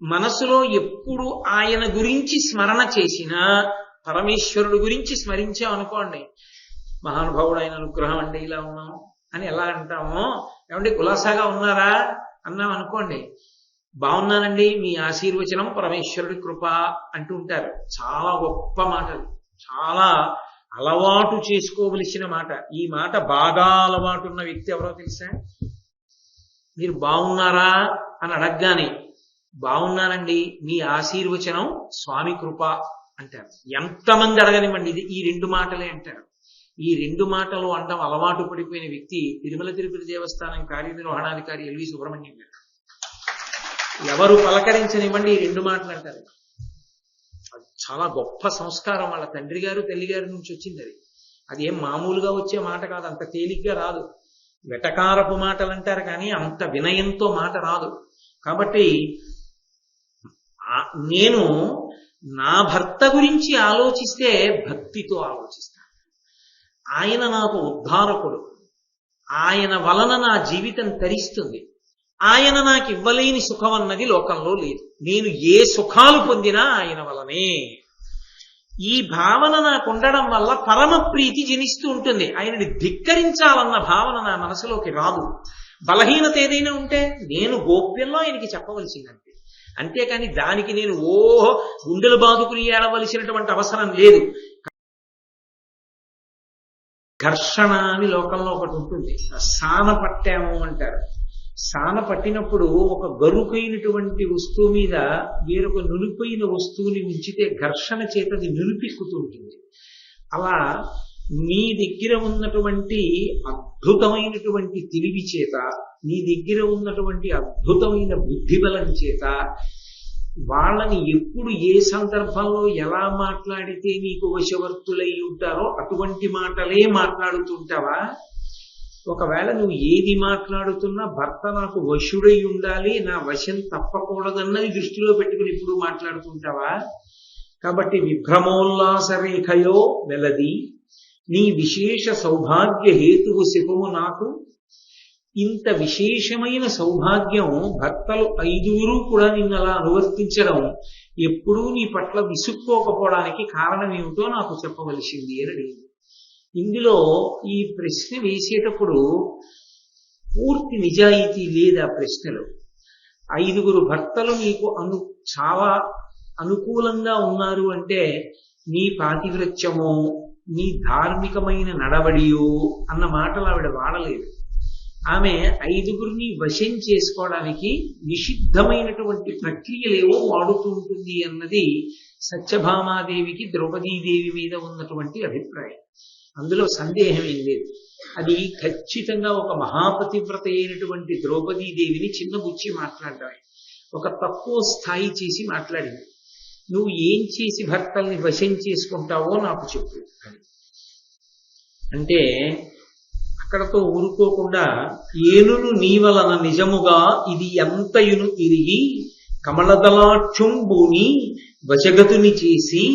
మనసులో ఎప్పుడు ఆయన గురించి స్మరణ చేసినా పరమేశ్వరుడు గురించి స్మరించామనుకోండి, మహానుభావుడు ఆయన అనుగ్రహం అండి ఇలా ఉన్నాం అని ఎలా అంటామో, ఏమంటే కులాసాగా ఉన్నారా అన్నాం అనుకోండి, బాగున్నానండి మీ ఆశీర్వచనం పరమేశ్వరుడి కృప అంటూ ఉంటారు. చాలా గొప్ప మాటలు, చాలా అలవాటు చేసుకోవలసిన మాట. ఈ మాట బాగా అలవాటు ఉన్న వ్యక్తి ఎవరో తెలుసా? మీరు బాగున్నారా అని అడగగానే బాగున్నానండి మీ ఆశీర్వచనం స్వామి కృప అంటారు. ఎంతమంది అడగనివ్వండి ఇది ఈ రెండు మాటలే అంటారు. ఈ రెండు మాటలు అనడం అలవాటు పడిపోయిన వ్యక్తి తిరుమల తిరుపతి దేవస్థానం కార్యనిర్వహణాధికారి ఎల్వి సుబ్రహ్మణ్యం గారు. ఎవరు పలకరించనివ్వండి ఈ రెండు మాటలు అంటారు. చాలా గొప్ప సంస్కారం, వాళ్ళ తండ్రి గారు తల్లి గారి నుంచి వచ్చింది అది. అది ఏం మామూలుగా వచ్చే మాట కాదు, అంత తేలిగ్గా రాదు. వెటకారపు మాటలు అంటారు కానీ అంత వినయంతో మాట రాదు. కాబట్టి నేను నా భర్త గురించి ఆలోచిస్తే భక్తితో ఆలోచిస్తాను. ఆయన నాకు ఉద్ధారకుడు, ఆయన వలన నా జీవితం తరిస్తుంది. ఆయన నాకు ఇవ్వలేని సుఖం అన్నది లోకంలో లేదు. నేను ఏ సుఖాలు పొందినా ఆయన వలనే. ఈ భావన నాకు ఉండడం వల్ల పరమ ప్రీతి జనిస్తూ ఉంటుంది. ఆయనని ధిక్కరించాలన్న భావన నా మనసులోకి రాదు. బలహీనత ఏదైనా ఉంటే నేను గోప్యంలో ఆయనకి చెప్పవలసిందంతే. అంతేకాని దానికి నేను గుండెలు బాదుకుని ఏడవలసినటువంటి అవసరం లేదు. ఘర్షణ అని లోకంలో ఒకటి ఉంటుంది. సాన పట్టాము అంటారు. సాన పట్టినప్పుడు ఒక గరుకైనటువంటి వస్తువు మీద వేరొక నులిపోయిన వస్తువుని ఉంచితే ఘర్షణ చేత అది నులిపెక్కుతూ ఉంటుంది. అలా నీ దగ్గర ఉన్నటువంటి అద్భుతమైనటువంటి తెలివి చేత, నీ దగ్గర ఉన్నటువంటి అద్భుతమైన బుద్ధిబలం చేత వాళ్ళని ఎప్పుడు ఏ సందర్భంలో ఎలా మాట్లాడితే నీకు వశవర్తులై ఉంటారో అటువంటి మాటలే మాట్లాడుతుంటావా? ఒకవేళ నువ్వు ఏది మాట్లాడుతున్నా భర్త నాకు వశుడై ఉండాలి, నా వశం తప్పకూడదన్నది దృష్టిలో పెట్టుకుని ఇప్పుడు మాట్లాడుతుంటావా? కాబట్టి విభ్రమోల్లాస రేఖయో వెలది నీ విశేష సౌభాగ్య హేతువు శివము నాకు. ఇంత విశేషమైన సౌభాగ్యం భర్తలు 5 కూడా నిన్నలా అనువర్తించడం, ఎప్పుడూ నీ పట్ల విసుక్కోకపోవడానికి కారణం ఏమిటో నాకు చెప్పవలసింది అని అడిగింది. ఇందులో ఈ ప్రశ్న వేసేటప్పుడు పూర్తి నిజాయితీ లేదు ఆ ప్రశ్నలో. 5 భర్తలు నీకు చాలా అనుకూలంగా ఉన్నారు అంటే నీ పాతివ్రత్యమో నీ ధార్మికమైన నడవడియో అన్న మాటలు ఆవిడ వాడలేదు. ఆమె 5 వశం చేసుకోవడానికి నిషిద్ధమైనటువంటి ప్రక్రియలేవో వాడుతూ ఉంటుంది అన్నది సత్యభామాదేవికి ద్రౌపదీదేవి మీద ఉన్నటువంటి అభిప్రాయం. అందులో సందేహం ఏం లేదు. అది ఖచ్చితంగా ఒక మహాపతివ్రత అయినటువంటి ద్రౌపదీదేవిని చిన్నబుచ్చి మాట్లాడటమే, ఒక తక్కువ స్థాయి చేసి మాట్లాడింది. నువ్వు ఏం చేసి భర్తల్ని వశం చేసుకుంటావో నాకు చెప్పు అని అంటే, అక్కడతో ఊరుకోకుండా ఏనును నీ వలన నిజముగా ఇది ఎంతయును తిరిగి కమలదలాక్షుంబుని వశగతుని చేసి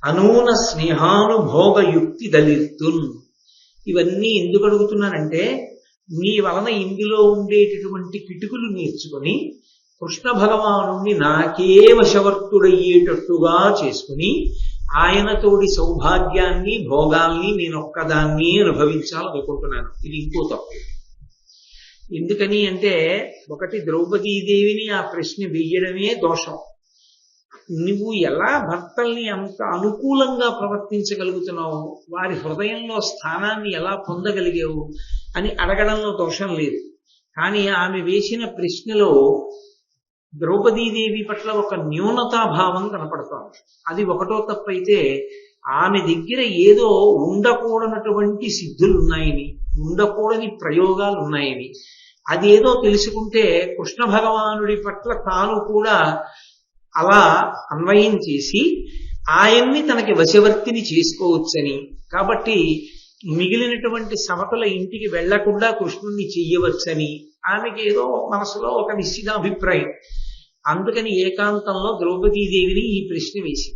అనూన స్నేహానుభోగ యుక్తి దళిర్తున్. ఇవన్నీ ఎందుకు అడుగుతున్నానంటే, నీ వలన ఇందులో ఉండేటటువంటి కిటుకులు నేర్చుకుని కృష్ణ భగవానుణ్ణి నాకే వశవర్తుడయ్యేటట్టుగా చేసుకుని ఆయనతోడి సౌభాగ్యాన్ని భోగాల్ని నేనొక్కదాన్ని అనుభవించాలనుకుంటున్నాను. ఇది ఇంకో తప్పు. ఎందుకని అంటే, ఒకటి ద్రౌపదీదేవిని ఆ ప్రశ్న వెయ్యడమే దోషం. నువ్వు ఎలా భర్తల్ని అంత అనుకూలంగా ప్రవర్తించగలుగుతున్నావు, వారి హృదయంలో స్థానాన్ని ఎలా పొందగలిగావు అని అడగడంలో దోషం లేదు. కానీ ఆమె వేసిన ప్రశ్నలో ద్రౌపదీదేవి పట్ల ఒక న్యూనతాభావం కనపడుతోంది. అది ఒకటో తప్పైతే, ఆమె దగ్గర ఏదో ఉండకూడనటువంటి సిద్ధులు ఉన్నాయని, ఉండకూడని ప్రయోగాలు ఉన్నాయని, అదేదో తెలుసుకుంటే కృష్ణ భగవానుడి పట్ల తాను కూడా అలా అన్వయం చేసి ఆయన్ని తనకి వశవర్తిని చేసుకోవచ్చని, కాబట్టి మిగిలినటువంటి సమతల ఇంటికి వెళ్లకుండా కృష్ణుణ్ణి చెయ్యవచ్చని ఆమెకి ఏదో మనసులో ఒక నిశ్చితాభిప్రాయం. అందుకని ఏకాంతంలో ద్రౌపదీదేవిని ఈ ప్రశ్న వేసి,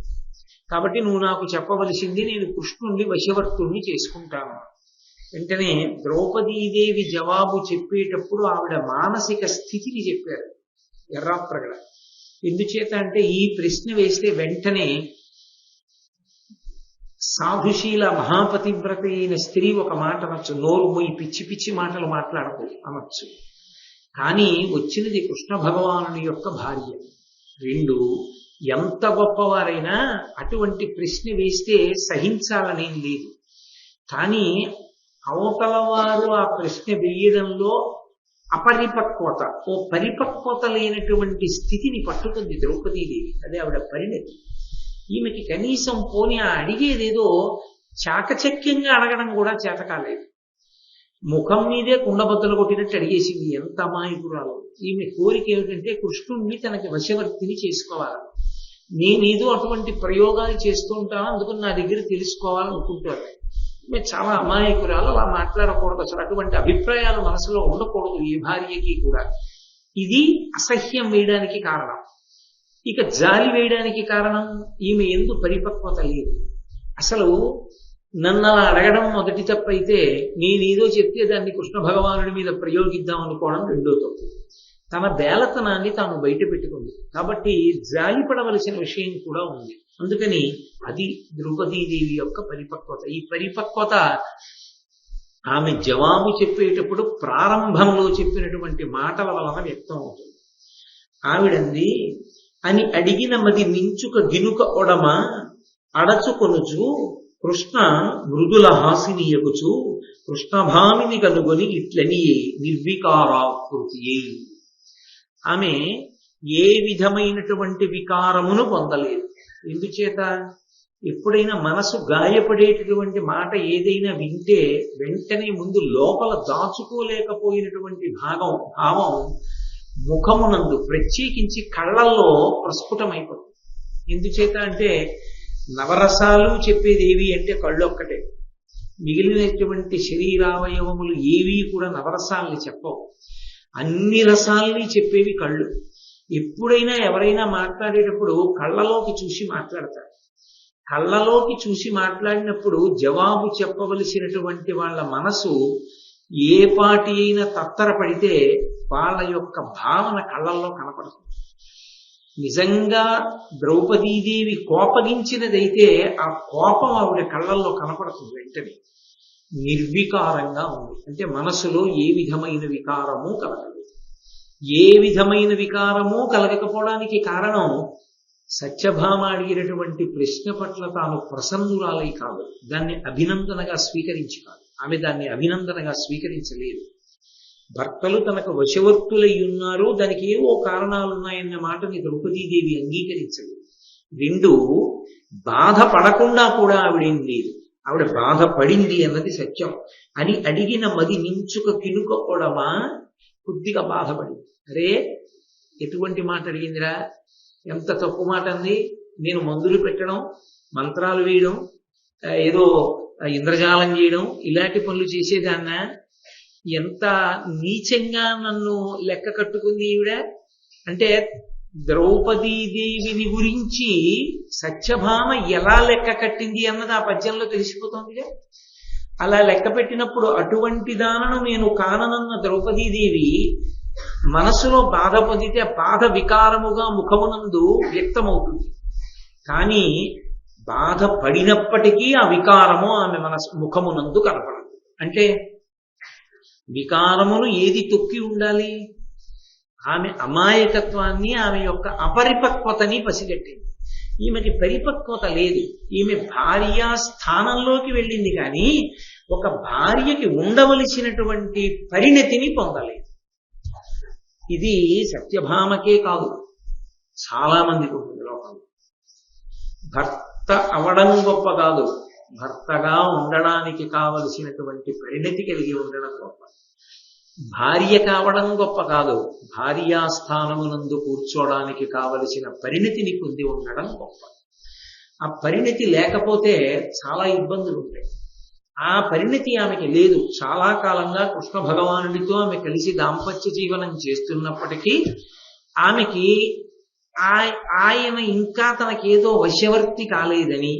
కాబట్టి నువ్వు నాకు చెప్పవలసింది, నేను కృష్ణుణ్ణి వశవర్తుణ్ణి చేసుకుంటాను. వెంటనే ద్రౌపదీదేవి జవాబు చెప్పేటప్పుడు ఆవిడ మానసిక స్థితిని చెప్పారు ఎర్రాప్రగడ. ఎందుచేత అంటే ఈ ప్రశ్న వేస్తే వెంటనే సాధుశీల మహాపతివ్రత అయిన స్త్రీ ఒక మాట అనొచ్చు, నోరు మొయ్యి పిచ్చి పిచ్చి మాటలు మాట్లాడకు అనొచ్చు. కానీ వచ్చినది కృష్ణ భగవానుని యొక్క భార్య. రెండు, ఎంత గొప్పవారైనా అటువంటి ప్రశ్న వేస్తే సహించాలనేం లేదు. కానీ అవతల వారు ఆ ప్రశ్న వేయడంలో అపరిపక్వత, ఓ పరిపక్వత లేనటువంటి స్థితిని పట్టుకుంది ద్రౌపదీదేవి. అదే ఆవిడ పరిణతి. ఈమెకి కనీసం పోనీ ఆ అడిగేదేదో చాకచక్యంగా అడగడం కూడా చేత కాలేదు. ముఖం మీదే కుండబద్దలు కొట్టినట్టు అడిగేసింది. ఎంత అమాయకురాలు! ఈమె కోరిక ఏమిటంటే కృష్ణుణ్ణి తనకి వశవర్తిని చేసుకోవాలి. నేనేదో అటువంటి ప్రయోగాలు చేస్తూ ఉంటాను, అందుకని నా దగ్గర తెలుసుకోవాలనుకుంటారు. ఈమె చాలా అమాయకురాలు, అలా మాట్లాడకూడదు. అసలు అటువంటి అభిప్రాయాలు మనసులో ఉండకూడదు ఏ భార్యకి కూడా. ఇది అసహ్యం వేయడానికి కారణం. ఇక జాలి వేయడానికి కారణం ఈమె ఎందు పరిపక్వత లేదు. అసలు నన్ను అలా అడగడం మొదటి తప్పైతే, నేనేదో చెప్తే దాన్ని కృష్ణ భగవానుడి మీద ప్రయోగిద్దాం అనుకోవడం రెండో తప్పు. తన బేలతనాన్ని తాను బయట పెట్టుకుంది. కాబట్టి జాలి పడవలసిన విషయం కూడా ఉంది. అందుకని అది ద్రౌపదీదేవి యొక్క పరిపక్వత. ఈ పరిపక్వత ఆమె జవాబు చెప్పేటప్పుడు ప్రారంభంలో చెప్పినటువంటి మాటల వలన వ్యక్తం అవుతుంది. ఆవిడంది, అని అడిగిన మది నించుక గినుక ఒడమ అడచుకొనుచు కృష్ణ మృదుల హాసినీయగుచు కృష్ణభామిని కనుగొని ఇట్లని నిర్వికారాకృతి. ఆమె ఏ విధమైనటువంటి వికారమును పొందలేదు. ఎందుచేత? ఎప్పుడైనా మనసు గాయపడేటటువంటి మాట ఏదైనా వింటే వెంటనే ముందు లోపల దాచుకోలేకపోయినటువంటి భావం ముఖమునందు, ప్రత్యేకించి కళ్ళల్లో ప్రస్ఫుటమైపోతుంది. ఎందుచేత అంటే నవరసాలు చెప్పేది ఏవి అంటే కళ్ళు ఒక్కటే. మిగిలినటువంటి శరీరావయవములు ఏవి కూడా నవరసాలని చెప్పవు. అన్ని రసాలని చెప్పేవి కళ్ళు. ఎప్పుడైనా ఎవరైనా మాట్లాడేటప్పుడు కళ్ళలోకి చూసి మాట్లాడతారు. కళ్ళలోకి చూసి మాట్లాడినప్పుడు జవాబు చెప్పవలసినటువంటి వాళ్ళ మనసు ఏ పాటి అయినా తత్తరపడితే వాళ్ళ యొక్క భావన కళ్ళల్లో కనపడుతుంది. నిజంగా ద్రౌపదీదేవి కోపగించినదైతే ఆ కోపం ఆవిడ కళ్ళల్లో కనపడుతుంది వెంటనే. నిర్వికారంగా ఉంది అంటే మనసులో ఏ విధమైన వికారము కలగలేదు. ఏ విధమైన వికారము కలగకపోవడానికి కారణం సత్యభామ అడిగినటువంటి ప్రశ్న పట్ల తాను ప్రసన్నురాలై కాదు, దాన్ని అభినందనగా స్వీకరించి కాదు. ఆమె దాన్ని అభినందనగా స్వీకరించలేదు. భర్తలు తనకు వశవర్తులై ఉన్నారు, దానికి ఏవో కారణాలున్నాయన్న మాటని ద్రౌపదీదేవి అంగీకరించలేదు. రెండు, బాధపడకుండా కూడా ఆవిడేం లేదు. ఆవిడ బాధపడింది అన్నది సత్యం. అని అడిగిన మది నించుక కినుక కొడమా కొద్దిగా బాధపడింది. అరే, ఎటువంటి మాట అడిగిందిరా, ఎంత తప్పు మాట అంది. నేను మందులు పెట్టడం, మంత్రాలు వేయడం, ఏదో ఇంద్రజాలం చేయడం, ఇలాంటి పనులు చేసేదాన్నా? ఎంత నీచంగా నన్ను లెక్క కట్టుకుంది ఈవిడ అంటే, ద్రౌపదీదేవిని గురించి సత్యభామ ఎలా లెక్క కట్టింది అన్నది ఆ పద్యంలో తెలిసిపోతుందిగా. అలా లెక్క పెట్టినప్పుడు అటువంటి దానను నేను కాననన్న ద్రౌపదీదేవి మనసులో బాధ పొందితే బాధ వికారముగా ముఖమునందు వ్యక్తమవుతుంది. కానీ బాధ పడినప్పటికీ ఆ వికారము ఆమె ముఖమునందు కనపడదు. అంటే వికారమును ఏది తొక్కి ఉండాలి? ఆమె అమాయకత్వాన్ని, ఆమె యొక్క అపరిపక్వతని పసిగట్టింది. ఈమెకి పరిపక్వత లేదు. ఈమె భార్య స్థానంలోకి వెళ్ళింది కానీ ఒక భార్యకి ఉండవలసినటువంటి పరిణతిని పొందలేదు. ఇది సత్యభామకే కాదు, చాలా మందికి ఉంటుంది లోకంలో. భర్త అవడం గొప్ప కాదు, భర్తగా ఉండడానికి కావలసినటువంటి పరిణతి కలిగి ఉండడం గొప్ప. భార్య కావడం గొప్ప కాదు, భార్యాస్థానమునందు కూర్చోడానికి కావలసిన పరిణతిని పొంది ఉండడం గొప్ప. ఆ పరిణతి లేకపోతే చాలా ఇబ్బందులు ఉంటాయి. ఆ పరిణతి ఆమెకి లేదు. చాలా కాలంగా కృష్ణ భగవానుడితో ఆమె కలిసి దాంపత్య జీవనం చేస్తున్నప్పటికీ ఆమెకి ఆయన ఇంకా తనకేదో వశవర్తి కాలేదని,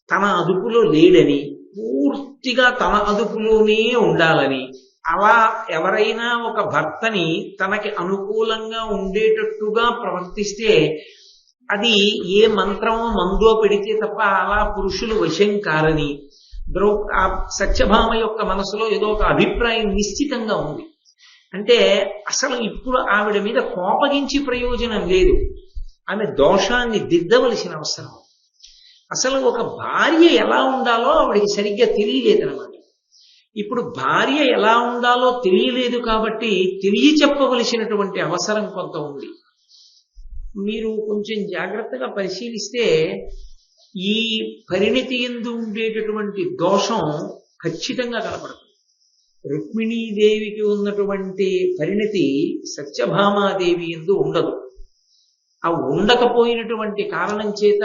తన అదుపులో లేడని, పూర్తిగా తన అదుపులోనే ఉండాలని, అలా ఎవరైనా ఒక భర్తని తనకి అనుకూలంగా ఉండేటట్టుగా ప్రవర్తిస్తే అది ఏ మంత్రమో మందో పెడితే తప్ప అలా పురుషులు వశం కారని ఆ సత్యభామ యొక్క మనసులో ఏదో ఒక అభిప్రాయం నిశ్చితంగా ఉంది. అంటే అసలు ఇప్పుడు ఆవిడ మీద కోపగించి ప్రయోజనం లేదు, ఆమె దోషాన్ని దిద్దవలసిన అవసరం. అసలు ఒక భార్య ఎలా ఉండాలో ఆవిడకి సరిగ్గా తెలియలేదన్నమాట. ఇప్పుడు భార్య ఎలా ఉండాలో తెలియలేదు కాబట్టి తెలియచెప్పవలసినటువంటి అవసరం కొంత ఉంది. మీరు కొంచెం జాగ్రత్తగా పరిశీలిస్తే ఈ పరిణితి యందు ఉండేటటువంటి దోషం ఖచ్చితంగా కనపడుతుంది. రుక్మిణీదేవికి ఉన్నటువంటి పరిణితి సత్యభామాదేవి యందు ఉండదు. ఆ ఉండకపోయినటువంటి కారణం చేత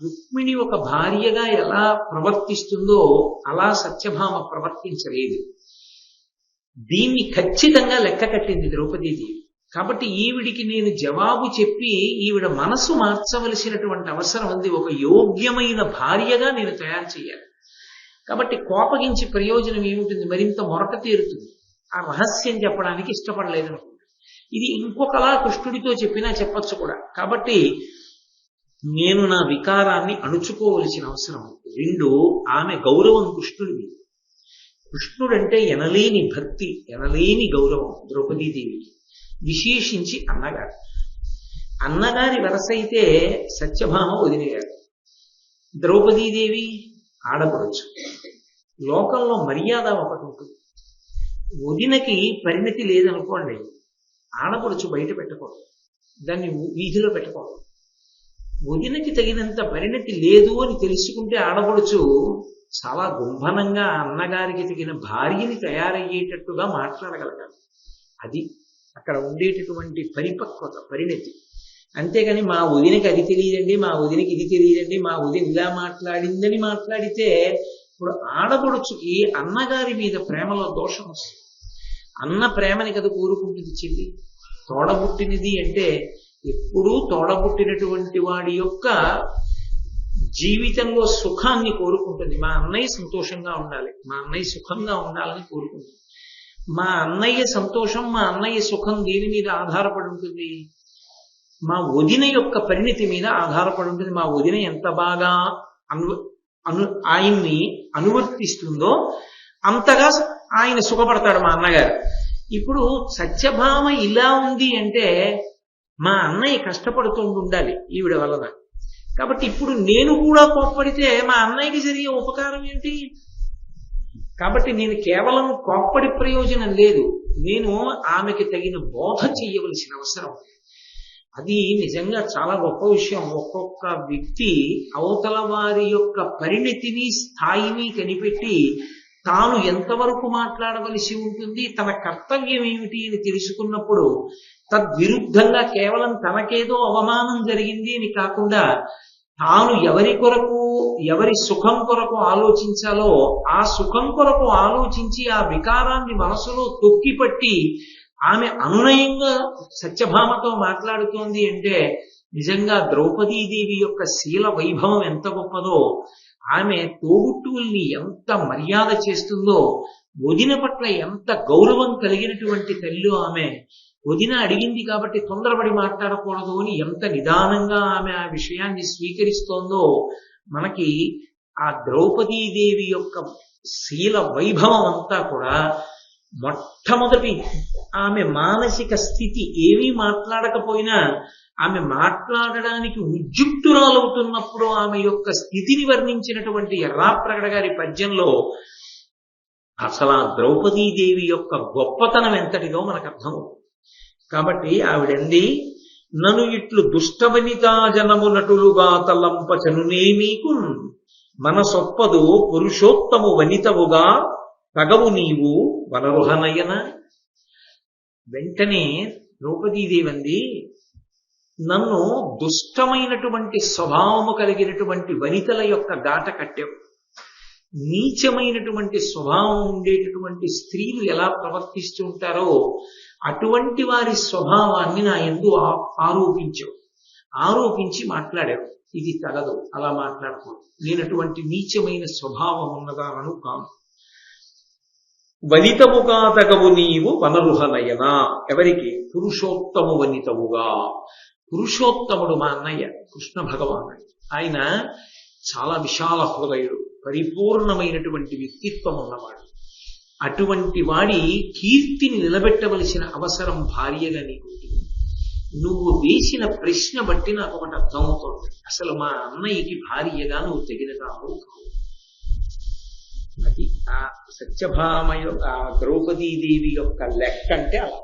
రుక్మిణి ఒక భార్యగా ఎలా ప్రవర్తిస్తుందో అలా సత్యభామ ప్రవర్తించలేదు. దీన్ని ఖచ్చితంగా లెక్క కట్టింది ద్రౌపదీదేవి. కాబట్టి ఈవిడికి నేను జవాబు చెప్పి ఈవిడ మనసు మార్చవలసినటువంటి అవసరం ఉంది. ఒక యోగ్యమైన భార్యగా నేను తయారు చేయాలి. కాబట్టి కోపగించి ప్రయోజనం ఏముంటుంది, మరింత మొరట తీరుతుంది. ఆ రహస్యం చెప్పడానికి ఇష్టపడలేదనుకుంటుంది. ఇది ఇంకొకలా కృష్ణుడితో చెప్పినా చెప్పచ్చు కూడా. కాబట్టి నేను నా వికారాన్ని అణుచుకోవలసిన అవసరం ఉంది. రెండు, ఆమె గౌరవం కృష్ణుడిది. కృష్ణుడంటే ఎనలేని భక్తి, ఎనలేని గౌరవం ద్రౌపదీదేవికి. విశేషించి అన్నగారి వరస అయితే సత్యభామ వదిలేయారు. ద్రౌపదీదేవి ఆడపడచ్చు. లోకంలో మర్యాద ఒకటి ఉంటుంది. వదినకి పరిణతి లేదనుకోండి, ఆడపడుచు బయట పెట్టకూడదు, దాన్ని వీధిలో పెట్టకూడదు. వదినకి తగినంత పరిణతి లేదు అని తెలుసుకుంటే ఆడపడుచు చాలా గుంభనంగా అన్నగారికి తగిన భార్యని తయారయ్యేటట్టుగా మాట్లాడగలగాలి. అది అక్కడ ఉండేటటువంటి పరిపక్వత, పరిణతి. అంతేగాని మా వదినకి అది తెలియదండి, మా వదినకి ఇది తెలియదండి, మా వదిన ఇలా మాట్లాడిందని మాట్లాడితే ఇప్పుడు ఆడపడుచుకి అన్నగారి మీద ప్రేమలో దోషం వస్తుంది. అన్న ప్రేమని కదా కోరుకుంటుంది చెల్లి. తోడబుట్టినది అంటే ఎప్పుడూ తోడబుట్టినటువంటి వాడి యొక్క జీవితంలో సుఖాన్ని కోరుకుంటుంది. మా అన్నయ్య సంతోషంగా ఉండాలి, మా అన్నయ్య సుఖంగా ఉండాలని కోరుకుంటుంది. మా అన్నయ్య సంతోషం, మా అన్నయ్య సుఖం దేని మీద ఆధారపడి ఉంటుంది? మా వదిన యొక్క పరిణతి మీద ఆధారపడి ఉంటుంది. మా వదిన ఎంత బాగా ఆయన్ని అనువర్తిస్తుందో అంతగా ఆయన సుఖపడతాడు మా అన్నగారు. ఇప్పుడు సత్యభామ ఇలా ఉంది అంటే మా అన్నయ్య కష్టపడుతూ ఉండాలి ఈవిడ వలన. కాబట్టి ఇప్పుడు నేను కూడా కోప్పడితే మా అన్నయ్యకి జరిగే ఉపకారం ఏంటి? కాబట్టి నేను కేవలం కోప్పడి ప్రయోజనం లేదు, నేను ఆమెకి తగిన బోధ చేయవలసిన అవసరం. అది నిజంగా చాలా గొప్ప విషయం. ఒక్కొక్క వ్యక్తి అవతల వారి యొక్క పరిణతిని, స్థాయిని కనిపెట్టి తాను ఎంతవరకు మాట్లాడవలసి ఉంటుంది, తన కర్తవ్యం ఏమిటి అని తెలుసుకున్నప్పుడు తద్విరుద్ధంగా కేవలం తనకేదో అవమానం జరిగింది అని కాకుండా తాను ఎవరి కొరకు, ఎవరి సుఖం కొరకు ఆలోచించాలో ఆ సుఖం కొరకు ఆలోచించి ఆ వికారాన్ని మనసులో తొక్కిపట్టి ఆమె అనునయంగా సత్యభామతో మాట్లాడుతోంది అంటే నిజంగా ద్రౌపదీదేవి యొక్క శీల వైభవం ఎంత గొప్పదో, ఆమె తోబుట్టువుల్ని ఎంత మర్యాద చేస్తుందో, వదిన పట్ల ఎంత గౌరవం కలిగినటువంటి తల్లి ఆమె. వదిన అడిగింది కాబట్టి తొందరపడి మాట్లాడకూడదు అని ఎంత నిదానంగా ఆమె ఆ విషయాన్ని స్వీకరిస్తోందో మనకి ఆ ద్రౌపదీదేవి యొక్క శీల వైభవం అంతా కూడా మొట్టమొదటి ఆమె మానసిక స్థితి ఏమీ మాట్లాడకపోయినా ఆమె మాట్లాడడానికి ఉద్యుక్తురాలవుతున్నప్పుడు ఆమె యొక్క స్థితిని వర్ణించినటువంటి ఎర్రాప్రగడ గారి పద్యంలో అసలు ఆ ద్రౌపదీదేవి యొక్క గొప్పతనం ఎంతటిదో మనకు అర్థమవుతుంది. కాబట్టి ఆవిడంది, నను ఇట్లు దుష్టవనితా జనము నటులుగా తలంపచనునే నీకు మనసొప్పదు పురుషోత్తము వనితవుగా తగవు నీవు వనరుహనయన. వెంటనే ద్రౌపదీదేవి అంది, నన్ను దుష్టమైనటువంటి స్వభావము కలిగినటువంటి వనితల యొక్క గాట కట్టావు. నీచమైనటువంటి స్వభావం ఉండేటటువంటి స్త్రీలు ఎలా ప్రవర్తిస్తూ ఉంటారో అటువంటి వారి స్వభావాన్ని నా యందు ఆరోపించావు, ఆరోపించి మాట్లాడావు. ఇది తగదు, అలా మాట్లాడకూడదు, నేనటువంటి నీచమైన స్వభావం ఉన్నదానను కాను. వనితముగా తగవు నీవు వనరుహనయన. ఎవరికి? పురుషోత్తము వనితముగా. పురుషోత్తముడు మా అన్నయ్య కృష్ణ భగవానుడు. ఆయన చాలా విశాల హృదయుడు, పరిపూర్ణమైనటువంటి వ్యక్తిత్వం ఉన్నవాడు. అటువంటి వాడి కీర్తిని నిలబెట్టవలసిన అవసరం భార్యగా నీకు ఉంటుంది. నువ్వు వేసిన ప్రశ్న బట్టి నాకు ఒకటి అర్థమవుతోంది. అసలు మా అన్నయ్యకి భార్యగా నువ్వు తగినదావు కావు. అది ఆ సత్యభామ ఆ ద్రౌపదీదేవి యొక్క లెక్క అంటే అలా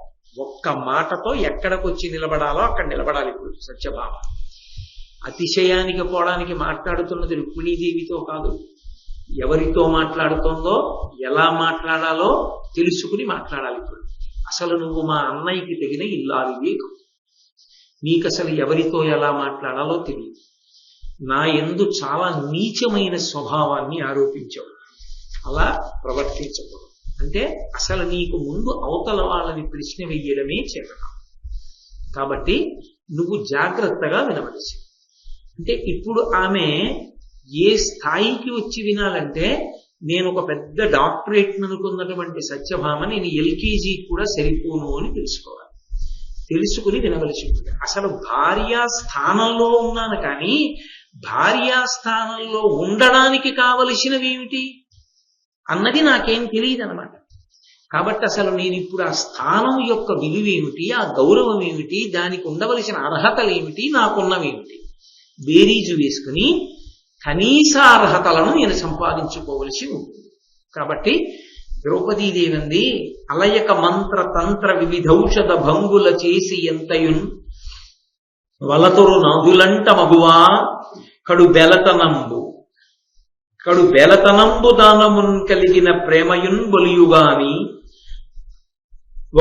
ఒక్క మాటతో ఎక్కడికొచ్చి నిలబడాలో అక్కడ నిలబడాలి. ఇప్పుడు సత్యభామ అతిశయానికి పోవడానికి మాట్లాడుతున్నది రుక్మిణీదేవితో కాదు, ఎవరితో మాట్లాడుతోందో ఎలా మాట్లాడాలో తెలుసుకుని మాట్లాడాలి. ఇప్పుడు అసలు నువ్వు మా అన్నయ్యకి తగిన ఇల్లాలివే కాదు. నీకు అసలు ఎవరితో ఎలా మాట్లాడాలో తెలియదు. నా యందు చాలా నీచమైన స్వభావాన్ని ఆరోపించావు. అలా ప్రవర్తించకూడదు. అంటే అసలు నీకు ముందు అవతల వాళ్ళని ప్రశ్న వెయ్యడమే చేతనం. కాబట్టి నువ్వు జాగ్రత్తగా వినవలసి. అంటే ఇప్పుడు ఆమె ఏ స్థాయికి వచ్చి వినాలంటే, నేను ఒక పెద్ద డాక్టరేట్ అనుకున్నటువంటి సత్యభామ నేను ఎల్కేజీ కూడా సరిపోను అని తెలుసుకోవాలి. తెలుసుకుని వినవలసి ఉంటుంది. అసలు భార్యా స్థానంలో ఉన్నాను, కానీ భార్యా స్థానంలో ఉండడానికి కావలసినవి ఏమిటి అన్నది నాకేం తెలియదు అనమాట. కాబట్టి అసలు నేను ఇప్పుడు ఆ స్థానం యొక్క విలువేమిటి, ఆ గౌరవం ఏమిటి, దానికి ఉండవలసిన అర్హతలు ఏమిటి, నాకున్నవేమిటి బేరీజు వేసుకుని కనీస అర్హతలను నేను సంపాదించుకోవలసి ఉంటుంది. కాబట్టి ద్రౌపదీదేవింది అలయక మంత్ర తంత్ర వివిధౌషధ భంగుల చేసి ఎంతయున్ వలతొరు నాదులంట మగువా కడు బెలతనంబు దానమున్ కలిగిన ప్రేమయున్ బొలియుగాని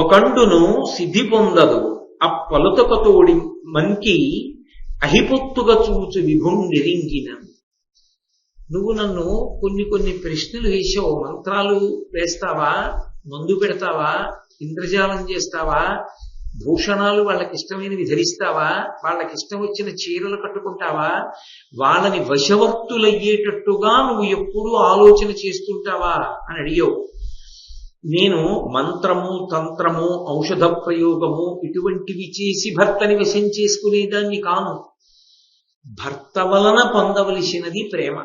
ఒకండును సిద్ధి పొందదు అప్పలుతకతోడి మంకి అహిపొత్తుగా చూచు విభుండిరింగిన. నువ్వు నన్ను కొన్ని ప్రశ్నలు వేసావు. మంత్రాలు వేస్తావా, మందు పెడతావా, ఇంద్రజాలం చేస్తావా, భూషణాలు వాళ్ళకి ఇష్టమైనవి ధరిస్తావా, వాళ్ళకి ఇష్టం వచ్చిన చీరలు కట్టుకుంటావా, వాళ్ళని వశవర్తులయ్యేటట్టుగా నువ్వు ఎప్పుడూ ఆలోచన చేస్తుంటావా అని అడిగావు. నేను మంత్రము, తంత్రము, ఔషధ ప్రయోగము ఇటువంటివి చేసి భర్తని వశం చేసుకునేదాన్ని కాను. భర్త వలన పొందవలసినది ప్రేమ.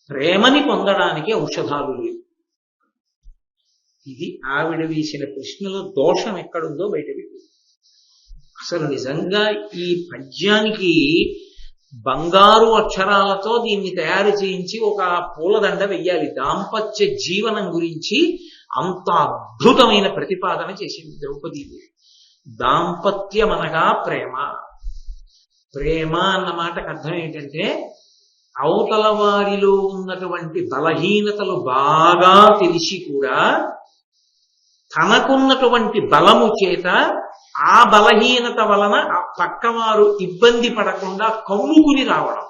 ప్రేమని పొందడానికి ఔషధాలు లేవు. ఇది ఆవిడ వేసిన ప్రశ్నలో దోషం ఎక్కడుందో బయటపెట్టి. అసలు నిజంగా ఈ పద్యానికి బంగారు అక్షరాలతో దీన్ని తయారు చేయించి ఒక పూలదండ వెయ్యాలి. దాంపత్య జీవనం గురించి అంత అద్భుతమైన ప్రతిపాదన చేసింది ద్రౌపదీదేవి. దాంపత్యం అనగా ప్రేమ. ప్రేమ అన్న మాటకు అర్థం ఏంటంటే, అవతల వారిలో ఉన్నటువంటి బలహీనతలు బాగా తెలిసి కూడా తనకున్నటువంటి బలము చేత ఆ బలహీనత వలన ఆ పక్కవారు ఇబ్బంది పడకుండా కమ్ముకుని రావడం.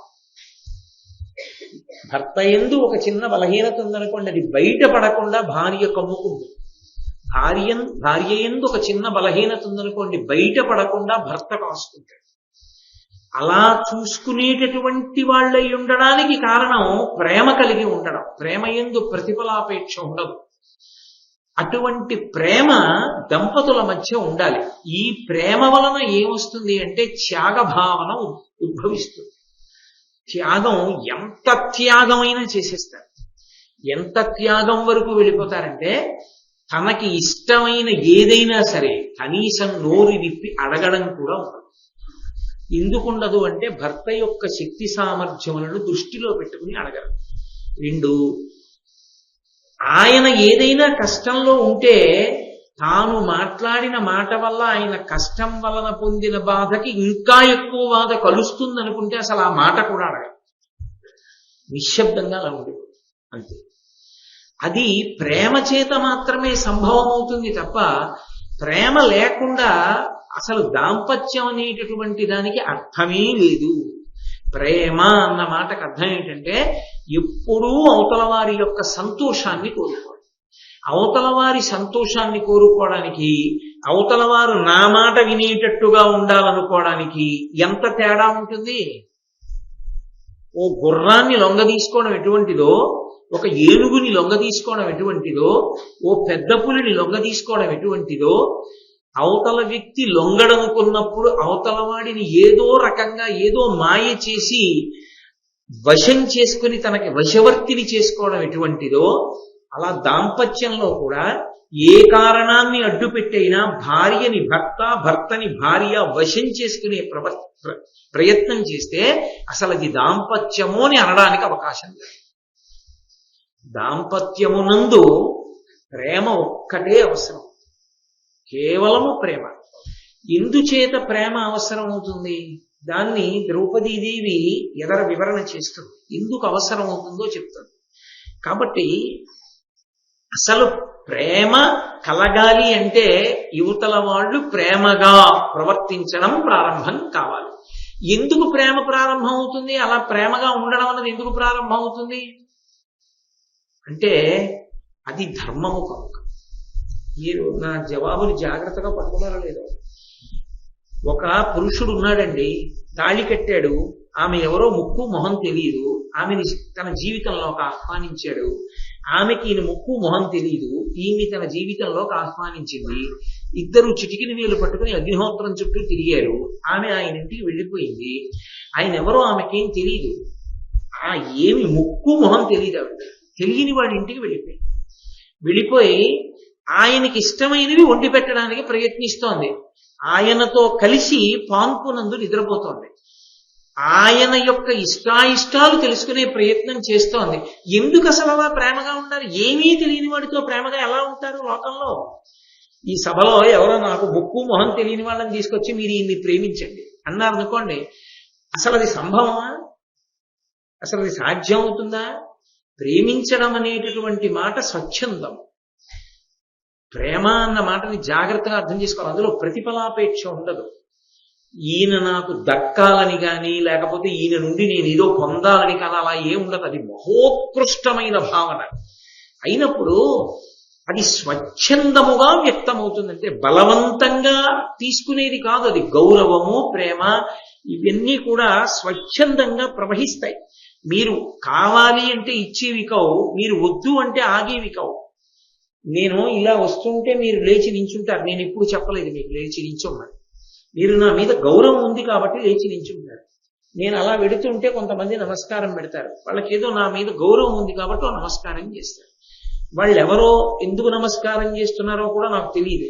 భర్త యందు ఒక చిన్న బలహీనత ఉందనుకోండి, అది బయట పడకుండా భార్య కమ్ముకుంటుంది. భార్య యందు ఒక చిన్న బలహీనత ఉందనుకోండి, బయట పడకుండా భర్త కాసుకుంటాడు. అలా చూసుకునేటటువంటి వాళ్ళై ఉండడానికి కారణం ప్రేమ కలిగి ఉండడం. ప్రేమ యందు ప్రతిఫలాపేక్ష ఉండదు. అటువంటి ప్రేమ దంపతుల మధ్య ఉండాలి. ఈ ప్రేమ వలన ఏమొస్తుంది అంటే త్యాగ భావన ఉద్భవిస్తుంది. త్యాగం ఎంత త్యాగమైనా చేసేస్తారు. ఎంత త్యాగం వరకు వెళ్ళిపోతారంటే, తనకి ఇష్టమైన ఏదైనా సరే కనీసం నోరు విప్పి అడగడం కూడా ఉండదు. ఎందుకుండదు అంటే భర్త యొక్క శక్తి సామర్థ్యములను దృష్టిలో పెట్టుకుని అడగరు. 2, ఆయన ఏదైనా కష్టంలో ఉంటే తాను మాట్లాడిన మాట వల్ల ఆయన కష్టం వలన పొందిన బాధకి ఇంకా ఎక్కువ బాధ కలుస్తుందనుకుంటే అసలు ఆ మాట కూడా అడగరు. నిశ్శబ్దంగా అలా ఉండిపోతుంది అంతే. అది ప్రేమ చేత మాత్రమే సంభవం అవుతుంది తప్ప ప్రేమ లేకుండా అసలు దాంపత్యం అనేటటువంటి దానికి అర్థమే లేదు. ప్రేమ అన్న మాటకు అర్థం ఏంటంటే ఎప్పుడూ అవతల వారి యొక్క సంతోషాన్ని కోరుకోవడం. అవతల వారి సంతోషాన్ని కోరుకోవడానికి, అవతల వారు నా మాట వినేటట్టుగా ఉండాలనుకోవడానికి ఎంత తేడా ఉంటుంది. ఓ గుర్రాన్ని లొంగ తీసుకోవడం ఎటువంటిదో, ఒక ఏనుగుని లొంగ తీసుకోవడం ఎటువంటిదో, ఓ పెద్ద పులిని లొంగ తీసుకోవడం ఎటువంటిదో, అవతల వ్యక్తి లొంగడనుకున్నప్పుడు అవతల వాడిని ఏదో రకంగా ఏదో మాయ చేసి వశం చేసుకుని తనకి వశవర్తిని చేసుకోవడం ఎటువంటిదో, అలా దాంపత్యంలో కూడా ఏ కారణాన్ని అడ్డు పెట్టైనా భార్యని భర్త, భర్తని భార్య వశం చేసుకునే ప్రయత్నం చేస్తే అసలు అది దాంపత్యము అని అనడానికి అవకాశం లేదు. దాంపత్యమునందు ప్రేమ ఒక్కటే అవసరం, కేవలము ప్రేమ. ఎందుచేత ప్రేమ అవసరం అవుతుంది? దాన్ని ద్రౌపదీదేవి ఎదర వివరణ చేస్తుంది, ఎందుకు అవసరం అవుతుందో చెప్తుంది. కాబట్టి అసలు ప్రేమ కలగాలి అంటే యువతల వాళ్ళు ప్రేమగా ప్రవర్తించడం ప్రారంభం కావాలి. ఎందుకు ప్రేమ ప్రారంభం అవుతుంది? అలా ప్రేమగా ఉండడం అన్నది ఎందుకు ప్రారంభం అవుతుంది అంటే అది ధర్మము కనుక. మీరు నా జవాబుని జాగ్రత్తగా పట్టుకున్నారో లేదో. ఒక పురుషుడు ఉన్నాడండి, తాళి కట్టాడు, ఆమె ఎవరో ముక్కు మొహం తెలియదు, ఆమెని తన జీవితంలోకి ఆహ్వానించాడు. ఆమెకి ఈయన ముక్కు మొహం తెలియదు, ఈయన్ని తన జీవితంలోకి ఆహ్వానించింది. ఇద్దరు చిటికిన వేలు పట్టుకుని అగ్నిహోత్రం చుట్టూ తిరిగారు. ఆమె ఆయన ఇంటికి వెళ్ళిపోయింది. ఆయన ఎవరో ఆమెకేం తెలియదు, ఏమి ముక్కు మొహం తెలియదు. ఆవిడ తెలియని వాడి ఇంటికి వెళ్ళిపోయి ఆయనకి ఇష్టమైనవి వండి పెట్టడానికి ప్రయత్నిస్తోంది. ఆయనతో కలిసి పాన్పునందు నిద్రపోతోంది. ఆయన యొక్క ఇష్టాయిష్టాలు తెలుసుకునే ప్రయత్నం చేస్తోంది. ఎందుకు అసలు అలా ప్రేమగా ఉండాలి? ఏమీ తెలియని వాడితో ప్రేమగా ఎలా ఉంటారు లోకంలో? ఈ సభలో ఎవరో నాకు ముక్కు మొహం తెలియని వాళ్ళని తీసుకొచ్చి మీరు ఈయన్ని ప్రేమించండి అన్నారు అనుకోండి, అసలు అది సంభవమా? అసలు అది సాధ్యం అవుతుందా? ప్రేమించడం అనేటటువంటి మాట స్వచ్ఛందం. ప్రేమ అన్న మాటని జాగ్రత్తగా అర్థం చేసుకోవాలి. అందులో ప్రతిఫలాపేక్ష ఉండదు. ఈయన నాకు దక్కాలని కానీ, లేకపోతే ఈయన నుండి నేను ఏదో పొందాలని కానీ అలా ఏముండదు. అది మహోత్కృష్టమైన భావన అయినప్పుడు అది స్వచ్ఛందముగా వ్యక్తమవుతుందంటే బలవంతంగా తీసుకునేది కాదు. అది గౌరవము, ప్రేమ ఇవన్నీ కూడా స్వచ్ఛందంగా ప్రవహిస్తాయి. మీరు కావాలి అంటే ఇచ్చేవి కావు, మీరు వద్దు అంటే ఆగేవి కావు. నేను ఇలా వస్తుంటే మీరు లేచి నించుంటారు. నేను ఎప్పుడు చెప్పలేదు మీకు లేచి నించున్నాను. మీరు నా మీద గౌరవం ఉంది కాబట్టి లేచి నించుంటారు. నేను అలా వెడుతుంటే కొంతమంది నమస్కారం పెడతారు. వాళ్ళకి ఏదో నా మీద గౌరవం ఉంది కాబట్టి నమస్కారం చేస్తారు. వాళ్ళు ఎవరో ఎందుకు నమస్కారం చేస్తున్నారో కూడా నాకు తెలియదు.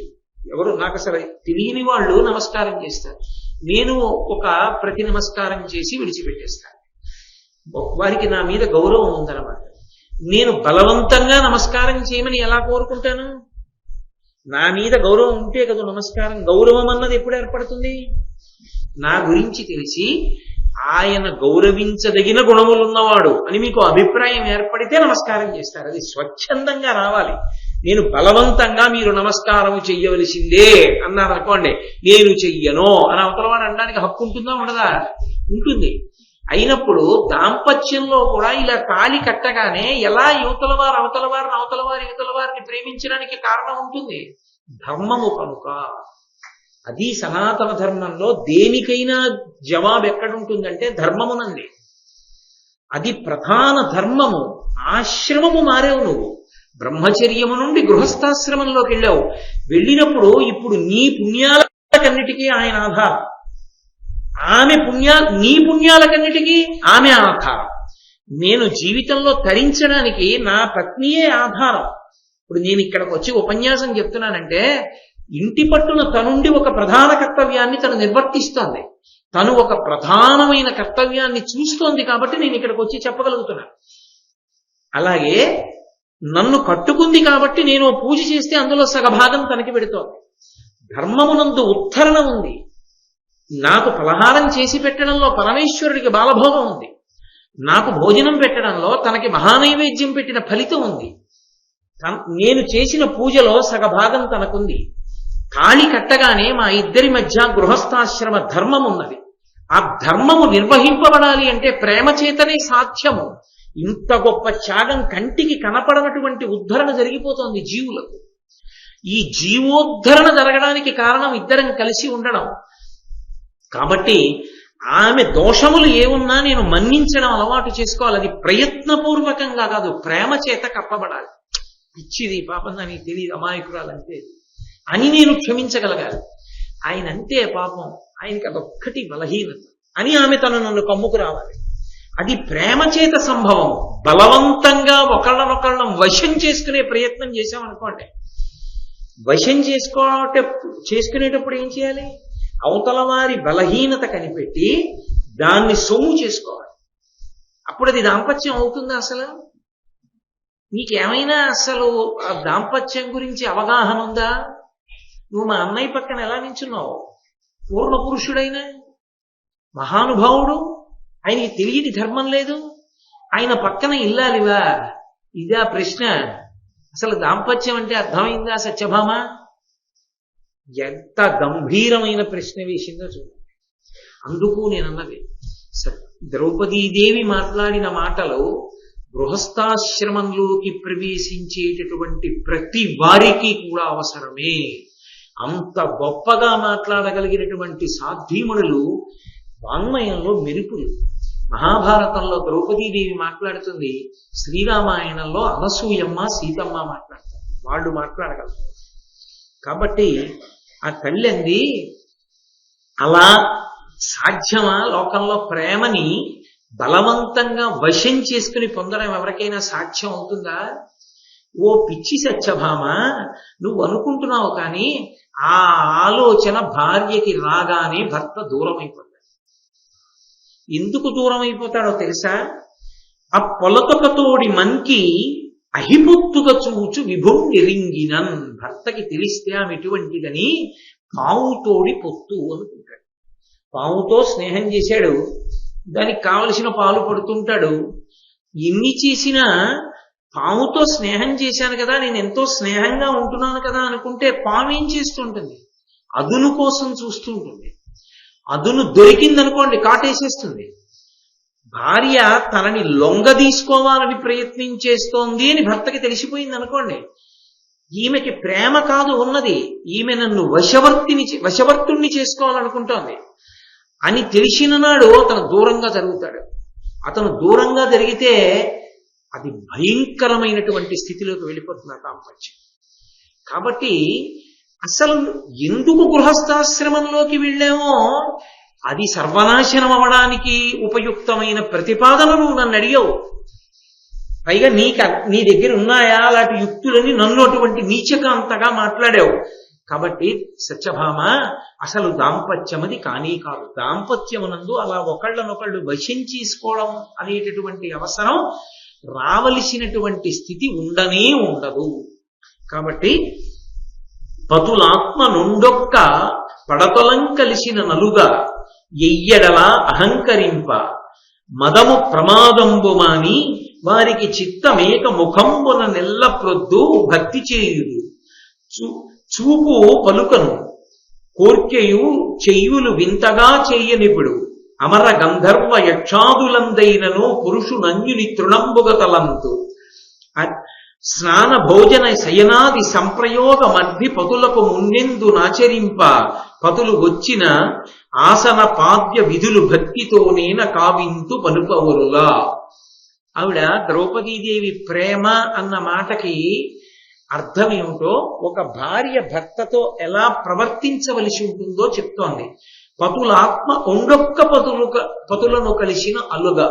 ఎవరు నాకు అసలు తెలియని వాళ్ళు నమస్కారం చేస్తారు. నేను ఒక ప్రతి నమస్కారం చేసి విడిచిపెట్టేస్తాను. వారికి నా మీద గౌరవం ఉందన్నమాట. నేను బలవంతంగా నమస్కారం చేయమని ఎలా కోరుకుంటాను? నా మీద గౌరవం ఉంటే కదా నమస్కారం. గౌరవం అన్నది ఎప్పుడు ఏర్పడుతుంది? నా గురించి తెలిసి ఆయన గౌరవించదగిన గుణములున్నవాడు అని మీకు అభిప్రాయం ఏర్పడితే నమస్కారం చేస్తారు. అది స్వచ్ఛందంగా రావాలి. నేను బలవంతంగా మీరు నమస్కారం చెయ్యవలసిందే అన్నారు అనుకోండి, నేను చెయ్యను అని అవతలవాడు అనడానికి హక్కు ఉంటుందా ఉండదా? ఉంటుంది. అయినప్పుడు దాంపత్యంలో కూడా ఇలా తాళి కట్టగానే ఎలా యువతల వారు అవతల వారిని ప్రేమించడానికి కారణం ఉంటుంది? ధర్మము కనుక. అది సనాతన ధర్మంలో దేనికైనా జవాబు ఎక్కడుంటుందంటే ధర్మమునంది. అది ప్రధాన ధర్మము. ఆశ్రమము మారేవు. నువ్వు బ్రహ్మచర్యము నుండి గృహస్థాశ్రమంలోకి వెళ్ళావు. వెళ్ళినప్పుడు ఇప్పుడు నీ పుణ్యాలకన్నిటికీ ఆయన ఆధారం, నీ పుణ్యాలకన్నిటికీ ఆమె ఆధారం. నేను జీవితంలో తరించడానికి నా పత్నియే ఆధారం. ఇప్పుడు నేను ఇక్కడికి వచ్చి ఉపన్యాసం చెప్తున్నానంటే ఇంటి పట్టున తనుండి ఒక ప్రధాన కర్తవ్యాన్ని తను నిర్వర్తిస్తోంది. తను ఒక ప్రధానమైన కర్తవ్యాన్ని చూస్తోంది కాబట్టి నేను ఇక్కడికి వచ్చి చెప్పగలుగుతున్నాను. అలాగే నన్ను కట్టుకుంది కాబట్టి నేను పూజ చేస్తే అందులో సగభాగం తనకి పెడుతోంది. ధర్మమునందు ఉద్ధరణ ఉంది. నాకు పలహారం చేసి పెట్టడంలో పరమేశ్వరుడికి బాలభోగం ఉంది. నాకు భోజనం పెట్టడంలో తనకి మహానైవేద్యం పెట్టిన ఫలితం ఉంది. నేను చేసిన పూజలో సగభాగం తనకుంది. తాళి కట్టగానే మా ఇద్దరి మధ్య గృహస్థాశ్రమ ధర్మం ఉన్నది. ఆ ధర్మము నిర్వహింపబడాలి అంటే ప్రేమ చేతనే సాధ్యము. ఇంత గొప్ప త్యాగం కంటికి కనపడనటువంటి ఉద్ధరణ జరిగిపోతోంది జీవులకు. ఈ జీవోద్ధరణ జరగడానికి కారణం ఇద్దరం కలిసి ఉండడం. కాబట్టి ఆమె దోషములు ఏమున్నా నేను మన్నించడం అలవాటు చేసుకోవాలి. అది ప్రయత్నపూర్వకంగా కాదు, ప్రేమ చేత కప్పబడాలి. పిచ్చిది పాపం దానికి తెలియదు, అమాయకురాలంటే అని నేను క్షమించగలగాలి. ఆయన అంతే పాపం, ఆయనకి అదొక్కటి బలహీనత అని ఆమె నన్ను కమ్ముకు రావాలి. అది ప్రేమ చేత సంభవం. బలవంతంగా ఒకళ్ళనొకళ్ళం వశం చేసుకునే ప్రయత్నం చేశామనుకోండి, వశం చేసుకునేటప్పుడు ఏం చేయాలి? అవతల వారి బలహీనత కనిపెట్టి దాన్ని సొమ్ము చేసుకోవాలి. అప్పుడు అది దాంపత్యం అవుతుందా? అసలు నీకేమైనా అసలు ఆ దాంపత్యం గురించి అవగాహన ఉందా? నువ్వు మా అన్నయ్య పక్కన ఎలా నించున్నావు? పూర్ణ పురుషుడైన మహానుభావుడు, ఆయనకి తెలియని ధర్మం లేదు, ఆయన పక్కన ఇల్లాలివా? ఇదా ప్రశ్న? అసలు దాంపత్యం అంటే అర్థమైందా సత్యభామ? ఎంత గంభీరమైన ప్రశ్న వేసిందో చూడండి. అందుకు నేనన్నది, ద్రౌపదీదేవి మాట్లాడిన మాటలు గృహస్థాశ్రమంలోకి ప్రవేశించేటటువంటి ప్రతి వారికి కూడా అవసరమే. అంత గొప్పగా మాట్లాడగలిగినటువంటి సాధ్వీమునులు వాంగ్మయంలో మెరుపులు. మహాభారతంలో ద్రౌపదీదేవి మాట్లాడుతుంది, శ్రీరామాయణంలో అనసూయమ్మ సీతమ్మ మాట్లాడతారు, వాళ్ళు మాట్లాడగలరు. కాబట్టి ఆ తల్లి అలా సాధ్యమా? లోకంలో ప్రేమని బలవంతంగా వశం చేసుకుని పొందడం ఎవరికైనా సాధ్యం అవుతుందా? ఓ పిచ్చి సత్యభామ, నువ్వు అనుకుంటున్నావు, కానీ ఆ ఆలోచన భార్యకి రాగానే భర్త దూరం అయిపోతాడు. ఎందుకు దూరం అయిపోతాడో తెలుసా? ఆ పొలతొకతోడి మంకి అహిపొత్తుగా చూచు విభుం నిరింగినన్. భర్తకి తెలిస్తే ఆమె ఎటువంటిదని పావుతోడి పొత్తు అనుకుంటాడు. పావుతో స్నేహం చేశాడు, దానికి కావలసిన పాలు పడుతుంటాడు. ఎన్ని చేసినా పావుతో స్నేహం చేశాను కదా, నేను ఎంతో స్నేహంగా ఉంటున్నాను కదా అనుకుంటే పాము ఏం చేస్తుంటుంది? అదును కోసం చూస్తూ ఉంటుంది. అదును దొరికిందనుకోండి కాటేసేస్తుంది. భార్య తనని లొంగ తీసుకోవాలని ప్రయత్నించేస్తోంది అని భర్తకి తెలిసిపోయింది అనుకోండి, ఈమెకి ప్రేమ కాదు ఉన్నది, ఈమె నన్ను వశవర్తుణ్ణి చేసుకోవాలనుకుంటోంది అని తెలిసిన నాడు అతను దూరంగా జరుగుతాడు. అతను దూరంగా జరిగితే అది భయంకరమైనటువంటి స్థితిలోకి వెళ్ళిపోతుంది ఆ దాంపత్యం. కాబట్టి అసలు ఎందుకు గృహస్థాశ్రమంలోకి వెళ్ళామో అది సర్వనాశనం అవ్వడానికి ఉపయుక్తమైన ప్రతిపాదనలు నన్ను అడిగావు. పైగా నీ దగ్గర ఉన్నాయా అలాంటి యుక్తులని? నన్ను అటువంటి నీచకాంతగా మాట్లాడావు. కాబట్టి సత్యభామ, అసలు దాంపత్యం అది కానీ కాదు. దాంపత్యమునందు అలా ఒకళ్ళనొకళ్ళు వశం చేసుకోవడం అనేటటువంటి అవసరం రావలసినటువంటి స్థితి ఉండనే ఉండదు. కాబట్టి పతులాత్మ నుండొక్క పడతలం కలిసిన నలుగా ఎయ్యడలా అహంకరింప మదము ప్రమాదంబుమాని వారికి చిత్తమేక ముఖంబున నెల్ల ప్రొద్దు భక్తి చేయుడు. చూపు పలుకను కోర్కెయు చెయ్యులు వింతగా చెయ్యనిపుడు అమర గంధర్వ యక్షాదులందైనను పురుషునంజుని తృణంబుగ తలంతు స్నాన భోజన శయనాది సంప్రయోగ మధ్య పతులకు మున్నెందు నాచరింప పతులు వచ్చిన ఆసన పాద్య విధులు భక్తితోనేన కావింతు పలుపవరులా. ఆవిడ ద్రౌపదీదేవి ప్రేమ అన్న మాటకి అర్థం ఏమిటో, ఒక భార్య భర్తతో ఎలా ప్రవర్తించవలసి ఉంటుందో చెప్తోంది. పతులాత్మ ఒండొక్క పతులను కలిసిన అలుగా.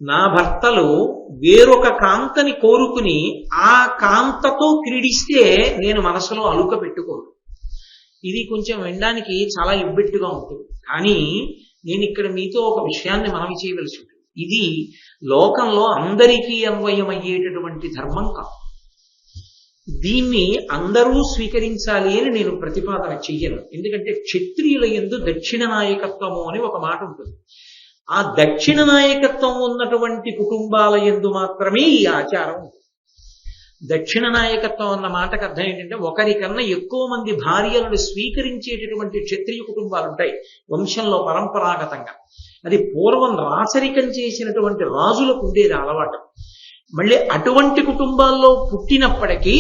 నా భర్తలు వేరొక కాంతని కోరుకుని ఆ కాంతతో క్రీడిస్తే నేను మనసులో అలుక పెట్టుకోను. ఇది కొంచెం వినడానికి చాలా ఇబ్బెట్టుగా ఉంటుంది, కానీ నేను ఇక్కడ మీతో ఒక విషయాన్ని మనవి చేయవలసి ఉంటుంది. ఇది లోకంలో అందరికీ అన్వయమయ్యేటటువంటి ధర్మం కాదు. దీన్ని అందరూ స్వీకరించాలి అని నేను ప్రతిపాదన చెయ్యను. ఎందుకంటే క్షత్రియుల యందు దక్షిణ నాయకత్వము అని ఒక మాట ఉంటుంది. ఆ దక్షిణ నాయకత్వం ఉన్నటువంటి కుటుంబాల యందు మాత్రమే ఈ ఆచారం ఉంటుంది. దక్షిణ నాయకత్వం అన్న మాటకు అర్థం ఏంటంటే, ఒకరికన్నా ఎక్కువ మంది భార్యలను స్వీకరించేటటువంటి క్షత్రియ కుటుంబాలు ఉంటాయి వంశంలో పరంపరాగతంగా. అది పూర్వం రాచరికం చేసినటువంటి రాజులకు ఉండేది అలవాటు. మళ్ళీ అటువంటి కుటుంబాల్లో పుట్టినప్పటికీ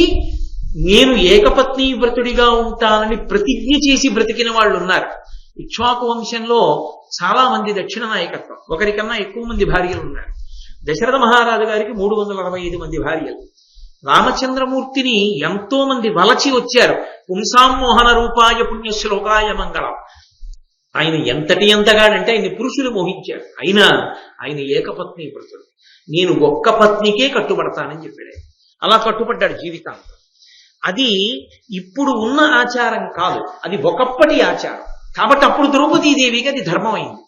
నేను ఏకపత్ని వ్రతుడిగా ఉంటానని ప్రతిజ్ఞ చేసి బ్రతికిన వాళ్ళు ఉన్నారు. ఇక్ష్వాకు వంశంలో చాలా మంది దక్షిణ నాయకత్వం, ఒకరికన్నా ఎక్కువ మంది భార్యలు ఉన్నారు. దశరథ మహారాజు గారికి 365 మంది భార్యలు. రామచంద్రమూర్తిని ఎంతో మంది వలచి వచ్చారు. పుంసామోహన రూపాయ పుణ్యశ్లోకాయ మంగళం. ఆయన ఎంతగాడంటే ఆయన పురుషులు మోహించారు. అయినా ఆయన ఏకపత్ని వ్రతుడు. నేను ఒక్క పత్నికే కట్టుబడతానని చెప్పాడు. అలా కట్టుబడ్డాడు జీవితాంతం. అది ఇప్పుడు ఉన్న ఆచారం కాదు, అది ఒకప్పటి ఆచారం. కాబట్టి అప్పుడు ద్రౌపదీదేవికి అది ధర్మమైంది.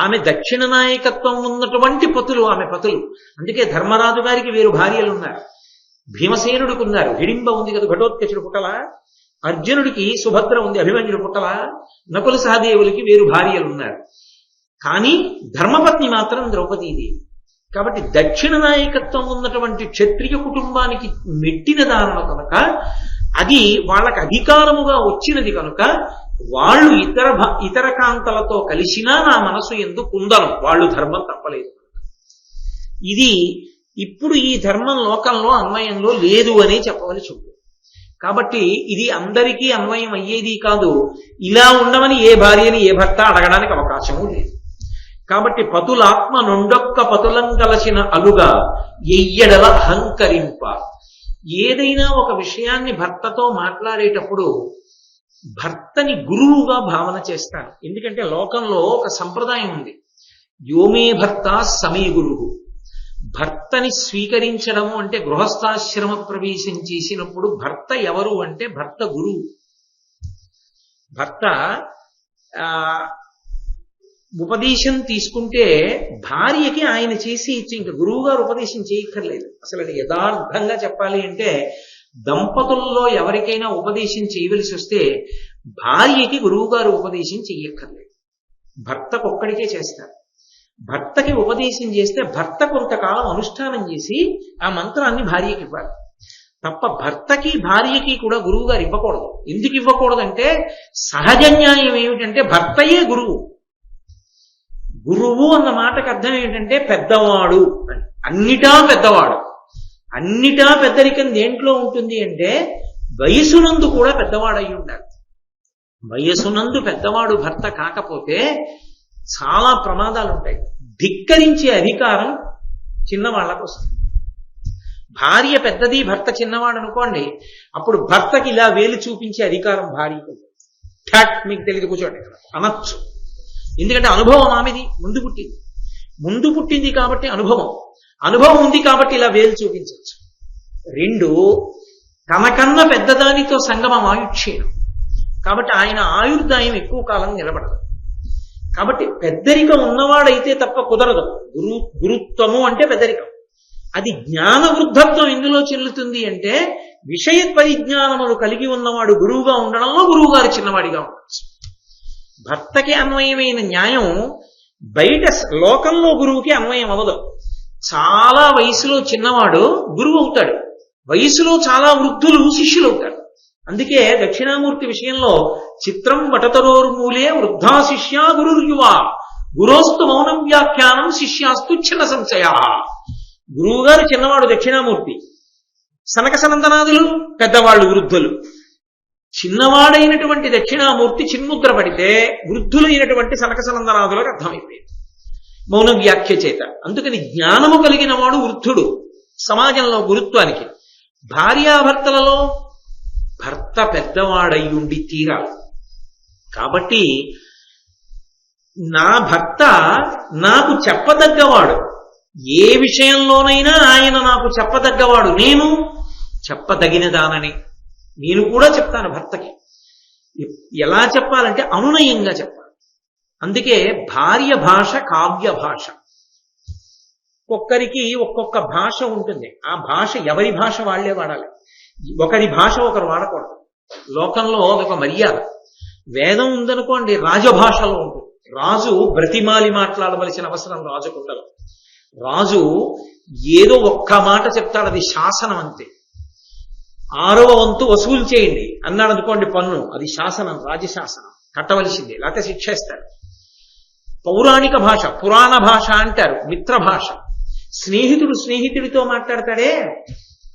ఆమె దక్షిణ నాయకత్వం ఉన్నటువంటి పతులు ఆమె పతులు. అందుకే ధర్మరాజు గారికి వేరు భార్యలు ఉన్నారు, భీమసేనుడికి ఉన్నారు, హిడింబ ఉంది కదా ఘటోత్కచుడు పుట్టల, అర్జునుడికి సుభద్ర ఉంది అభిమన్యుడు పుట్టల, నకుల సహదేవులకి వేరు భార్యలు ఉన్నారు. కానీ ధర్మపత్ని మాత్రం ద్రౌపదీదేవి. కాబట్టి దక్షిణ నాయకత్వం ఉన్నటువంటి క్షత్రియ కుటుంబానికి మెట్టిన దానిలో కనుక, అది వాళ్ళకి అధికారముగా వచ్చినది కనుక, వాళ్ళు ఇతర కాంతలతో కలిసినా నా మనసు ఎందు కుందనం, వాళ్ళు ధర్మం తప్పలేదు. ఇది ఇప్పుడు ఈ ధర్మం లోకంలో అన్వయంలో లేదు అనే చెప్పవలసి ఉంటుంది. కాబట్టి ఇది అందరికీ అన్వయం అయ్యేది కాదు. ఇలా ఉండమని ఏ భార్యని ఏ భర్త అడగడానికి అవకాశము లేదు. కాబట్టి పతులాత్మ నొండొక్క పతులం కలసిన అలుగా ఎయ్యడల అహంకరింప. ఏదైనా ఒక విషయాన్ని భర్తతో మాట్లాడేటప్పుడు భర్తని గురువుగా భావన చేస్తాను. ఎందుకంటే లోకంలో ఒక సంప్రదాయం ఉంది, యోమే భర్త సమే గురువు. భర్తని స్వీకరించడము అంటే గృహస్థాశ్రమ ప్రవేశం చేసినప్పుడు భర్త ఎవరు అంటే భర్త గురువు. భర్త ఉపదేశం తీసుకుంటే భార్యకి ఆయన చేసి ఇచ్చి, ఇంకా గురువు గారు ఉపదేశం చేయక్కర్లేదు. అసలు అది యథార్థంగా చెప్పాలి అంటే దంపతుల్లో ఎవరికైనా ఉపదేశం చేయవలసి వస్తే భార్యకి గురువు గారు ఉపదేశం చెయ్యక్కర్లేదు, భర్తకు ఒక్కడికే చేస్తారు. భర్తకి ఉపదేశం చేస్తే భర్త కొంతకాలం అనుష్ఠానం చేసి ఆ మంత్రాన్ని భార్యకి ఇవ్వాలి తప్ప భర్తకి భార్యకి కూడా గురువు గారు ఇవ్వకూడదు. ఎందుకు ఇవ్వకూడదంటే సహజ న్యాయం ఏమిటంటే భర్తయే గురువు. గురువు అన్న మాటకు అర్థం ఏమిటంటే పెద్దవాడు అని. అన్నిటా పెద్దవాడు. అన్నిటా పెద్దరికం దేంట్లో ఉంటుంది అంటే వయసునందు కూడా పెద్దవాడు అయి ఉండాలి. వయసునందు పెద్దవాడు భర్త కాకపోతే చాలా ప్రమాదాలు ఉంటాయి. ధిక్కరించే అధికారం చిన్నవాళ్లకు వస్తుంది. భార్య పెద్దది భర్త చిన్నవాడు అనుకోండి, అప్పుడు భర్తకి ఇలా వేలు చూపించే అధికారం భార్యకు మీకు తెలియదు కూర్చోండి అనొచ్చు. ఎందుకంటే అనుభవం ఆమెది, ముందు పుట్టింది కాబట్టి అనుభవం ఉంది కాబట్టి ఇలా వేలు చూపించవచ్చు. 2, తనకన్నా పెద్దదానితో సంగమం ఆయుక్షీణం కాబట్టి ఆయన ఆయుర్దాయం ఎక్కువ కాలం నిలబడదు. కాబట్టి పెద్దరికం ఉన్నవాడైతే తప్ప కుదరదు. గురుత్వము అంటే పెద్దరికం. అది జ్ఞాన వృద్ధత్వం ఎందులో చెల్లుతుంది అంటే విషయ పరిజ్ఞానములు కలిగి ఉన్నవాడు గురువుగా ఉండడంలో గురువు గారు చిన్నవాడిగా ఉండవచ్చు. భర్తకి అన్వయమైన న్యాయం బయట లోకంలో గురువుకి అన్వయం అవ్వదు. చాలా వయసులో చిన్నవాడు గురువు అవుతాడు, వయసులో చాలా వృద్ధులు శిష్యులు అవుతారు. అందుకే దక్షిణామూర్తి విషయంలో చిత్రం వటతరోర్మూలే వృద్ధా శిష్యా గురుర్యువా గురోస్తు మౌనం వ్యాఖ్యానం శిష్యాస్తు చిన్న సంశయ. గురువు గారు చిన్నవాడు దక్షిణామూర్తి, సనక సనందనాదులు పెద్దవాళ్ళు వృద్ధులు. చిన్నవాడైనటువంటి దక్షిణామూర్తి చిన్ముద్ర పడితే వృద్ధులైనటువంటి సనక సనందనాదులకు అర్థమైపోయింది మౌన వ్యాఖ్య చేత. అందుకని జ్ఞానము కలిగిన వాడు వృద్ధుడు సమాజంలో గురుత్వానికి. భార్యాభర్తలలో భర్త పెద్దవాడయ్యుండి తీరాలి. కాబట్టి నా భర్త నాకు చెప్పదగ్గవాడు, ఏ విషయంలోనైనా ఆయన నాకు చెప్పదగ్గవాడు, నేను చెప్పదగినదానని నేను కూడా చెప్తాను భర్తకి. ఎలా చెప్పాలంటే అనునయంగా చెప్పాలి. అందుకే భార్య భాష కావ్య భాష. ఒక్కొక్కరికి ఒక్కొక్క భాష ఉంటుంది. ఆ భాష ఎవరి భాష వాళ్లే వాడాలి. ఒకరి భాష ఒకరు వాడకూడదు. లోకంలో ఒక మర్యాద. వేదం ఉందనుకోండి రాజభాషలో ఉంటుంది. రాజు బ్రతిమాలి మాట్లాడవలసిన అవసరం రాజుకు ఉండదు. రాజు ఏదో ఒక్క మాట చెప్తాడు, అది శాసనం అంతే. 6వ వంతు వసూలు చేయండి అన్నాడు అనుకోండి పన్ను, అది శాసనం, రాజశాసనం, కట్టవలసిందే, లేకపోతే శిక్షేస్తాడు. పౌరాణిక భాష, పురాణ భాష అంటారు, మిత్ర భాష. స్నేహితుడు స్నేహితుడితో మాట్లాడతాడే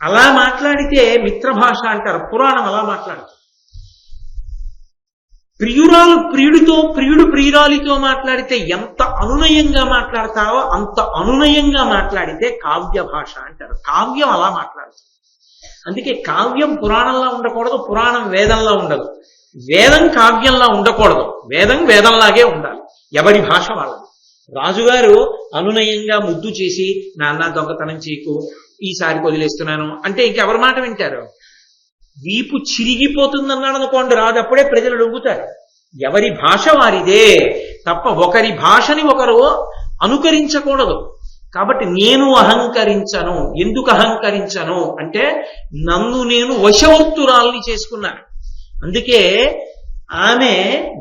అలా మాట్లాడితే మిత్ర భాష అంటారు, పురాణం అలా మాట్లాడతారు. ప్రియురాలు ప్రియుడితో, ప్రియుడు ప్రియురాలితో మాట్లాడితే ఎంత అనునయంగా మాట్లాడతారో అంత అనునయంగా మాట్లాడితే కావ్య భాష అంటారు. కావ్యం అలా మాట్లాడుతుంది. అందుకే కావ్యం పురాణంలా ఉండకూడదు, పురాణం వేదంలా ఉండదు, వేదం కావ్యంలా ఉండకూడదు, వేదం వేదంలాగే ఉండాలి. ఎవరి భాష వాళ్ళది. రాజుగారు అనునయంగా ముద్దు చేసి నాన్న దొంగతనం చేయకు, ఈసారి వదిలేస్తున్నాను అంటే ఇంకెవరి మాట వింటారు? వీపు చిరిగిపోతుందన్నాడు అనుకోండి రాజు, అప్పుడే ప్రజలు అడుగుతారు. ఎవరి భాష వారిదే తప్ప ఒకరి భాషని ఒకరు అనుకరించకూడదు. కాబట్టి నేను అహంకరించను. ఎందుకు అహంకరించను అంటే నన్ను నేను వశవర్తురాల్ని చేసుకున్నాను. అందుకే ఆమె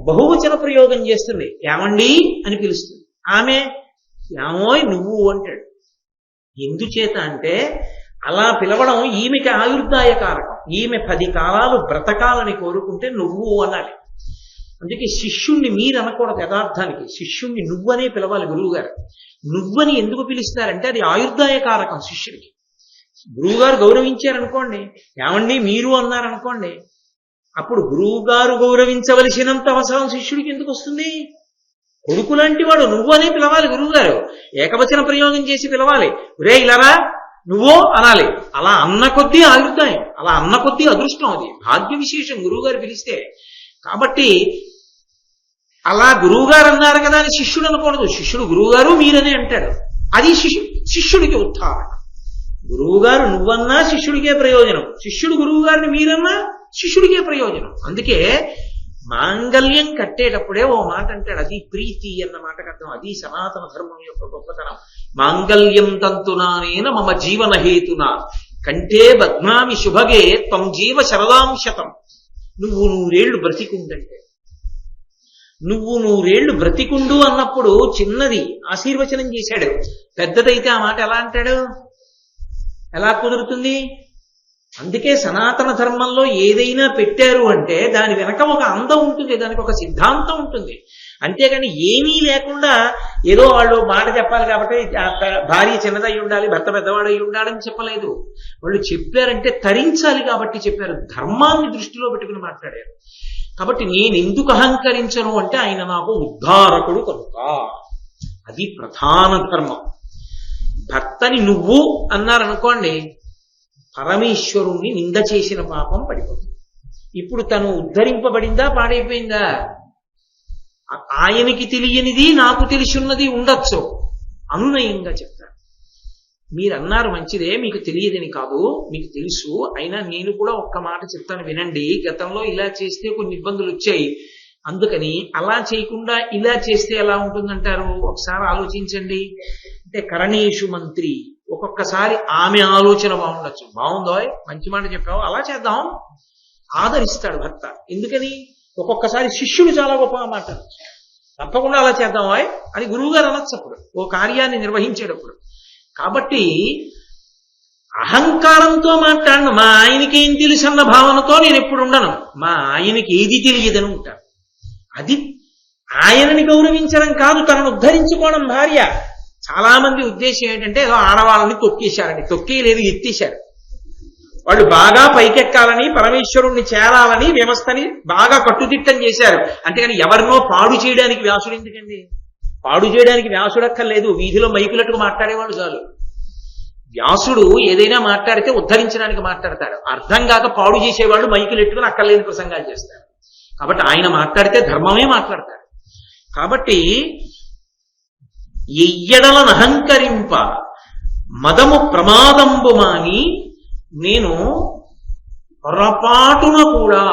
బహువచన ప్రయోగం చేస్తుంది. ఏమండి అని పిలుస్తుంది. ఆమె ఏమోయ్ నువ్వు అంటాడు. ఎందుచేత అంటే అలా పిలవడం ఈమెకి ఆయుర్దాయకారకం. ఈమె 10 కాలాలు బ్రతకాలని కోరుకుంటే నువ్వు అనాలి. అందుకే శిష్యుణ్ణి మీరు అనకూడదు. యథార్థానికి శిష్యుణ్ణి నువ్వనే పిలవాలి. గురువుగారు నువ్వని ఎందుకు పిలుస్తారంటే అది ఆయుర్దాయకారకం శిష్యుడికి. గురువుగారు గౌరవించారనుకోండి, ఏమండి మీరు అన్నారనుకోండి, అప్పుడు గురువుగారు గౌరవించవలసినంత అవసరం శిష్యుడికి ఎందుకు వస్తుంది? కొడుకు లాంటి వాడు నువ్వనే పిలవాలి. గురువుగారు ఏకవచన ప్రయోగం చేసి పిలవాలి. ఒరే ఇలారా నువ్వో అనాలి. అలా అన్న కొద్దీ ఆయుర్దాయం, అలా అన్న కొద్దీ అదృష్టం, అది భాగ్య విశేషం గురువుగారు పిలిస్తే. కాబట్టి అలా గురువుగారు అన్నారు కదా అని శిష్యుడు అనకూడదు. శిష్యుడు గురువుగారు మీరనే అంటాడు. అది శిష్యుడికి ఉత్థానం. గురువుగారు నువ్వన్నా శిష్యుడికే ప్రయోజనం, శిష్యుడు గురువుగారిని మీరన్నా శిష్యుడికే ప్రయోజనం. అందుకే మాంగల్యం కట్టేటప్పుడే ఓ మాట అంటాడు, అది ప్రీతి అన్న మాటకు అర్థం. అది సనాతన ధర్మం యొక్క గొప్పతనం. మాంగల్యం తంతునానేన మమ జీవన హేతున కంటే బధ్నామి శుభగే త్వం జీవ శరదాంశతం. నువ్వు 100 బ్రతికుందంటే, నువ్వు 100 బ్రతికుండు అన్నప్పుడు చిన్నది ఆశీర్వచనం చేశాడు. పెద్దదైతే ఆ మాట ఎలా అంటాడు? ఎలా కుదురుతుంది? అందుకే సనాతన ధర్మంలో ఏదైనా పెట్టారు అంటే దాని వెనక ఒక అందం ఉంటుంది, దానికి ఒక సిద్ధాంతం ఉంటుంది. అంతేగాని ఏమీ లేకుండా ఏదో వాళ్ళు మాట చెప్పాలి కాబట్టి భార్య చిన్నదై ఉండాలి, భర్త పెద్దవాడై ఉండాలని చెప్పలేదు. వాళ్ళు చెప్పారంటే తరించాలి కాబట్టి చెప్పారు. ధర్మాన్ని దృష్టిలో పెట్టుకుని మాట్లాడారు. కాబట్టి నేను ఎందుకు అహంకరించను అంటే ఆయన నాకు ఉద్ధారకుడు కనుక. అది ప్రధాన ధర్మం. భర్తని నువ్వు అన్నారనుకోండి, పరమేశ్వరుణ్ణి నింద చేసిన పాపం పడిపోతుంది. ఇప్పుడు తను ఉద్ధరింపబడిందా పాడైపోయిందా? ఆయనకి తెలియనిది నాకు తెలిసిన్నది ఉండొచ్చు, అనునయంగా చెప్తారు. మీరు అన్నారు మంచిదే, మీకు తెలియదని కాదు, మీకు తెలుసు. అయినా నేను కూడా ఒక్క మాట చెప్తాను వినండి. గతంలో ఇలా చేస్తే కొన్ని ఇబ్బందులు వచ్చాయి, అందుకని అలా చేయకుండా ఇలా చేస్తే ఎలా ఉంటుందంటారు ఒకసారి ఆలోచించండి. అంటే కరణేషు మంత్రి, ఒక్కొక్కసారి ఆమె ఆలోచన బాగుండొచ్చు. బాగుందో, మంచి మాట చెప్పావు, అలా చేద్దాం, ఆదరిస్తాడు భర్త. ఎందుకని? ఒక్కొక్కసారి శిష్యుడు చాలా గొప్పగా మాట్లాడచ్చు, తప్పకుండా అలా చేద్దామా అని గురువుగారు అనొచ్చు అప్పుడు ఓ కార్యాన్ని నిర్వహించేటప్పుడు. కాబట్టి అహంకారంతో మాట్లాడను, మా ఆయనకి ఏం తెలుసు అన్న భావనతో నేను ఎప్పుడు ఉండను. మా ఆయనకి ఏది తెలియదని ఉంటాను. అది ఆయనని గౌరవించడం కాదు, తనను ఉద్ధరించుకోవడం భార్య. చాలా మంది ఉద్దేశం ఏంటంటే ఏదో ఆడవాళ్ళని తొక్కేశారండి. తొక్కేయలేదు, ఎత్తేశారు. వాళ్ళు బాగా పైకెక్కాలని, పరమేశ్వరుణ్ణి చేరాలని వ్యవస్థని బాగా కట్టుదిట్టం చేశారు. అంతేగాని ఎవరినో పాడు చేయడానికి వ్యాసుడు ఎందుకండి? పాడు చేయడానికి వ్యాసుడక్కర్లేదు, వీధిలో మైకులట్టుకు మాట్లాడేవాళ్ళు చాలు. వ్యాసుడు ఏదైనా మాట్లాడితే ఉద్ధరించడానికి మాట్లాడతాడు. అర్థం కాక పాడు చేసేవాళ్ళు మైకులు ఎట్టుకుని అక్కర్లేని ప్రసంగాలు చేస్తారు. కాబట్టి ఆయన మాట్లాడితే ధర్మమే మాట్లాడతాడు. కాబట్టి ఎయ్యడలను అహంకరింప మదము ప్రమాదంబు మాని, నేను పొరపాటున కూడా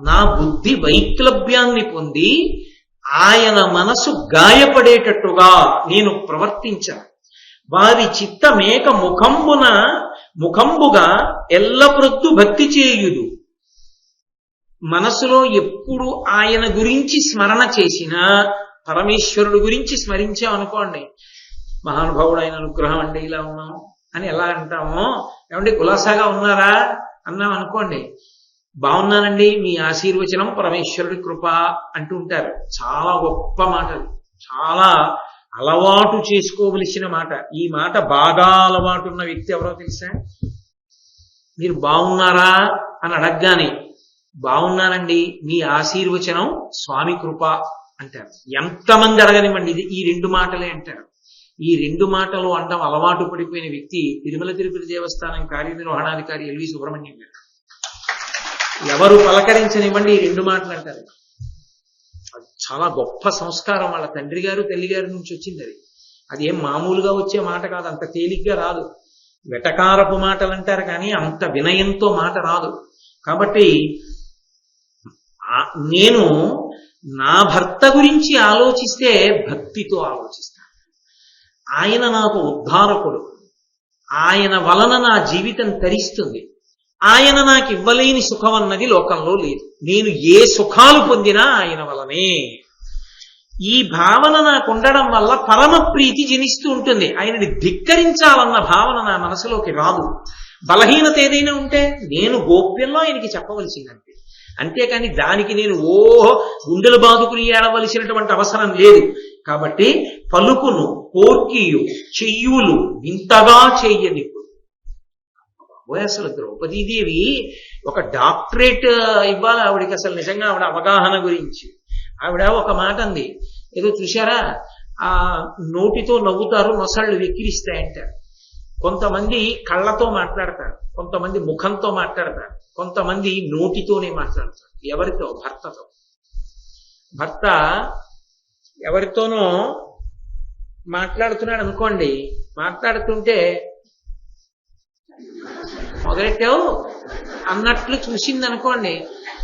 నా బుద్ధి వైక్లభ్యాన్ని పొంది ఆయన మనసు గాయపడేటట్టుగా నేను ప్రవర్తించాను. వారి చిత్తమేక ముఖంబుగా ఎల్లప్రొద్దు భక్తి చేయుదు. మనసులో ఎప్పుడు ఆయన గురించి స్మరణ చేసినా, పరమేశ్వరుడు గురించి స్మరించామనుకోండి, మహానుభావుడు ఆయన అనుగ్రహం అండి ఇలా ఉన్నాం అని ఎలా అంటామో, ఏమండి కులాసాగా ఉన్నారా అన్నాం అనుకోండి, బాగున్నానండి మీ ఆశీర్వచనం పరమేశ్వరుడి కృప అంటూ ఉంటారు. చాలా గొప్ప మాటలు, చాలా అలవాటు చేసుకోవలసిన మాట. ఈ మాట బాగా అలవాటు ఉన్న వ్యక్తి ఎవరో తెలుసా? మీరు బాగున్నారా అని అడగగానే బాగున్నానండి, మీ ఆశీర్వచనం స్వామి కృప అంటారు. ఎంతమంది అడగనివ్వండి, ఇది ఈ 2 మాటలే అంటారు. ఈ 2 మాటలు అనడం అలవాటు పడిపోయిన వ్యక్తి తిరుమల తిరుపతి దేవస్థానం కార్యనిర్వహణాధికారి ఎల్వి సుబ్రహ్మణ్యం గారు. ఎవరు పలకరించనివ్వండి ఈ 2 మాటలు అంటారు. చాలా గొప్ప సంస్కారం, వాళ్ళ తండ్రి గారు తల్లి గారి నుంచి వచ్చింది అది. అది ఏం మామూలుగా వచ్చే మాట కాదు, అంత తేలిగ్గా రాదు. వెటకారపు మాటలు అంటారు కానీ అంత వినయంతో మాట రాదు. కాబట్టి నేను నా భర్త గురించి ఆలోచిస్తే భక్తితో ఆలోచిస్తాను. ఆయన నాకు ఉద్ధారకుడు, ఆయన వలన నా జీవితం తరిస్తుంది. ఆయన నాకు ఇవ్వలేని సుఖం అన్నది లోకంలో లేదు. నేను ఏ సుఖాలు పొందినా ఆయన వలనే. ఈ భావన నాకు ఉండడం వల్ల పరమ ప్రీతి జనిస్తూ ఉంటుంది. ఆయనని ధిక్కరించాలన్న భావన నా మనసులోకి రాదు. బలహీనత ఏదైనా ఉంటే నేను గోప్యంలో ఆయనకి చెప్పవలసిందంతే. అంతేకాని దానికి నేను గుండెలు బాదుకుని ఏడవలసినటువంటి అవసరం లేదు. కాబట్టి పలుకును కోర్కియు చెయ్యులు వింతగా చెయ్యని. అసలు ద్రౌపదీదేవి ఒక డాక్టరేట్ ఇవ్వాలి ఆవిడికి. అసలు నిజంగా ఆవిడ అవగాహన గురించి ఆవిడ ఒక మాట అంది, ఏదో చూశారా, ఆ నోటితో నవ్వుతారు, నొసళ్ళు వెక్కిరిస్తాయంటారు. కొంతమంది కళ్ళతో మాట్లాడతారు, కొంతమంది ముఖంతో మాట్లాడతారు, కొంతమంది నోటితోనే మాట్లాడతారు. ఎవరితో? భర్తతో. భర్త ఎవరితోనో మాట్లాడుతున్నాడు అనుకోండి, మాట్లాడుతుంటే మొదలెట్టావు అన్నట్లు చూసింది అనుకోండి,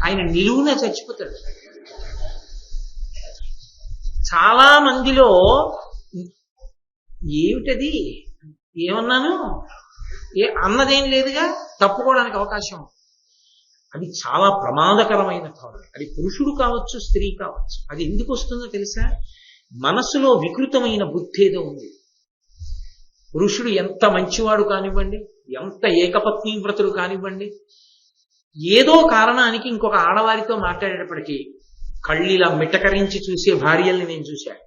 ఆయన నిలువున చచ్చిపోతాడు. చాలా మందిలో ఏమిటది, ఏమన్నాను, అన్నదేం లేదుగా, తప్పుకోవడానికి అవకాశం. అది చాలా ప్రమాదకరమైన భావన. అది పురుషుడు కావచ్చు, స్త్రీ కావచ్చు. అది ఎందుకు వస్తుందో తెలుసా? మనసులో వికృతమైన బుద్ధి ఏదో ఉంది. పురుషుడు ఎంత మంచివాడు కానివ్వండి, ఎంత ఏకపత్ని వ్రతుడు కానివ్వండి, ఏదో కారణానికి ఇంకొక ఆడవారితో మాట్లాడేటప్పటికీ కళ్ళిలా మిటకరించి చూసే భార్యల్ని నేను చూశాను.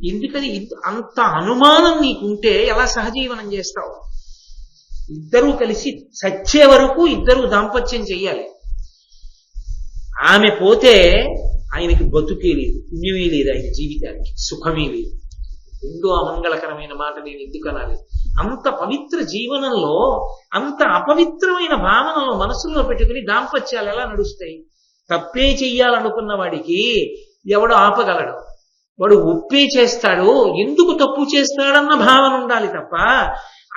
ఎందుకని అంత అనుమానం నీకుంటే ఎలా సహజీవనం చేస్తావు? ఇద్దరూ కలిసి చచ్చే వరకు ఇద్దరూ దాంపత్యం చెయ్యాలి. ఆమె పోతే ఆయనకి బతుకే లేదు, పుణ్యమే లేదు, ఆయన జీవితానికి సుఖమే లేదు. రెండో అమంగళకరమైన మాట నేను ఎందుకు అనాలి? అంత పవిత్ర జీవనంలో అంత అపవిత్రమైన భావనలో మనసులో పెట్టుకుని దాంపత్యాలు ఎలా నడుస్తాయి? తప్పే చెయ్యాలనుకున్న వాడికి ఎవడు ఆపగలడు? వాడు ఒప్పే చేస్తాడు. ఎందుకు తప్పు చేస్తాడన్న భావన ఉండాలి తప్ప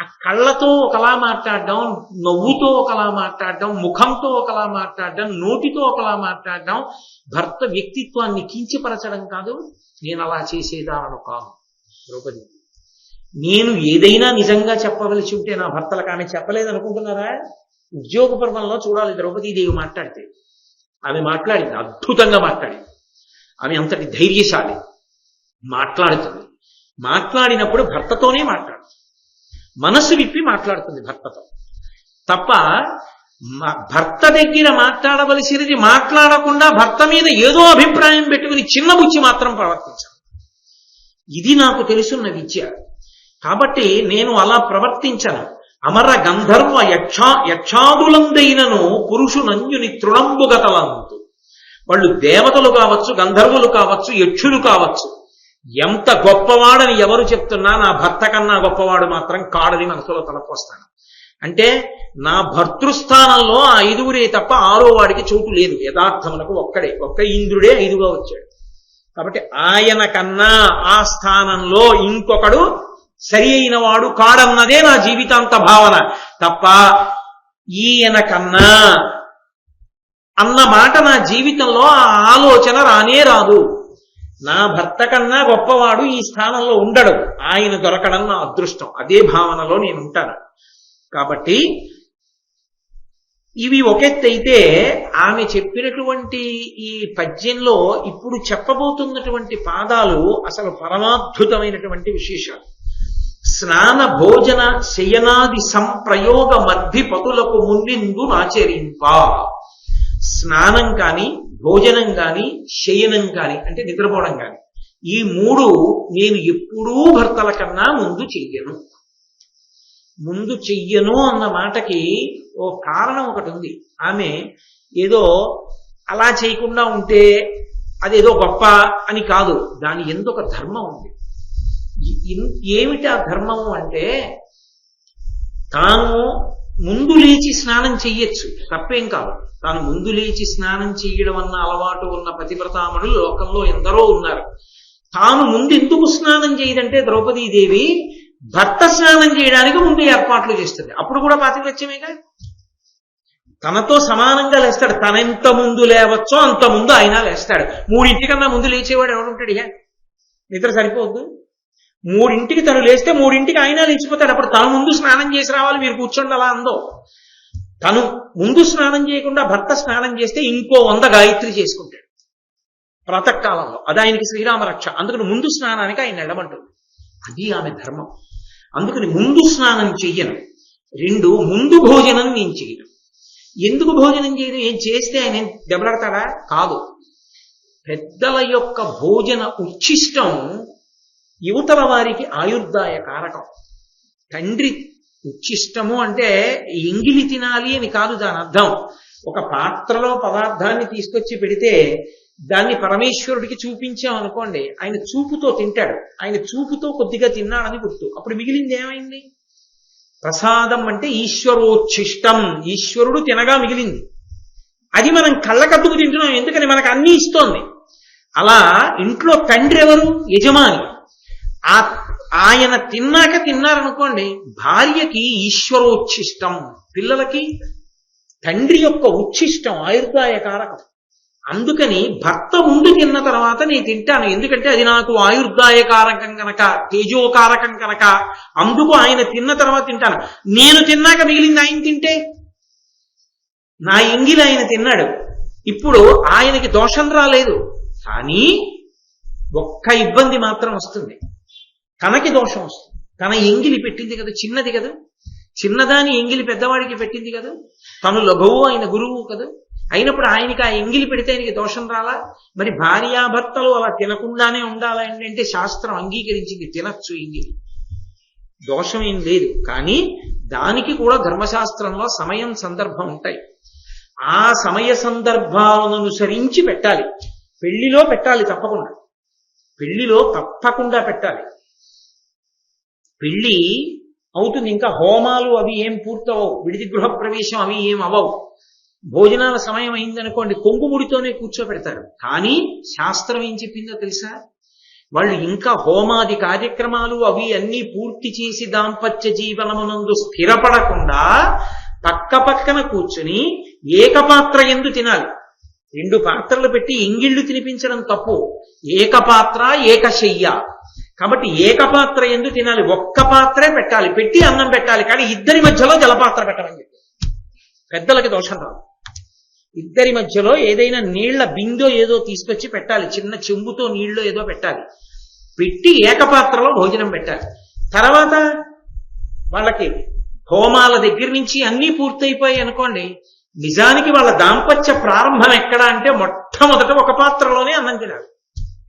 ఆ కళ్ళతో ఒకలా మాట్లాడడం, నవ్వుతో ఒకలా మాట్లాడడం, ముఖంతో ఒకలా మాట్లాడడం, నోటితో ఒకలా మాట్లాడడం భర్త వ్యక్తిత్వాన్ని కించపరచడం కాదు. నేను అలా చేసేదానను కాదు ద్రౌపది. నేను ఏదైనా నిజంగా చెప్పవలసి ఉంటే నా భర్తలకు ఆమె చెప్పలేదనుకుంటున్నారా? ఉద్యోగ పర్వంలో చూడాలి ద్రౌపదీదేవి మాట్లాడితే. ఆమె మాట్లాడింది, అద్భుతంగా మాట్లాడింది. ఆమె అంతటి ధైర్యశాలి, మాట్లాడుతుంది. మాట్లాడినప్పుడు భర్తతోనే మాట్లాడుతుంది, మనసు విప్పి మాట్లాడుతుంది భర్తతో తప్ప భర్త దగ్గర మాట్లాడవలసినది మాట్లాడకుండా భర్త మీద ఏదో అభిప్రాయం పెట్టుకుని చిన్నబుచ్చి మాత్రం ప్రవర్తించాలి. ఇది నాకు తెలుసున్న విద్య. కాబట్టి నేను అలా ప్రవర్తించను. అమర గంధర్వ యక్షాదులందైనను పురుషునంజుని తృణంబుగతలంతు. వాళ్ళు దేవతలు కావచ్చు, గంధర్వులు కావచ్చు, యక్షులు కావచ్చు. ఎంత గొప్పవాడని ఎవరు చెప్తున్నా నా భర్త కన్నా గొప్పవాడు మాత్రం కాడని మనసులో తలపోస్తాను. అంటే నా భర్తృస్థానంలో ఆ 5గురే తప్ప 6వ వాడికి చోటు లేదు. యథార్థమునకు ఒక్క ఇంద్రుడే 5గా వచ్చాడు. కాబట్టి ఆయన కన్నా ఆ స్థానంలో ఇంకొకడు సరి అయిన వాడు కాడన్నదే నా జీవితాంత భావన తప్ప ఈయన కన్నా అన్న మాట నా జీవితంలో ఆ ఆలోచన రానే రాదు. నా భర్త కన్నా గొప్పవాడు ఈ స్థానంలో ఉండడు, ఆయన దొరకడం నా అదృష్టం. అదే భావనలో నేను ఉంటాను. కాబట్టి ఇవి ఒకెత్తైతే ఆమె చెప్పినటువంటి ఈ పద్యంలో ఇప్పుడు చెప్పబోతున్నటువంటి పాదాలు అసలు పరమాద్భుతమైనటువంటి విశేషాలు. స్నాన భోజన శయనాది సంప్రయోగ మధ్య పతులకు మున్నిందు నాచరింప. స్నానం కాని, భోజనం కాని, శయనం కాని అంటే నిద్రపోవడం కాని, ఈ 3 నేను ఎప్పుడూ భర్తల కన్నా ముందు చెయ్యను అన్న మాటకి ఓ కారణం ఒకటి ఉంది. ఆమె ఏదో అలా చేయకుండా ఉంటే అదేదో గొప్ప అని కాదు, దాని ఎందు ఒక ధర్మం ఉంది. ఏమిటి ఆ ధర్మము అంటే, తాను ముందు లేచి స్నానం చెయ్యొచ్చు, తప్పేం కాదు. తాను ముందు లేచి స్నానం చెయ్యడం అన్న అలవాటు ఉన్న పతివ్రతామణులు లోకంలో ఎందరో ఉన్నారు. తాను ముందు ఎందుకు స్నానం చేయదంటే, ద్రౌపదీదేవి భర్త స్నానం చేయడానికి ముందు ఏర్పాట్లు చేస్తుంది. అప్పుడు కూడా పాతివ్రత్యమేగా. తనతో సమానంగా లేస్తాడు. తనెంత ముందు లేవచ్చో అంత ముందు ఆయన లేస్తాడు. 3:00 ముందు లేచేవాడు ఎవడుంటాడు? నిద్ర సరిపోద్దు. 3:00 తను లేస్తే 3:00 ఆయన లేచిపోతాడు. అప్పుడు తను ముందు స్నానం చేసి రావాలి, మీరు కూర్చోండి అలా అందో. తను ముందు స్నానం చేయకుండా భర్త స్నానం చేస్తే ఇంకో 100 గాయత్రి చేసుకుంటాడు ప్రాతకాలంలో. అది ఆయనకి శ్రీరామ రక్ష. అందుకని ముందు స్నానానికి ఆయన ఎడమంటుంది. అది ఆమె ధర్మం. అందుకని ముందు స్నానం చెయ్యను. 2, ముందు భోజనం నేను చెయ్యను. ఎందుకు భోజనం చేయను? ఏం చేస్తే ఆయన దెబ్బలాడతాడా? కాదు. పెద్దల యొక్క భోజన ఉచ్ఛిష్టం యువతల వారికి ఆయుర్దాయ కారకం. తండ్రి ఉచ్ఛిష్టము అంటే ఎంగిలి తినాలి అని కాదు దాని అర్థం. ఒక పాత్రలో పదార్థాన్ని తీసుకొచ్చి పెడితే దాన్ని పరమేశ్వరుడికి చూపించాం అనుకోండి, ఆయన చూపుతో తింటాడు. ఆయన చూపుతో కొద్దిగా తిన్నాడని గుర్తు. అప్పుడు మిగిలింది ఏమైంది? ప్రసాదం అంటే ఈశ్వరోచ్ఛిష్టం, ఈశ్వరుడు తినగా మిగిలింది. అది మనం కళ్ళకద్దుకు తింటున్నాం, ఎందుకని మనకు అన్ని ఇస్తోంది. అలా ఇంట్లో తండ్రి ఎవరు? యజమాని. ఆయన తిన్నాక తిన్నారనుకోండి, భార్యకి ఈశ్వరోచ్ఛిష్టం, పిల్లలకి తండ్రి యొక్క ఉచ్ఛిష్టం, ఆయుర్దాయ కారకం. అందుకని భర్త ముందు తిన్న తర్వాత నేను తింటాను, ఎందుకంటే అది నాకు ఆయుర్దాయకారకం కనుక, తేజోకారకం కనుక. అందుకు ఆయన తిన్న తర్వాత తింటాను. నేను తిన్నాక మిగిలింది ఆయన తింటే, నా ఎంగిలి ఆయన తిన్నాడు, ఇప్పుడు ఆయనకి దోషం రాలేదు. కానీ ఒక్క ఇబ్బంది మాత్రం వస్తుంది, తనకి దోషం వస్తుంది. తన ఎంగిలి పెట్టింది కదా, చిన్నది కదా, చిన్నదాని ఎంగిలి పెద్దవాడికి పెట్టింది కదా. తను లఘువు, ఆయన గురువు కదా. అయినప్పుడు ఆయనకి ఆ ఎంగిలి పెడితే ఆయనకి దోషం రాలా? మరి భార్యాభర్తలు అలా తినకుండానే ఉండాలండి అంటే శాస్త్రం అంగీకరించింది, తినచ్చు ఎంగిలి, దోషం ఏం లేదు. కానీ దానికి కూడా ధర్మశాస్త్రంలో సమయం సందర్భం ఉంటాయి. ఆ సమయ సందర్భాలను అనుసరించి పెట్టాలి. పెళ్లిలో పెట్టాలి తప్పకుండా, పెళ్లిలో తప్పకుండా పెట్టాలి. పెళ్లి అవుతుంది, ఇంకా హోమాలు అవి ఏం పూర్తవవు, విడిది గృహ ప్రవేశం అవి ఏం అవవు. భోజనాల సమయం అయిందనుకోండి, కొంగుముడితోనే కూర్చోబెడతారు. కానీ శాస్త్రం ఏం చెప్పిందో తెలుసా? వాళ్ళు ఇంకా హోమాది కార్యక్రమాలు అవి అన్నీ పూర్తి చేసి దాంపత్య జీవనమునందు స్థిరపడకుండా పక్క పక్కన కూర్చుని ఏకపాత్ర ఎందు తినాలి. 2 పాత్రలు పెట్టి ఎంగిళ్ళు తినిపించడం తప్పు. ఏకపాత్ర ఏకశయ్య. కాబట్టి ఏకపాత్ర ఎందు తినాలి. ఒక్క పాత్రే పెట్టాలి, పెట్టి అన్నం పెట్టాలి. కానీ ఇద్దరి మధ్యలో జలపాత్ర పెట్టమని చెప్పి, పెద్దలకి దోషం రాదు. ఇద్దరి మధ్యలో ఏదైనా నీళ్ల బిందో ఏదో తీసుకొచ్చి పెట్టాలి, చిన్న చెంబుతో నీళ్లు ఏదో పెట్టాలి, పెట్టి ఏకపాత్రలో భోజనం పెట్టాలి. తర్వాత వాళ్ళకి హోమాల దగ్గర నుంచి అన్నీ పూర్తయిపోయాయి అనుకోండి, నిజానికి వాళ్ళ దాంపత్య ప్రారంభం ఎక్కడ అంటే మొట్టమొదట ఒక పాత్రలోనే అన్నం తినాలి.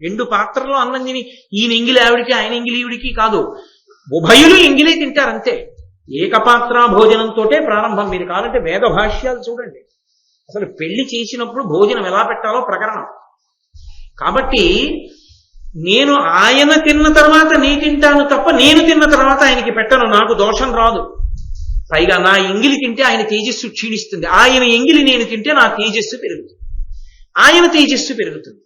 2 పాత్రలో అన్నం తిని ఈయన ఎంగిలి ఆవిడికి, ఆయన ఎంగిలి ఈవిడికి కాదు, ఉభయులు ఎంగిలే తింటారంతే. ఏకపాత్ర భోజనంతో ప్రారంభం. మీరు కావాలంటే వేద భాష్యాలు చూడండి, అసలు పెళ్లి చేసినప్పుడు భోజనం ఎలా పెట్టాలో ప్రకరణం. కాబట్టి నేను ఆయన తిన్న తర్వాత నీ తింటాను తప్ప, నేను తిన్న తర్వాత ఆయనకి పెట్టను, నాకు దోషం రాదు. పైగా నా ఎంగిలి తింటే ఆయన తేజస్సు క్షీణిస్తుంది, ఆయన ఎంగిలి నేను తింటే నా తేజస్సు పెరుగుతుంది, ఆయన తేజస్సు పెరుగుతుంది.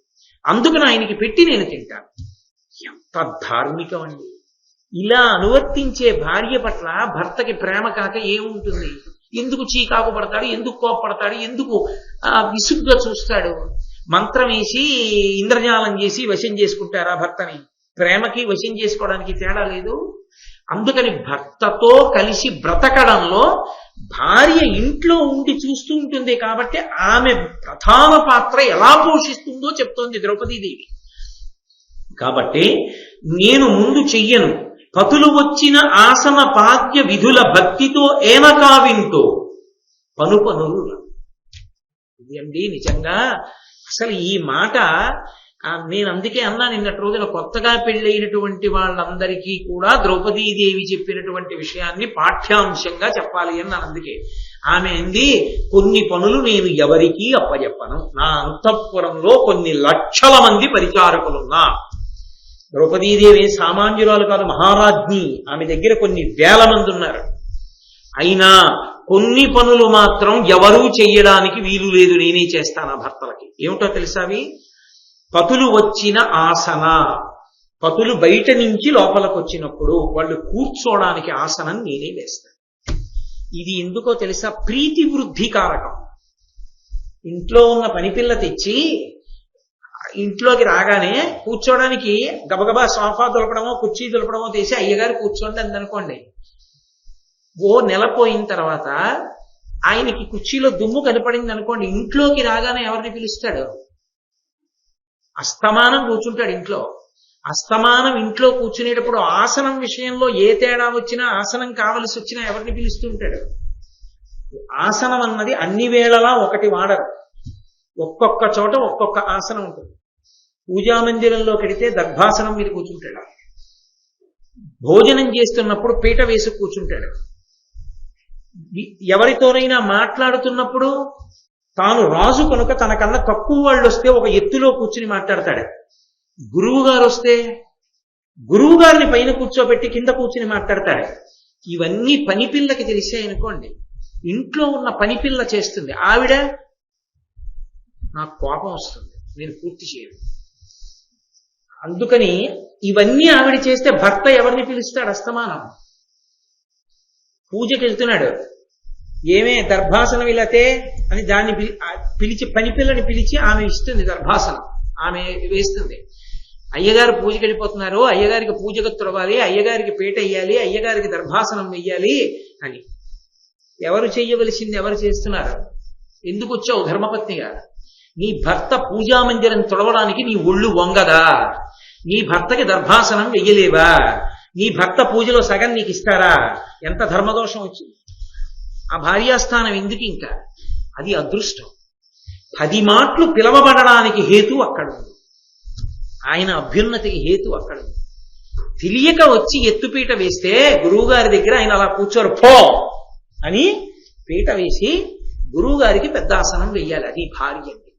అందుకని ఆయనకి పెట్టి నేను తింటాను. ఎంత ధార్మికం అండి! ఇలా అనువర్తించే భార్య పట్ల భర్తకి ప్రేమ కాక ఏముంటుంది? ఎందుకు చీకాకు పడతాడు, ఎందుకు కోపడతాడు, ఎందుకు విసుగ్గా చూస్తాడు? మంత్రం వేసి ఇంద్రజాలం చేసి వశం చేసుకుంటారా భర్తని? ప్రేమకి వశం చేసుకోవడానికి తేడా లేదు. అందుకని భర్తతో కలిసి బ్రతకడంలో భార్య ఇంట్లో ఉండి చూస్తూ ఉంటుంది కాబట్టి ఆమె ప్రధాన పాత్ర ఎలా పోషిస్తుందో చెప్తోంది ద్రౌపదీదేవి. కాబట్టి నేను ముందు చెయ్యను, పతులు వచ్చిన ఆసన పాద్య విధుల భక్తితో ఏమకావింతో పనుపనులు. ఇది అండి నిజంగా. అసలు ఈ మాట నేను అందుకే అన్నా నిన్నటి రోజున కొత్తగా పెళ్ళైనటువంటి వాళ్ళందరికీ కూడా ద్రౌపదీదేవి చెప్పినటువంటి విషయాన్ని పాఠ్యాంశంగా చెప్పాలి అని ನಾನು అందుకే ఆమె అంది, కొన్ని పనులు నేను ఎవరికీ అప్పచెప్పను, నా అంతఃపురంలో కొన్ని లక్షల మంది పరిచారకులున్నా. ద్రౌపదీదేవి సామాన్యురాలు కాదు, మహారాజ్ఞి. ఆమె దగ్గర కొన్ని వేల మంది ఉన్నారు. అయినా కొన్ని పనులు మాత్రం ఎవరూ చెయ్యడానికి వీలు లేదు, నేనే చేస్తాను ఆ భర్తలకి. ఏమిటో తెలుసావి? పతులు వచ్చిన ఆసన, పతులు బయట నుంచి లోపలికి వచ్చినప్పుడు వాళ్ళు కూర్చోడానికి ఆసనం నేనే వేస్తాను. ఇది ఎందుకో తెలుసా? ప్రీతి వృద్ధి కారకం. ఇంట్లో ఉన్న పనిపిల్ల తెచ్చి ఇంట్లోకి రాగానే కూర్చోడానికి గబగబా సోఫా దులపడమో కుర్చీ దులపడమో తీసి అయ్యగారు కూర్చోండి అందనుకోండి. ఓ నెల పోయిన తర్వాత ఆయనకి కుర్చీలో దుమ్ము కనపడింది అనుకోండి, ఇంట్లోకి రాగానే ఎవరిని పిలుస్తాడు? అస్తమానం కూర్చుంటాడు ఇంట్లో. అస్తమానం ఇంట్లో కూర్చునేటప్పుడు ఆసనం విషయంలో ఏ తేడా వచ్చినా, ఆసనం కావలసి వచ్చినా ఎవరిని పిలుస్తుంటాడు? ఆసనం అన్నది అన్ని వేళలా ఒకటి వాడరు, ఒక్కొక్క చోట ఒక్కొక్క ఆసనం ఉంటుంది. పూజామందిరంలో కడితే దర్భాసనం మీద కూర్చుంటాడు, భోజనం చేస్తున్నప్పుడు పీట వేసి కూర్చుంటాడు, ఎవరితోనైనా మాట్లాడుతున్నప్పుడు తాను రాజు కనుక తనకన్నా తక్కువ వాళ్ళు వస్తే ఒక ఎత్తులో కూర్చుని మాట్లాడతాడు. గురువు గారు వస్తే గురువు గారిని పైన కూర్చోబెట్టి కింద కూర్చుని మాట్లాడతాడు. ఇవన్నీ పనిపిల్లకి తెలిసాయనుకోండి, ఇంట్లో ఉన్న పనిపిల్ల చేస్తుంది. ఆవిడ నాకు కోపం వస్తుంది, నేను పూర్తి చేయను. అందుకని ఇవన్నీ ఆవిడ చేస్తే భర్త ఎవరిని పిలుస్తాడు? అస్తమానం. పూజకి వెళ్తున్నాడు, ఏమే దర్భాసనం ఇలాతే అని దాన్ని పిలిచి పనిపిల్లని పిలిచి ఆమె ఇస్తుంది దర్భాసనం, ఆమె వేస్తుంది. అయ్యగారు పూజకి వెళ్ళిపోతున్నారు, అయ్యగారికి పూజకు తుడవాలి, అయ్యగారికి పీట వేయాలి, అయ్యగారికి దర్భాసనం వెయ్యాలి అని. ఎవరు చెయ్యవలసింది ఎవరు చేస్తున్నారు? ఎందుకు వచ్చావు ధర్మపత్నిగా? నీ భర్త పూజామందిరం తుడవడానికి నీ ఒళ్ళు వంగదా? నీ భర్తకి దర్భాసనం వెయ్యలేవా? నీ భర్త పూజలో సగం నీకు ఇస్తారా? ఎంత ధర్మదోషం వచ్చింది! ఆ భార్యాస్థానం ఎందుకు ఇంకా? అది అదృష్టం. 10 మాటలు పిలవబడడానికి హేతు అక్కడ ఉంది, ఆయన అభ్యున్నతికి హేతు అక్కడ ఉంది. తెలియక వచ్చి ఎత్తుపీట వేస్తే గురువుగారి దగ్గర ఆయన అలా కూర్చోరు, పో అని పీట వేసి గురువుగారికి పెద్ద ఆసనం వెయ్యాలి. అది భార్య అంటే.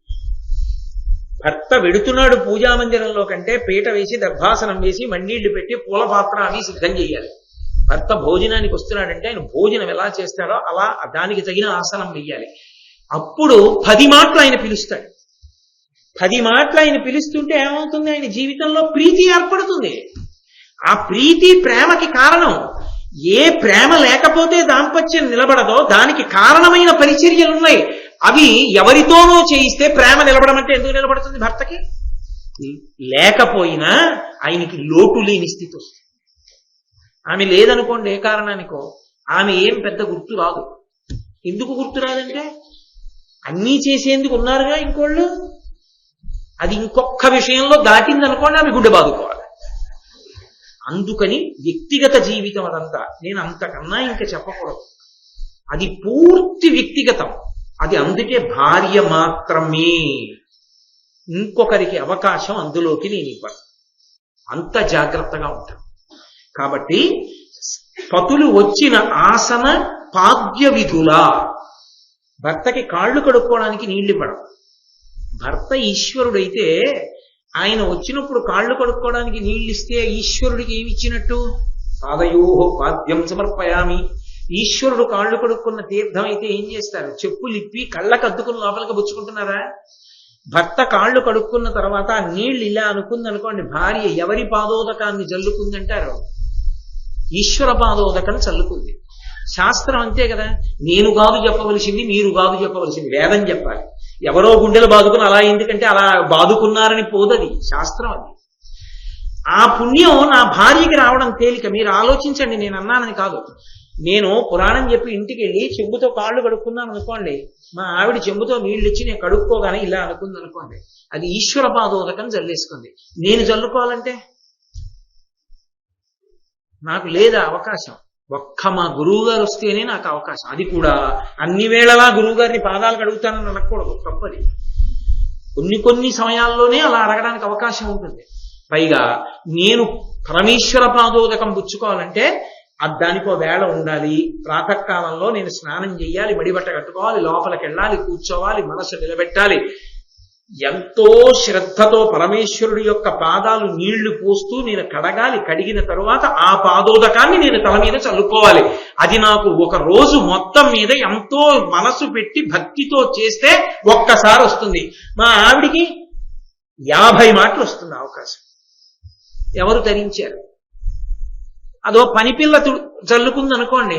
భర్త వెడుతున్నాడు పూజామందిరంలో కంటే పీట వేసి దర్భాసనం వేసి మండీళ్లు పెట్టి పూల పాత్ర అని సిద్ధం చేయాలి. భర్త భోజనానికి వస్తున్నాడంటే ఆయన భోజనం ఎలా చేస్తాడో అలా దానికి తగిన ఆసనం వెయ్యాలి. అప్పుడు 10 మాటలు ఆయన పిలుస్తాడు. 10 మాటలు ఆయన పిలుస్తుంటే ఏమవుతుంది? ఆయన జీవితంలో ప్రీతి ఏర్పడుతుంది. ఆ ప్రీతి ప్రేమకి కారణం. ఏ ప్రేమ లేకపోతే దాంపత్యం నిలబడదో దానికి కారణమైన పరిచర్యలున్నాయి. అవి ఎవరితోనో చేయిస్తే ప్రేమ నిలబడమంటే ఎందుకు నిలబడుతుంది? భర్తకి లేకపోయినా ఆయనకి లోటు లేని స్థితి వస్తుంది. ఆమె లేదనుకోండి, ఏ కారణానికో ఆమె ఏం పెద్ద గుర్తు రాదు. ఎందుకు గుర్తు రాదంటే అన్నీ చేసేందుకు ఉన్నారుగా ఇంకోళ్ళు. అది ఇంకొక విషయంలో దాటిందనుకోండి ఆమె గుండె బాదుకోవాలి. అందుకని వ్యక్తిగత జీవితం అదంతా. నేను అంతకన్నా ఇంకా చెప్పకూడదు, అది పూర్తి వ్యక్తిగతం. అది అందుకే భార్య మాత్రమే, ఇంకొకరికి అవకాశం అందులోకి నేను ఇవ్వను. అంత జాగ్రత్తగా ఉంటాను. కాబట్టి పతులు వచ్చిన ఆసన పాద్య విధుల. భర్తకి కాళ్ళు కడుక్కోవడానికి నీళ్లు ఇవ్వడం. భర్త ఈశ్వరుడైతే ఆయన వచ్చినప్పుడు కాళ్ళు కడుక్కోవడానికి నీళ్లు ఇస్తే ఈశ్వరుడికి ఏమి ఇచ్చినట్టు? పాదయోహో పాద్యం సమర్పయామి. ఈశ్వరుడు కాళ్ళు కడుక్కున్న తీర్థం అయితే ఏం చేస్తారు? చెప్పులు ఇప్పి కళ్ళకు అద్దుకుని లోపలికి పుచ్చుకుంటున్నారా? భర్త కాళ్ళు కడుక్కున్న తర్వాత ఆ నీళ్లు ఇలా అనుకుందనుకోండి, భార్య ఎవరి పాదోదకాన్ని జల్లుకుందంటారు? ఈశ్వర పాదోదకం చల్లుకుంది. శాస్త్రం అంతే కదా, నేను కాదు చెప్పవలసింది, మీరు కాదు చెప్పవలసింది, వేదం చెప్పాలి. ఎవరో గుండెలు బాదుకుని అలా ఎందుకంటే అలా బాదుకున్నారని పోదది, శాస్త్రం అది. ఆ పుణ్యం నా భార్యకి రావడం తేలిక. మీరు ఆలోచించండి, నేను అన్నానని కాదు. నేను పురాణం చెప్పి ఇంటికి వెళ్ళి చెంబుతో కాళ్ళు కడుక్కున్నాను అనుకోండి, మా ఆవిడ చెంబుతో నీళ్ళు ఇచ్చి నేను కడుక్కోగానే ఇలా అనుకుంది అనుకోండి, అది ఈశ్వర పాదోదకం జల్లేసుకుంది. నేను జల్లుకోవాలంటే నాకు లేదా అవకాశం? ఒక్క మా గురువు గారు వస్తేనే నాకు అవకాశం. అది కూడా అన్ని వేళలా గురువు గారిని పాదాలు కడుగుతానని అనకూడదు, తప్పది. కొన్ని సమయాల్లోనే అలా అడగడానికి అవకాశం ఉంటుంది. పైగా నేను పరమేశ్వర పాదోదకం పుచ్చుకోవాలంటే దానికో వేళ ఉండాలి. ప్రాతకాలంలో నేను స్నానం చేయాలి, మడిబట్ట కట్టుకోవాలి, లోపలికి వెళ్ళాలి, కూర్చోవాలి, మనసు నిలబెట్టాలి. ఎంతో శ్రద్ధతో పరమేశ్వరుడి యొక్క పాదాలు నీళ్లు పోస్తూ నేను కడగాలి. కడిగిన తరువాత ఆ పాదోదకాన్ని నేను తల మీద చల్లుకోవాలి. అది నాకు ఒక రోజు మొత్తం మీద ఎంతో మనసు పెట్టి భక్తితో చేస్తే ఒక్కసారి వస్తుంది. మా ఆవిడికి 50 మాటలు వస్తుంది అవకాశం. ఎవరు ధరించారు? అదో పనిపిల్ల చల్లుకుంది అనుకోండి,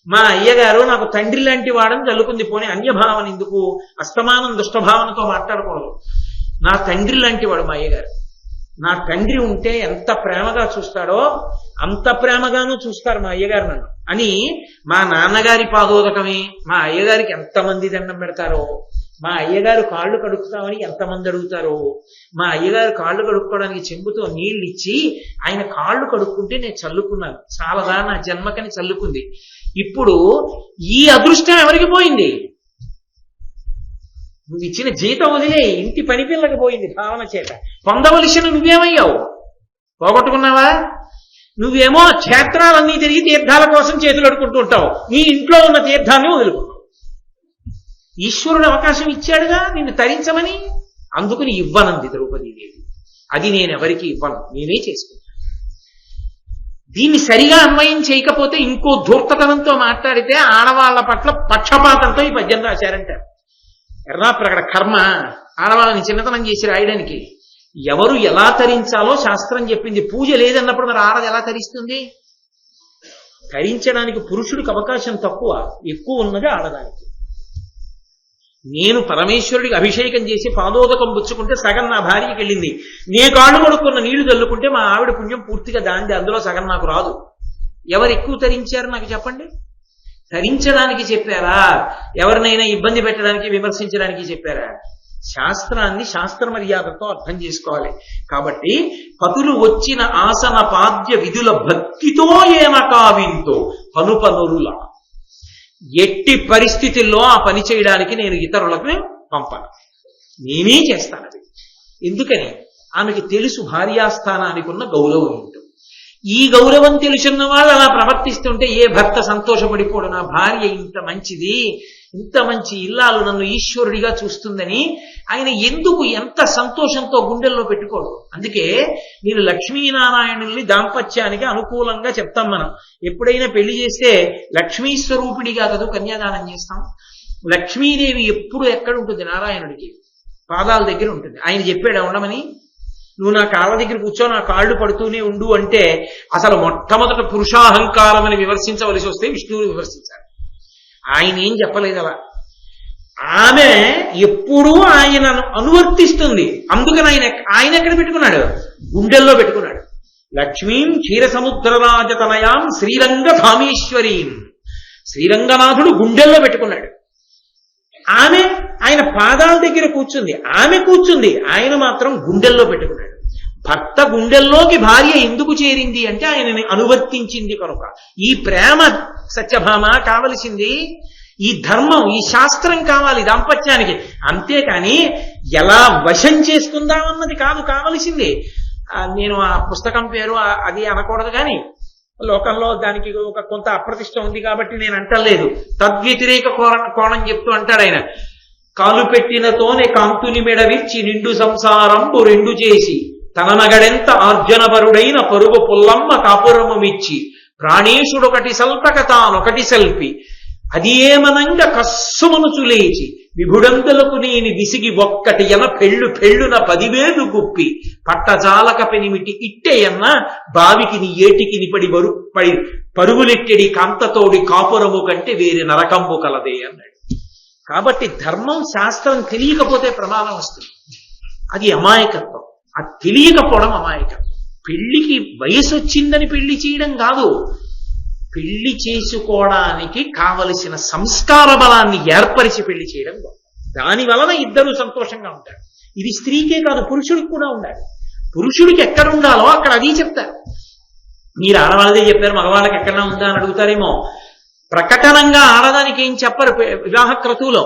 మా అయ్యగారు నాకు తండ్రి లాంటి వాడని చల్లుకుంది. పోనీ అన్యభావన ఎందుకు? అస్తమానం దుష్టభావనతో మాట్లాడకూడదు. నా తండ్రి లాంటి వాడు మా అయ్యగారు. నా తండ్రి ఉంటే ఎంత ప్రేమగా చూస్తాడో అంత ప్రేమగానూ చూస్తారు మా అయ్యగారు నన్ను అని. మా నాన్నగారి పాదోదకమే మా అయ్యగారికి ఎంతమంది దండం పెడతారో, మా అయ్యగారు కాళ్ళు కడుక్కుతామని ఎంతమంది అడుగుతారో, మా అయ్యగారు కాళ్ళు కడుక్కోవడానికి చెంబుతో నీళ్లు ఇచ్చి ఆయన కాళ్ళు కడుక్కుంటే నేను చల్లుకున్నాను. చాలాదా నా జన్మకని చల్లుకుంది. ఇప్పుడు ఈ అదృష్టం ఎవరికి పోయింది? నువ్వు ఇచ్చిన జీతం వదిలే ఇంటి పని పిల్లకి పోయింది భావన చేత. పొందవలసిన నువ్వేమయ్యావు? పోగొట్టుకున్నావా? నువ్వేమో క్షేత్రాలన్నీ తిరిగి తీర్థాల కోసం చేతులు అడుకుంటూ ఉంటావు. నీ ఇంట్లో ఉన్న తీర్థాన్ని వదులుకున్నావు. ఈశ్వరుడు అవకాశం ఇచ్చాడుగా నిన్ను తరించమని. అందుకుని ఇవ్వనంది ద్రౌపదీదేవి. అది నేనెవరికి ఇవ్వను, నేనే చేసుకుంటాను. దీన్ని సరిగా అన్వయం చేయకపోతే ఇంకో ధూర్తతనంతో మాట్లాడితే ఆడవాళ్ల పట్ల పక్షపాతంతో ఈ పద్యం రాశారంటారు. ఎర్రాప్రగడ కర్మ ఆడవాళ్ళని చిన్నతనం చేసి రాయడానికి. ఎవరు ఎలా తరించాలో శాస్త్రం చెప్పింది. పూజ లేదన్నప్పుడు మరి ఆడది ఎలా తరిస్తుంది? తరించడానికి పురుషుడికి అవకాశం తక్కువ, ఎక్కువ ఉన్నది ఆడదానికి. నేను పరమేశ్వరుడికి అభిషేకం చేసి పాదోదకం పుచ్చుకుంటే సగం నా భార్యకి వెళ్ళింది. నే కాళ్ళు కొడుకున్న నీళ్లు చల్లుకుంటే మా ఆవిడ పుణ్యం పూర్తిగా దాంది. అందులో సగం నాకు రాదు. ఎవరు ఎక్కువ తరించారు నాకు చెప్పండి? తరించడానికి చెప్పారా? ఎవరినైనా ఇబ్బంది పెట్టడానికి, విమర్శించడానికి చెప్పారా? శాస్త్రాన్ని శాస్త్ర మర్యాదతో అర్థం చేసుకోవాలి. కాబట్టి పతులు వచ్చిన ఆసన పాద్య విధుల భక్తితో ఏనకావింతో పనుపనురులా, ఎట్టి పరిస్థితుల్లో ఆ పని చేయడానికి నేను ఇతరులకు పంపను, నేనే చేస్తాను. అది ఎందుకని? ఆమెకి తెలుసు భార్యాస్థానానికి ఉన్న గౌరవం ఉంటుంది. ఈ గౌరవం తెలుసున్న వాళ్ళు అలా ప్రవర్తిస్తుంటే ఏ భర్త సంతోషపడిపోడు? నా భార్య ఇంత మంచిది, ఇంత మంచి ఇల్లాలు నన్ను ఈశ్వరుడిగా చూస్తుందని ఆయన ఎందుకు ఎంత సంతోషంతో గుండెల్లో పెట్టుకోడు? అందుకే నేను లక్ష్మీనారాయణుల్ని దాంపత్యానికి అనుకూలంగా చెప్తాం. మనం ఎప్పుడైనా పెళ్లి చేస్తే లక్ష్మీ స్వరూపిడిగా కదా కన్యాదానం చేస్తాం. లక్ష్మీదేవి ఎప్పుడు ఎక్కడ ఉంటుంది? నారాయణుడికి పాదాల దగ్గర ఉంటుంది. ఆయన చెప్పాడు ఉండమని. నువ్వు నా కాళ్ళ దగ్గర కూర్చో, నా కాళ్ళు పడుతూనే ఉండు అంటే అసలు మొట్టమొదట పురుషాహంకారం అని విమర్శించవలసి వస్తే విష్ణువుని విమర్శించాలి. ఆయన ఏం చెప్పలేదు అలా. ఆమె ఎప్పుడూ ఆయనను అనువర్తిస్తుంది. అందుకని ఆయన ఎక్కడ పెట్టుకున్నాడు? గుండెల్లో పెట్టుకున్నాడు. లక్ష్మీం క్షీరసముద్రరాజతనయాం శ్రీరంగ ధామేశ్వరీం, శ్రీరంగనాథుడు గుండెల్లో పెట్టుకున్నాడు. ఆమె ఆయన పాదాల దగ్గర కూర్చుంది, ఆమె కూర్చుంది, ఆయన మాత్రం గుండెల్లో పెట్టుకున్నాడు. భర్త గుండెల్లోకి భార్య ఎందుకు చేరింది అంటే ఆయనని అనువర్తించింది కనుక. ఈ ప్రేమ సత్యభామ కావలసింది, ఈ ధర్మం, ఈ శాస్త్రం కావాలి దాంపత్యానికి. అంతేకాని ఎలా వశం చేసుకుందామన్నది కాదు కావలసింది. నేను ఆ పుస్తకం పేరు అది అనకూడదు, కానీ లోకంలో దానికి ఒక కొంత అప్రతిష్ట ఉంది కాబట్టి నేను అంటలేదు. తద్వ్యతిరేక కోణం చెప్తూ అంటాడు ఆయన. కాలు పెట్టినతోనే కాంతుని మెడవిచ్చి నిండు సంసారంబు రెండు చేసి తన నగడెంత ఆర్జనపరుడైన పరుగు పుల్లమ్మ కాపురముమిచ్చి ప్రాణేశుడొకటి సల్పక తానొకటి సల్పి అది ఏమనంగా కస్సుమనుచు లేచి విభుడంతులకు నేను విసిగి ఒక్కటి ఎన పెళ్ళు పెళ్ళున 10,000 గుప్పి పట్టజాలక పెనిమిటి ఇట్టెయన్న బావికి ని ఏటికి నిపడి పరుగులెట్టెడి కాంతతోడి కాపురము కంటే వేరే నరకంబు కలదే అన్నాడు. కాబట్టి ధర్మం శాస్త్రం తెలియకపోతే ప్రమాదం వస్తుంది. అది అమాయకత్వం. అది తెలియకపోవడం అమాయకత్వం. పెళ్లికి వయసు వచ్చిందని పెళ్లి చేయడం కాదు, పెళ్లి చేసుకోవడానికి కావలసిన సంస్కార బలాన్ని ఏర్పరిచి పెళ్లి చేయడం గొప్ప. దాని వలన ఇద్దరు సంతోషంగా ఉంటారు. ఇది స్త్రీకే కాదు, పురుషుడికి కూడా ఉండాలి. పురుషుడికి ఎక్కడ ఉండాలో అక్కడ అది చెప్తారు. మీరు ఆడవాళ్ళదే చెప్పారు, మగవాళ్ళకి ఎక్కడన్నా ఉందా అని అడుగుతారేమో. ప్రకటనంగా ఆడదానికి ఏం చెప్పరు వివాహ క్రతువులో.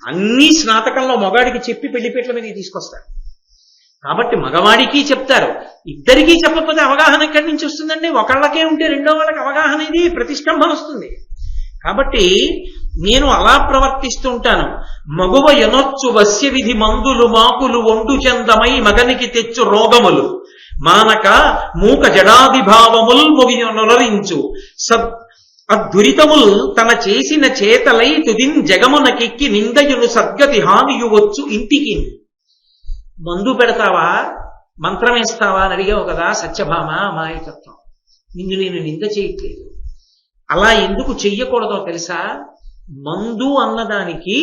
అన్ని స్నాతకంలో మగాడికి చెప్పి పెళ్లిపేట్ల మీద తీసుకొస్తారు. కాబట్టి మగవాడికి చెప్తారు, ఇద్దరికీ చెప్పకపోతే అవగాహన ఎక్కడి నుంచి వస్తుందండి? ఒకళ్ళకే ఉంటే రెండో వాళ్ళకి అవగాహన ఇది ప్రతిష్టంభన వస్తుంది. కాబట్టి నేను అలా ప్రవర్తిస్తూ ఉంటాను. మగువ ఎనొచ్చు వస్య విధి మందులు మాకులు ఒండు చందమై మగనికి తెచ్చు రోగములు మానక మూక జడాదిభావముల్ మొగినొలరించు అద్దురితముల్ తన చేసిన చేతలై తుదిన్ జగమునకెక్కి నిందయును సద్గతి హానియువచ్చు ఇంటికి. మందు పెడతావా, మంత్రం వేస్తావా అని అడిగావు కదా సత్యభామ, అమాయకత్వం. నిన్ను నేను నింద చేయట్లేదు. అలా ఎందుకు చెయ్యకూడదో తెలుసా? మందు అన్నదానికి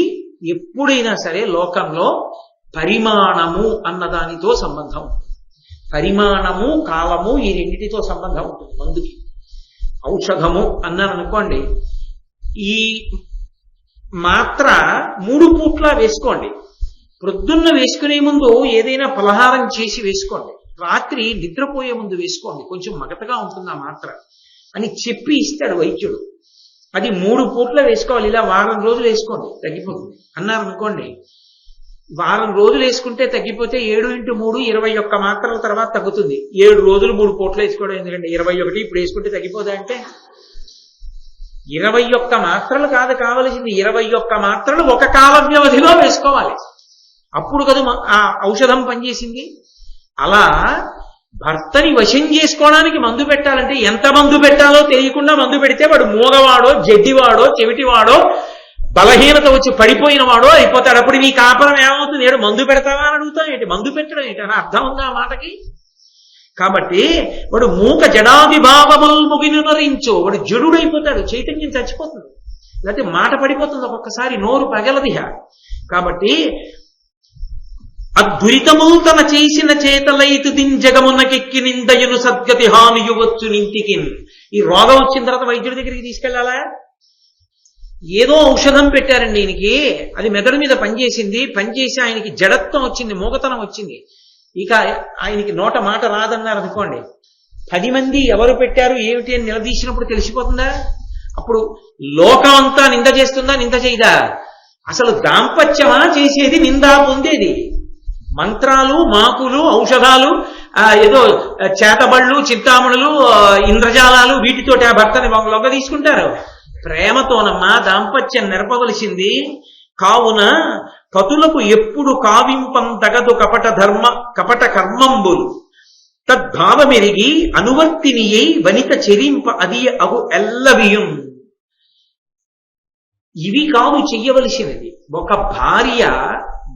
ఎప్పుడైనా సరే లోకంలో పరిమాణము అన్నదానితో సంబంధం ఉంటుంది. పరిమాణము, కాలము, ఈ రెండిటితో సంబంధం ఉంటుంది మందుకి. ఔషధము అన్నాను అనుకోండి, ఈ మాత్ర 3 పూట్ల వేసుకోండి. ప్రొద్దున్న వేసుకునే ముందు ఏదైనా పలహారం చేసి వేసుకోండి, రాత్రి నిద్రపోయే ముందు వేసుకోండి, కొంచెం మగతగా ఉంటుంది ఆ మాత్ర అని చెప్పి ఇస్తాడు వైద్యుడు. అది 3 పూట్ల వేసుకోవాలి. ఇలా వారం రోజులు వేసుకోండి, తగ్గిపోతుంది అన్నారు అనుకోండి. వారం రోజులు వేసుకుంటే తగ్గిపోతే 7x3 21 మాత్రల తర్వాత తగ్గుతుంది. 7 రోజులు 3 పూట్ల వేసుకోవడం ఎందుకంటే 21 ఇప్పుడు వేసుకుంటే తగ్గిపోదా అంటే? 21 మాత్రలు కాదు కావలసింది, 21 మాత్రలు ఒక కాల వ్యవధిలో వేసుకోవాలి. అప్పుడు కదా ఆ ఔషధం పనిచేసింది. అలా భర్తని వశం చేసుకోవడానికి మందు పెట్టాలంటే ఎంత మందు పెట్టాలో తెలియకుండా మందు పెడితే వాడు మూగవాడో, జడ్డివాడో, చెవిటివాడో, బలహీనత వచ్చి పడిపోయిన వాడో అయిపోతాడు. అప్పుడు నీ కాపురం ఏమవుతుంది? ఏడు మందు పెడతావా అని అడుగుతావు ఏంటి? మందు పెట్టడం ఏంటి అని అర్థం ఉందా ఆ మాటకి? కాబట్టి వాడు మూక జడాదిభావముల్ ముగినరించు, వాడు జడుడైపోతాడు, చైతన్యం చచ్చిపోతుంది, లేకపోతే మాట పడిపోతుంది, ఒక్కొక్కసారి నోరు పగలదిహ. కాబట్టి అద్దురితముల్ తన చేసిన చేతలైతు దింజగమునకెక్కి నిందయును సద్గతి హానియువచ్చు నింటికి. ఈ రోగం వచ్చిన తర్వాత వైద్యుడి దగ్గరికి తీసుకెళ్లాలా? ఏదో ఔషధం పెట్టారండి ఈయనకి, అది మెదడు మీద పనిచేసింది, పనిచేసి ఆయనకి జడత్వం వచ్చింది, మూగతనం వచ్చింది, ఇక ఆయనకి నోట మాట రాదన్నారు అనుకోండి. 10 మంది ఎవరు పెట్టారు ఏమిటి అని నిలదీసినప్పుడు తెలిసిపోతుందా? అప్పుడు లోకం అంతా నింద చేస్తుందా, నింద చేయదా? అసలు దాంపత్యమా చేసేది, నిందా పొందేది? మంత్రాలు, మాకులు, ఔషధాలు, ఏదో చేతబళ్ళు, చింతామణులు, ఇంద్రజాలాలు, వీటితోటి ఆ భర్తని లొంగ తీసుకుంటారు. ప్రేమతోనమ్మా దాంపత్యం నెరపవలసింది. కావున పతులకు ఎప్పుడు కావింపం తగదు కపట కర్మంబులు తద్భావమెరిగి అనువర్తినియై వనిత చెరింప అది అగు ఎల్లవియుం. ఇవి కాదు చెయ్యవలసినది. ఒక భార్య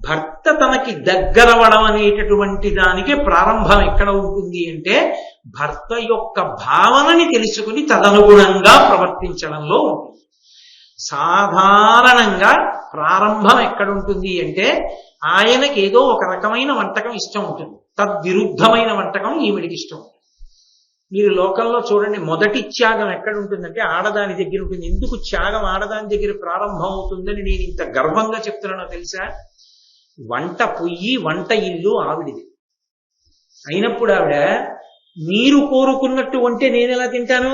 భర్త తనకి దగ్గరవడం అనేటటువంటి దానికి ప్రారంభం ఎక్కడ ఉంటుంది అంటే భర్త యొక్క భావనని తెలుసుకుని తదనుగుణంగా ప్రవర్తించడంలో ఉంటుంది. సాధారణంగా ప్రారంభం ఎక్కడుంటుంది అంటే ఆయనకి ఏదో ఒక రకమైన వంటకం ఇష్టం ఉంటుంది, తద్విరుద్ధమైన వంటకం ఈవిడికి ఇష్టం ఉంటుంది. మీరు లోకంలో చూడండి, మొదటి త్యాగం ఎక్కడుంటుందంటే ఆడదాని దగ్గర ఉంటుంది. ఎందుకు త్యాగం ఆడదాని దగ్గర ప్రారంభం అవుతుందని నేను ఇంత గర్వంగా చెప్తున్నానో తెలుసా? వంట పొయ్యి, వంట ఇల్లు ఆవిడిది అయినప్పుడు ఆవిడ మీరు కోరుకున్నట్టు వంటే నేను ఎలా తింటాను?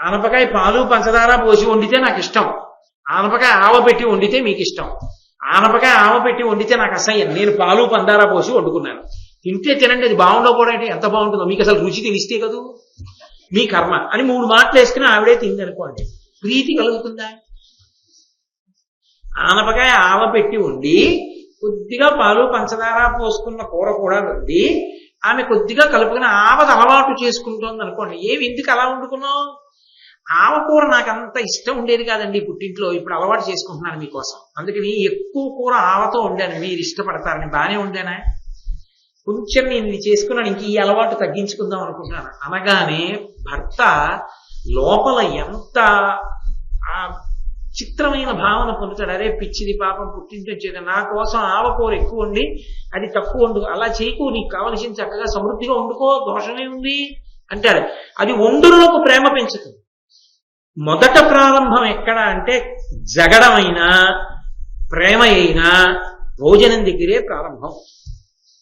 ఆనపకాయ పాలు పంచదార పోసి వండితే నాకు ఇష్టం, ఆనపకాయ ఆవ పెట్టి వండితే మీకు ఇష్టం. ఆనపకాయ ఆవ పెట్టి వండితే నాకు అసహ్యం, నేను పాలు పందారా పోసి వండుకున్నాను. తింటే తినండి, అది బాగుండకపోవడం అంటే ఎంత బాగుంటుందో, మీకు అసలు రుచి తెలిస్తే కదూ, మీ కర్మ అని 3 మాటలు వేసుకుని ఆవిడే తింది అనుకోండి, ప్రీతి కలుగుతుందా? ఆనపకాయ ఆవ పెట్టి వండి కొద్దిగా పాలు పంచదార పోసుకున్న కూర కూడా వండి ఆమె కొద్దిగా కలుపుకుని ఆవది అలవాటు చేసుకుంటోంది అనుకోండి, ఏమి ఎందుకు అలా వండుకున్నావు? ఆవకూర నాకు అంత ఇష్టం ఉండేది కాదండి పుట్టింట్లో, ఇప్పుడు అలవాటు చేసుకుంటున్నాను మీకోసం, అందుకని ఎక్కువ కూర ఆవతో వండాను, మీరు ఇష్టపడతారని. బాగానే వండానా? కొంచెం నేను ఇది చేసుకున్నాను, ఇంక ఈ అలవాటు తగ్గించుకుందాం అనుకుంటున్నాను అనగానే భర్త లోపల ఎంత చిత్రమైన భావన పొందుతాడు. అరే పిచ్చిది పాపం, పుట్టింటి వచ్చేది, నా కోసం ఆవకూర ఎక్కువ వండి అది తక్కువ వండుకో, అలా చేయకు, నీకు కావలసింది చక్కగా సమృద్ధిగా వండుకో, దోషమే ఉంది అంటాడు. అది వండులకు ప్రేమ పెంచుతుంది. మొదట ప్రారంభం ఎక్కడ అంటే జగడమైనా ప్రేమ అయినా భోజనం దగ్గరే ప్రారంభం.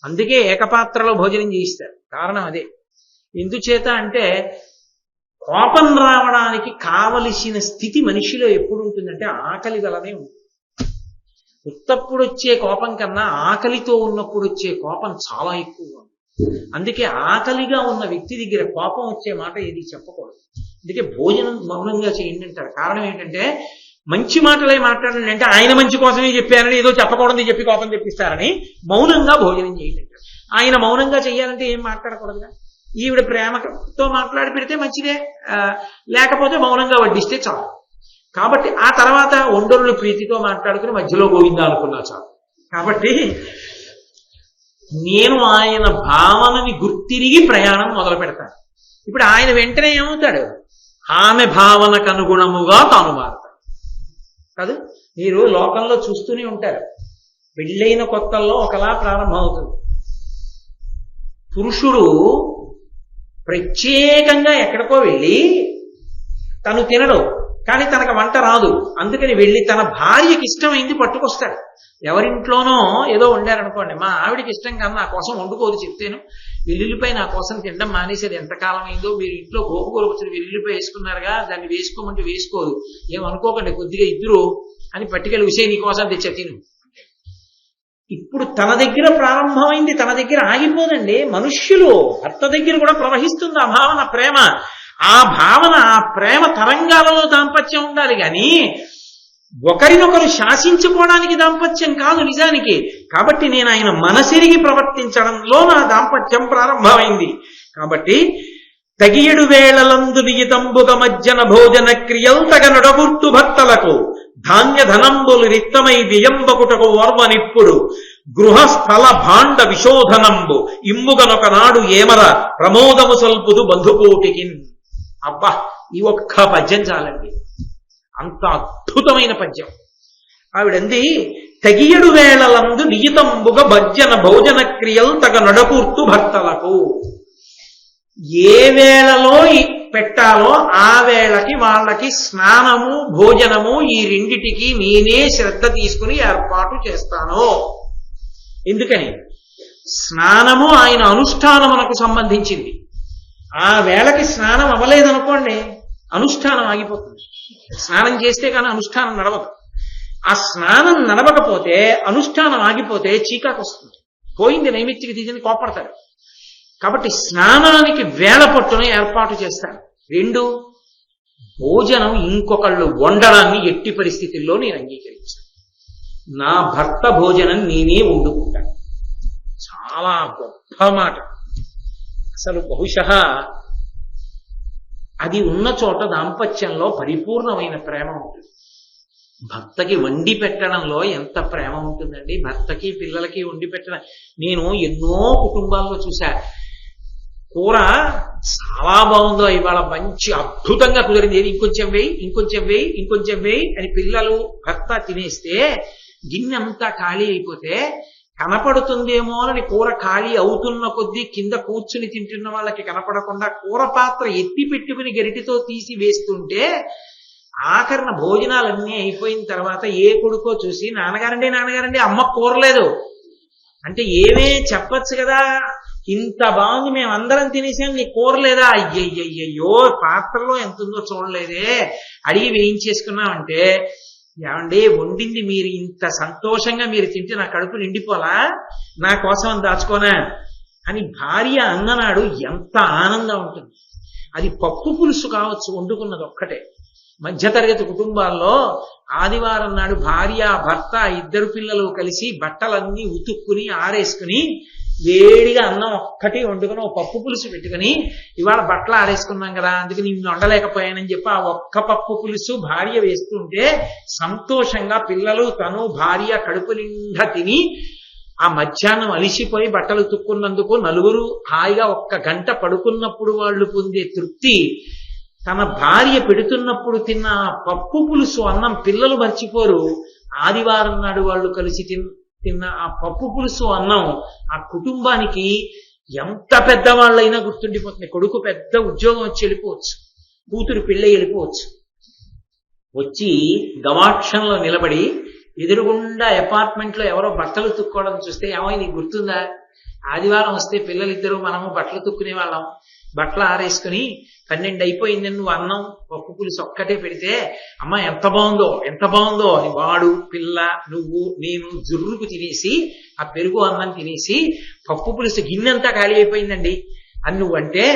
అందుకే ఏకపాత్రలో భోజనం చేయిస్తారు, కారణం అదే. ఎందుచేత అంటే కోపం రావడానికి కావలసిన స్థితి మనిషిలో ఎప్పుడు ఉంటుందంటే ఆకలి వలనే ఉంటుంది. ఉత్తప్పుడు వచ్చే కోపం కన్నా ఆకలితో ఉన్నప్పుడు వచ్చే కోపం చాలా ఎక్కువ. అందుకే ఆకలిగా ఉన్న వ్యక్తి దగ్గర కోపం వచ్చే మాట ఏది చెప్పకూడదు. అందుకే భోజనం మౌనంగా చేయండి అంటారు. కారణం ఏంటంటే మంచి మాటలే మాట్లాడండి అంటే ఆయన మంచి కోసమే చెప్పారని, ఏదో చెప్పకూడదు చెప్పి కోపం తెప్పిస్తారని మౌనంగా భోజనం చేయండి అంటారు. ఆయన మౌనంగా చెయ్యాలంటే ఏం మాట్లాడకూడదుగా. ఈవిడ ప్రేమతో మాట్లాడి పెడితే మంచిదే, లేకపోతే మౌనంగా వడ్డిస్తే చాలు. కాబట్టి ఆ తర్వాత ఒండరులు ప్రీతితో మాట్లాడుకుని మధ్యలో గోవిందా అనుకున్నా చాలు. కాబట్టి నేను ఆయన భావనని గుర్తిరిగి ప్రయాణం మొదలు పెడతాను. ఇప్పుడు ఆయన వెంటనే ఏమవుతాడు? ఆమె భావనకు అనుగుణముగా తాను మారుతాడు కాదు. మీరు లోకంలో చూస్తూనే ఉంటారు, పెళ్ళైన కొత్తల్లో ఒకలా ప్రారంభం అవుతుంది. పురుషుడు ప్రత్యేకంగా ఎక్కడికో వెళ్ళి తను తినడు, కానీ తనకు వంట రాదు, అందుకని వెళ్ళి తన భార్యకి ఇష్టమైంది పట్టుకొస్తాడు. ఎవరింట్లోనో ఏదో వండారనుకోండి, మా ఆవిడికి ఇష్టం కాదు, నా కోసం వండుకోదు చెప్తేను, వెల్లుల్లిపై నా కోసం తినడం మానేసేది ఎంతకాలం అయిందో, మీరు ఇంట్లో గోపుగోలు వచ్చిన వెల్లుల్లిపై వేసుకున్నారుగా, దాన్ని వేసుకోమంటే వేసుకోదు, ఏమనుకోకండి కొద్దిగా ఇద్దరు అని పట్టుకెళ్ళి విషయ నీకోసం తెచ్చా తిను. ఇప్పుడు తన దగ్గర ప్రారంభమైంది తన దగ్గర ఆగిపోదండి. మనుష్యులు భర్త దగ్గర కూడా ప్రవహిస్తుంది ఆ భావన, ప్రేమ. ఆ భావన, ఆ ప్రేమ తరంగాలలో దాంపత్యం ఉండాలి కానీ ఒకరినొకరు శాసించుకోవడానికి దాంపత్యం కాదు నిజానికి. కాబట్టి నేను ఆయన మనసిరిగి ప్రవర్తించడంలో నా దాంపత్యం ప్రారంభమైంది. కాబట్టి తగియడు వేళలందు నియితంబుగ మజ్జన భోజన క్రియల్ తగ నొడగుర్తు భర్తలకు ధాన్య ధనంబులు రిక్తమై వియంబకుటకు వర్వనిప్పుడు గృహస్థల భాండ విశోధనంబు ఇమ్ముగనొకనాడు ఏమర ప్రమోదము సల్పుదు బంధుకోటికి. అబ్బా, ఈ ఒక్క పద్యం చాలండి, అంత అద్భుతమైన పద్యం. ఆవిడంది తగియడు వేళలందు నియితంబుగ భజ్జన భోజన క్రియల్ తగ నడకూర్తు భర్తలకు. ఏ వేళలో పెట్టాలో ఆ వేళకి వాళ్ళకి స్నానము భోజనము ఈ రెండిటికి నేనే శ్రద్ధ తీసుకుని ఏర్పాటు చేస్తాను. ఎందుకని? స్నానము ఆయన అనుష్ఠానమునకు సంబంధించింది. ఆ వేళకి స్నానం అవ్వలేదనుకోండి, అనుష్ఠానం ఆగిపోతుంది. స్నానం చేస్తే కానీ అనుష్ఠానం నడవదు. ఆ స్నానం నడవకపోతే, అనుష్ఠానం ఆగిపోతే చీకాకు వస్తుంది, పోయింది నైమిత్తికి తీసింది, కోపడతాడు. కాబట్టి స్నానానికి వేళ పట్టున ఏర్పాటు చేస్తాను. రెండు, భోజనం ఇంకొకళ్ళు వండడాన్ని ఎట్టి పరిస్థితుల్లో నేను అంగీకరించాను. నా భర్త భోజనం నేనే వండుకుంటాను. చాలా గొప్ప మాట. అసలు బహుశः అది ఉన్న చోట దాంపత్యంలో పరిపూర్ణమైన ప్రేమ ఉంటుంది. భర్తకి వండి పెట్టడంలో ఎంత ప్రేమ ఉంటుందండి. భర్తకి పిల్లలకి వండి పెట్టడం నేను ఎన్నో కుటుంబాల్లో చూశా. కూర చాలా బాగుందో, ఇవాళ మంచి అద్భుతంగా కుదిరింది, ఇంకొంచెం వేయి ఇంకొంచెం వేయి ఇంకొంచెం వేయి అని పిల్లలు భర్త తినేస్తే గిన్నె అంతా ఖాళీ అయిపోతే కనపడుతుందేమో అని కూర ఖాళీ అవుతున్న కొద్దీ కింద కూర్చుని తింటున్న వాళ్ళకి కనపడకుండా కూర పాత్ర ఎత్తి పెట్టుకుని గరిటితో తీసి వేస్తుంటే ఆఖరణ భోజనాలన్నీ అయిపోయిన తర్వాత ఏ కొడుకో చూసి నాన్నగారండి అమ్మ కూరలేదు అంటే ఏమే చెప్పచ్చు కదా, ఇంత బాగుంది మేమందరం తినేసాం నీ కూరలేదా, అయ్యయ్యో పాత్రలో ఎంత ఉందో చూడలేదే, అడిగి వేయించేసుకున్నామంటే ఏమండి వండింది మీరు ఇంత సంతోషంగా మీరు తింటే నా కడుపు నిండిపోలా, నా కోసం దాచుకోనా అని భార్య అన్ననాడు ఎంత ఆనందం ఉంటుంది. అది పప్పు పులుసు కావచ్చు, వండుకున్నది ఒక్కటే. మధ్యతరగతి కుటుంబాల్లో ఆదివారం నాడు భార్య భర్త ఇద్దరు పిల్లలు కలిసి బట్టలన్నీ ఉతుక్కుని ఆరేసుకుని వేడిగా అన్నం ఒక్కటి వండుకుని ఒక పప్పు పులుసు పెట్టుకుని ఇవాళ బట్టలు ఆరేసుకున్నాం కదా అందుకని నిన్ను వండలేకపోయానని చెప్పి ఆ ఒక్క పప్పు పులుసు భార్య వేస్తుంటే సంతోషంగా పిల్లలు తను భార్య కడుపు నిండా తిని ఆ మధ్యాహ్నం అలిసిపోయి బట్టలు ఉతుక్కున్నందుకు నలుగురు హాయిగా ఒక్క గంట పడుకున్నప్పుడు వాళ్ళు పొందే తృప్తి, తన భార్య పెడుతున్నప్పుడు తిన్న పప్పు పులుసు అన్నం పిల్లలు మర్చిపోరు. ఆదివారం నాడు వాళ్ళు కలిసి తిన్న ఆ పప్పు పులుసు అన్నం ఆ కుటుంబానికి ఎంత పెద్దవాళ్ళైనా గుర్తుండిపోతుంది. కొడుకు పెద్ద ఉద్యోగం వచ్చి వెళ్ళిపోవచ్చు, కూతురు పెళ్ళి వెళ్ళిపోవచ్చు, వచ్చి గవాక్షంలో నిలబడి ఎదురుగుండా అపార్ట్మెంట్ లో ఎవరో బట్టలు తుక్కోవడం చూస్తే ఏమో నీకు గుర్తుందా, ఆదివారం వస్తే పిల్లలిద్దరూ మనము బట్టలు తుక్కునే వాళ్ళం, బట్టలు ఆరేసుకుని 12 అయిపోయింది నువ్వు అన్నం పప్పు పులుసు ఒక్కటే పెడితే అమ్మ ఎంత బాగుందో ఎంత బాగుందో అని వాడు పిల్ల నువ్వు నేను జుర్రుకు తినేసి ఆ పెరుగు అన్నం తినేసి పప్పు పులుసు గిన్నెంతా ఖాళీ అయిపోయిందండి అని నువ్వంటే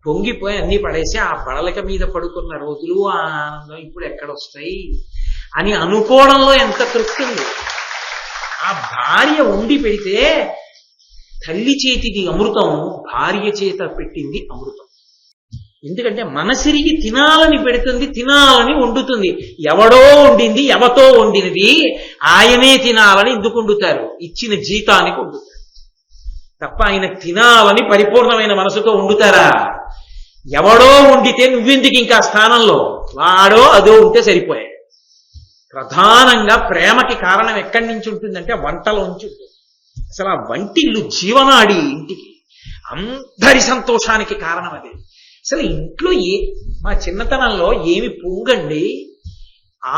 పొంగిపోయి అన్ని పడేసి ఆ బడలక మీద పడుకున్న రోజులు ఆ ఆనందం ఇప్పుడు ఎక్కడొస్తాయి అని అనుకోవడంలో ఎంత తృప్తి ఉంది. ఆ భార్య వండి పెడితే తల్లి చేతిది అమృతం, భార్య చేత పెట్టింది అమృతం. ఎందుకంటే మనసిరిగి తినాలని పెడుతుంది, తినాలని వండుతుంది. ఎవడో వండింది ఎవతో వండినది ఆయనే తినాలని ఎందుకు వండుతారు? ఇచ్చిన జీతానికి వండుతారు తప్ప ఆయన తినాలని పరిపూర్ణమైన మనసుతో వండుతారా? ఎవడో వండితే నువ్వెందుకు ఇంకా స్థానంలో? వాడో అదో ఉంటే సరిపోయాయి. ప్రధానంగా ప్రేమకి కారణం ఎక్కడి నుంచి ఉంటుందంటే వంటలోంచి ఉంటుంది. అసలు ఆ వంటిల్లు జీవనాడి ఇంటికి అందరి సంతోషానికి కారణం అది. అసలు ఇంట్లో మా చిన్నతనంలో ఏమి పొంగండి,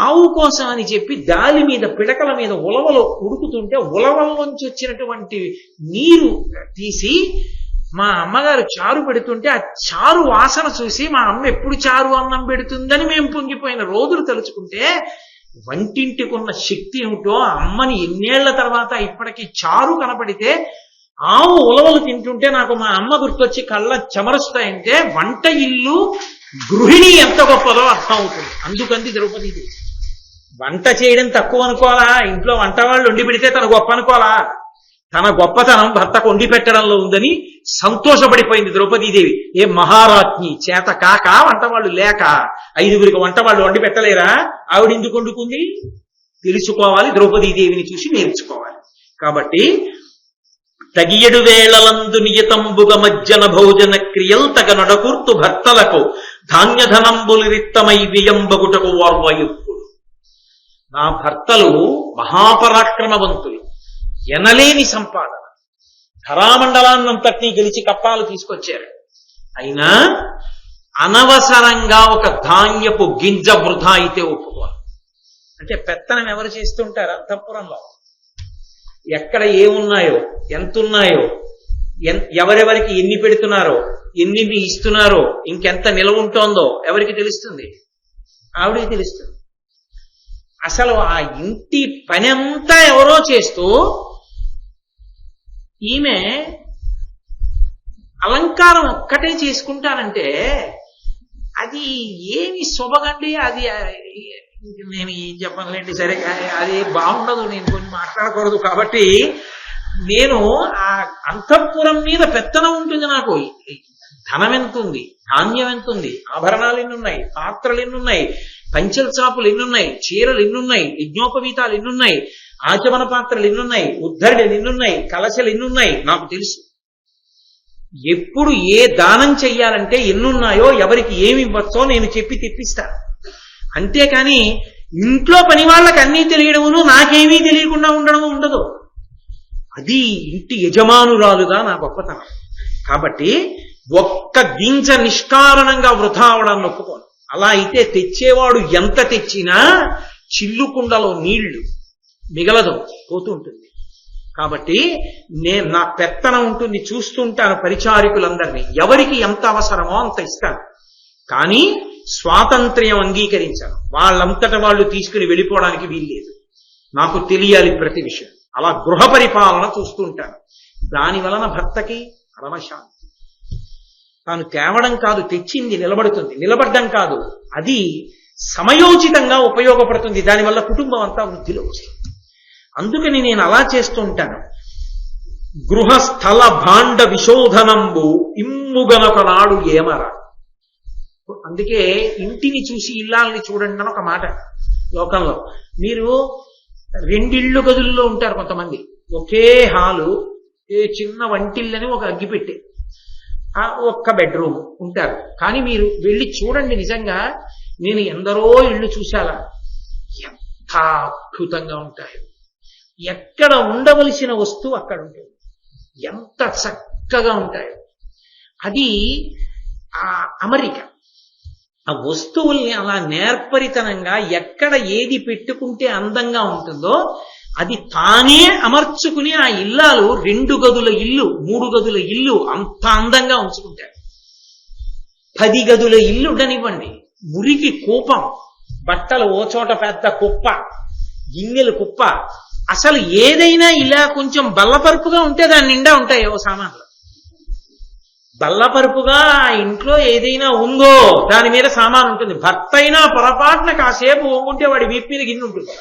ఆవు కోసం అని చెప్పి దాలి మీద పిడకల మీద ఉలవలో ఉడుకుతుంటే ఉలవల్లోంచి వచ్చినటువంటి నీరు తీసి మా అమ్మగారు చారు పెడుతుంటే ఆ చారు వాసన చూసి మా అమ్మ ఎప్పుడు చారు అన్నం పెడుతుందని మేము పొంగిపోయిన రోజులు తలుచుకుంటే వంటింటికి ఉన్న శక్తి ఏమిటో. అమ్మని ఎన్నేళ్ల తర్వాత ఇప్పటికీ చారు కనపడితే ఆవు ఉలవలు తింటుంటే నాకు మా అమ్మ గుర్తొచ్చి కళ్ళ చెమరుస్తాయంటే వంట ఇల్లు గృహిణి ఎంత గొప్పదో అర్థం అవుతుంది. అందుకంది ద్రౌపదీదేవి వంట చేయడం తక్కువ అనుకోవాలా? ఇంట్లో వంట వాళ్ళు వండి పెడితే తన గొప్ప అనుకోవాలా? తన గొప్పతనం భర్తకు వండి పెట్టడంలో ఉందని సంతోషపడిపోయింది ద్రౌపదీదేవి. ఏ మహారాజ్ఞి చేత కాక వంటవాళ్ళు లేక 5గురికి వంటవాళ్ళు వండి పెట్టలేరా? ఆవిడ ఎందుకు వండుకుంది? తెలుసుకోవాలి, ద్రౌపదీదేవిని చూసి నేర్చుకోవాలి. కాబట్టి తగియడు వేళలందు నియతంబుగ మజ్జన భోజన క్రియల్ తగ నడకూర్తు భర్తలకు ధాన్యధనంబులు రిత్తమై వియంబగుటకు వార్వయుక్కుడు. నా భర్తలు మహాపరాక్రమవంతులు, ఎనలేని సంపాదన, ధరామండలాన్నంతటినీ గెలిచి కప్పాలు తీసుకొచ్చారు. అయినా అనవసరంగా ఒక ధాన్యపు గింజ వృధా అయితే ఒప్పుకోను. అంటే పెత్తనం ఎవరు చేస్తుంటారు? అంతఃపురంలో ఎక్కడ ఏమున్నాయో ఎంతున్నాయో ఎవరెవరికి ఎన్ని పెడుతున్నారో ఎన్ని ఇస్తున్నారో ఇంకెంత నిలవ ఉంటోందో ఎవరికి తెలుస్తుంది? ఆవిడికి తెలుస్తుంది. అసలు ఆ ఇంటి పని అంతా ఎవరో చేస్తూ ఈమె అలంకారం ఒక్కటే చేసుకుంటానంటే అది ఏమి శుభగండి. అది నేను ఏం చెప్పనులేండి, సరే అది బాగుండదు, నేను కొన్ని మాట్లాడకూడదు. కాబట్టి నేను ఆ అంతఃపురం మీద పెత్తనం ఉంటుంది. నాకు ధనం ఎంత ఉంది, ధాన్యం ఎంత ఉంది, ఆభరణాలు ఎన్నున్నాయి, పాత్రలు ఎన్నున్నాయి, పంచెల చాపులు ఎన్నున్నాయి, చీరలు ఎన్నున్నాయి, యజ్ఞోపవీతాలు ఎన్నున్నాయి, ఆచమన పాత్రలు ఎన్నున్నాయి, ఉద్ధరణలు ఎన్నున్నాయి, కలశలు ఎన్నున్నాయి నాకు తెలుసు. ఎప్పుడు ఏ దానం చెయ్యాలంటే ఎన్నున్నాయో ఎవరికి ఏమి ఇవ్వచ్చో నేను చెప్పి తెప్పిస్తాను. అంతేకాని ఇంట్లో పని వాళ్ళకి అన్నీ తెలియడమును నాకేమీ తెలియకుండా ఉండడము ఉండదు. అది ఇంటి యజమానురాలుగా నా గొప్పతనం. కాబట్టి ఒక్క గింజ నిష్కారణంగా వృధా అవడాన్ని ఒప్పుకోను. అలా అయితే తెచ్చేవాడు ఎంత తెచ్చినా చిల్లుకుండలో నీళ్లు మిగలదు, పోతుంటుంది. కాబట్టి నా పెత్తనం ఉంటుంది, చూస్తుంటాను పరిచారికులందరినీ, ఎవరికి ఎంత అవసరమో అంత ఇస్తాను. కానీ స్వాతంత్ర్యం అంగీకరించాను. వాళ్ళంతట వాళ్ళు తీసుకుని వెళ్ళిపోవడానికి వీల్లేదు. నాకు తెలియాలి ప్రతి విషయం. అలా గృహ పరిపాలన చూస్తుంటాను. దాని వలన భర్తకి పరమశాంతి. తాను తేవడం కాదు, తెచ్చింది నిలబడుతుంది. నిలబడ్డం కాదు, అది సమయోచితంగా ఉపయోగపడుతుంది. దానివల్ల కుటుంబం అంతా వృద్ధిలో వస్తుంది. అందుకని నేను అలా చేస్తూ ఉంటాను. గృహస్థల భాండ విశోధనంబు ఇమ్ముగనొకనాడు ఏమరా. అందుకే ఇంటిని చూసి ఇల్లాలని చూడండి అని ఒక మాట లోకంలో. మీరు 2 ఇళ్ళు గదుల్లో ఉంటారు కొంతమంది, ఒకే హాలు, చిన్న వంటిల్లని ఒక అగ్గిపెట్టె, ఒక్క బెడ్రూమ్ ఉంటారు. కానీ మీరు వెళ్ళి చూడండి, నిజంగా నేను ఎందరో ఇళ్ళు చూశాలా, ఎంత అద్భుతంగా ఉంటాయో. ఎక్కడ ఉండవలసిన వస్తువు అక్కడ ఉంటుంది, ఎంత చక్కగా ఉంటాయో. అది ఆ అమరిక. ఆ వస్తువుల్ని అలా నేర్పరితనంగా ఎక్కడ ఏది పెట్టుకుంటే అందంగా ఉంటుందో అది తానే అమర్చుకుని ఆ ఇల్లాలు 2 గదుల ఇల్లు 3 గదుల ఇల్లు అంత అందంగా ఉంచుకుంటారు. 10 గదుల ఇల్లు ఉండనివ్వండి, మురికి కూపం, బట్టలు ఓ చోట పెద్ద కుప్ప, గిన్నెలు కుప్ప, అసలు ఏదైనా ఇలా కొంచెం బల్లపరుపుగా ఉంటే దాని నిండా ఉంటాయి ఓ సామాన్లు. బల్లపరుపుగా ఇంట్లో ఏదైనా ఉందో దాని మీద సామాన్ ఉంటుంది. భర్త అయినా పొరపాటున కాసేపు వంగుంటే వాడి వీపు మీద గిన్నె ఉంటుంది.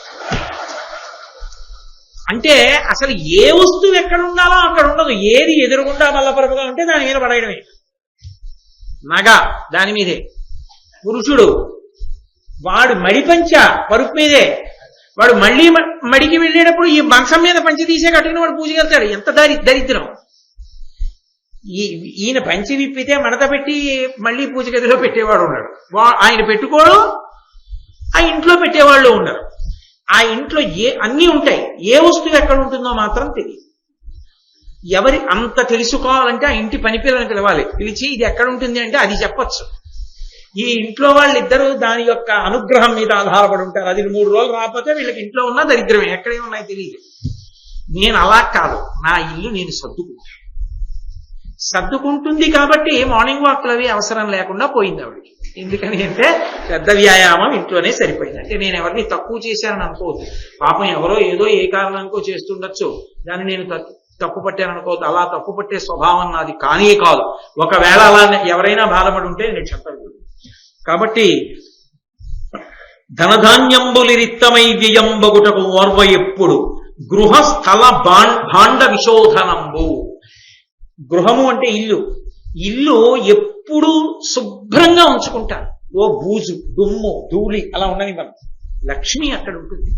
అంటే అసలు ఏ వస్తువు ఎక్కడ ఉండాలో అక్కడ ఉండదు. ఏది ఎదురుగుండా బల్లపరుపుగా ఉంటే దాని మీద పడేయడమే. నగ దాని మీదే. పురుషుడు వాడు మడిపంచ పరుపు మీదే. వాడు మళ్ళీ మడికి వెళ్ళేటప్పుడు ఈ మంచం మీద పంచి తీసే కట్టుకుని వాడు పూజకి వెళ్తాడు. ఎంత దరిద్రం! ఈయన పంచి విప్పితే మడత పెట్టి మళ్ళీ పూజ గదిలో పెట్టేవాడు ఉన్నాడు. ఆయన పెట్టుకోడు, ఆ ఇంట్లో పెట్టేవాళ్ళు ఉండరు. ఆ ఇంట్లో అన్నీ ఉంటాయి, ఏ వస్తువు ఎక్కడ ఉంటుందో మాత్రం తెలియదు. ఎవరి అంత తెలుసుకోవాలంటే ఆ ఇంటి పని పిల్లని పిలవాలి. పిలిచి ఇది ఎక్కడ ఉంటుంది అంటే అది చెప్పచ్చు. ఈ ఇంట్లో వాళ్ళిద్దరూ దాని యొక్క అనుగ్రహం మీద ఆధారపడి ఉంటారు. అది 3 రోజులు రాకపోతే వీళ్ళకి ఇంట్లో ఉన్నా దరిద్రమే, ఎక్కడే ఉన్నాయో తెలియదు. నేను అలా కాదు, నా ఇల్లు నేను సర్దుకుంటుంది కాబట్టి మార్నింగ్ వాక్లు అవి అవసరం లేకుండా పోయింది ఆవిడకి. ఎందుకని అంటే పెద్ద వ్యాయామం ఇంట్లోనే సరిపోయింది. అంటే నేను ఎవరిని తక్కువ చేశానని అనుకోవద్దు. పాపం ఎవరో ఏదో ఏ కారణానికో చేస్తుండొచ్చు, దాన్ని నేను తప్పు పట్టాను అనుకోవద్దు. అలా తప్పు పట్టే స్వభావం నాది కానీ కాదు. ఒకవేళ అలా ఎవరైనా బాధపడి ఉంటే నేను చెప్పలేదు. కాబట్టి ధనధాన్యంబులిరిత్తమై వ్యయంబగుటకు ఓర్వ ఎప్పుడు గృహస్థల భాండ విశోధనంబు. గృహము అంటే ఇల్లు. ఇల్లు ఎప్పుడు శుభ్రంగా ఉంచుకుంటారు. ఓ బూజు, దుమ్ము, ధూళి అలా ఉండనివ్వను. లక్ష్మి అక్కడ ఉంటుంది.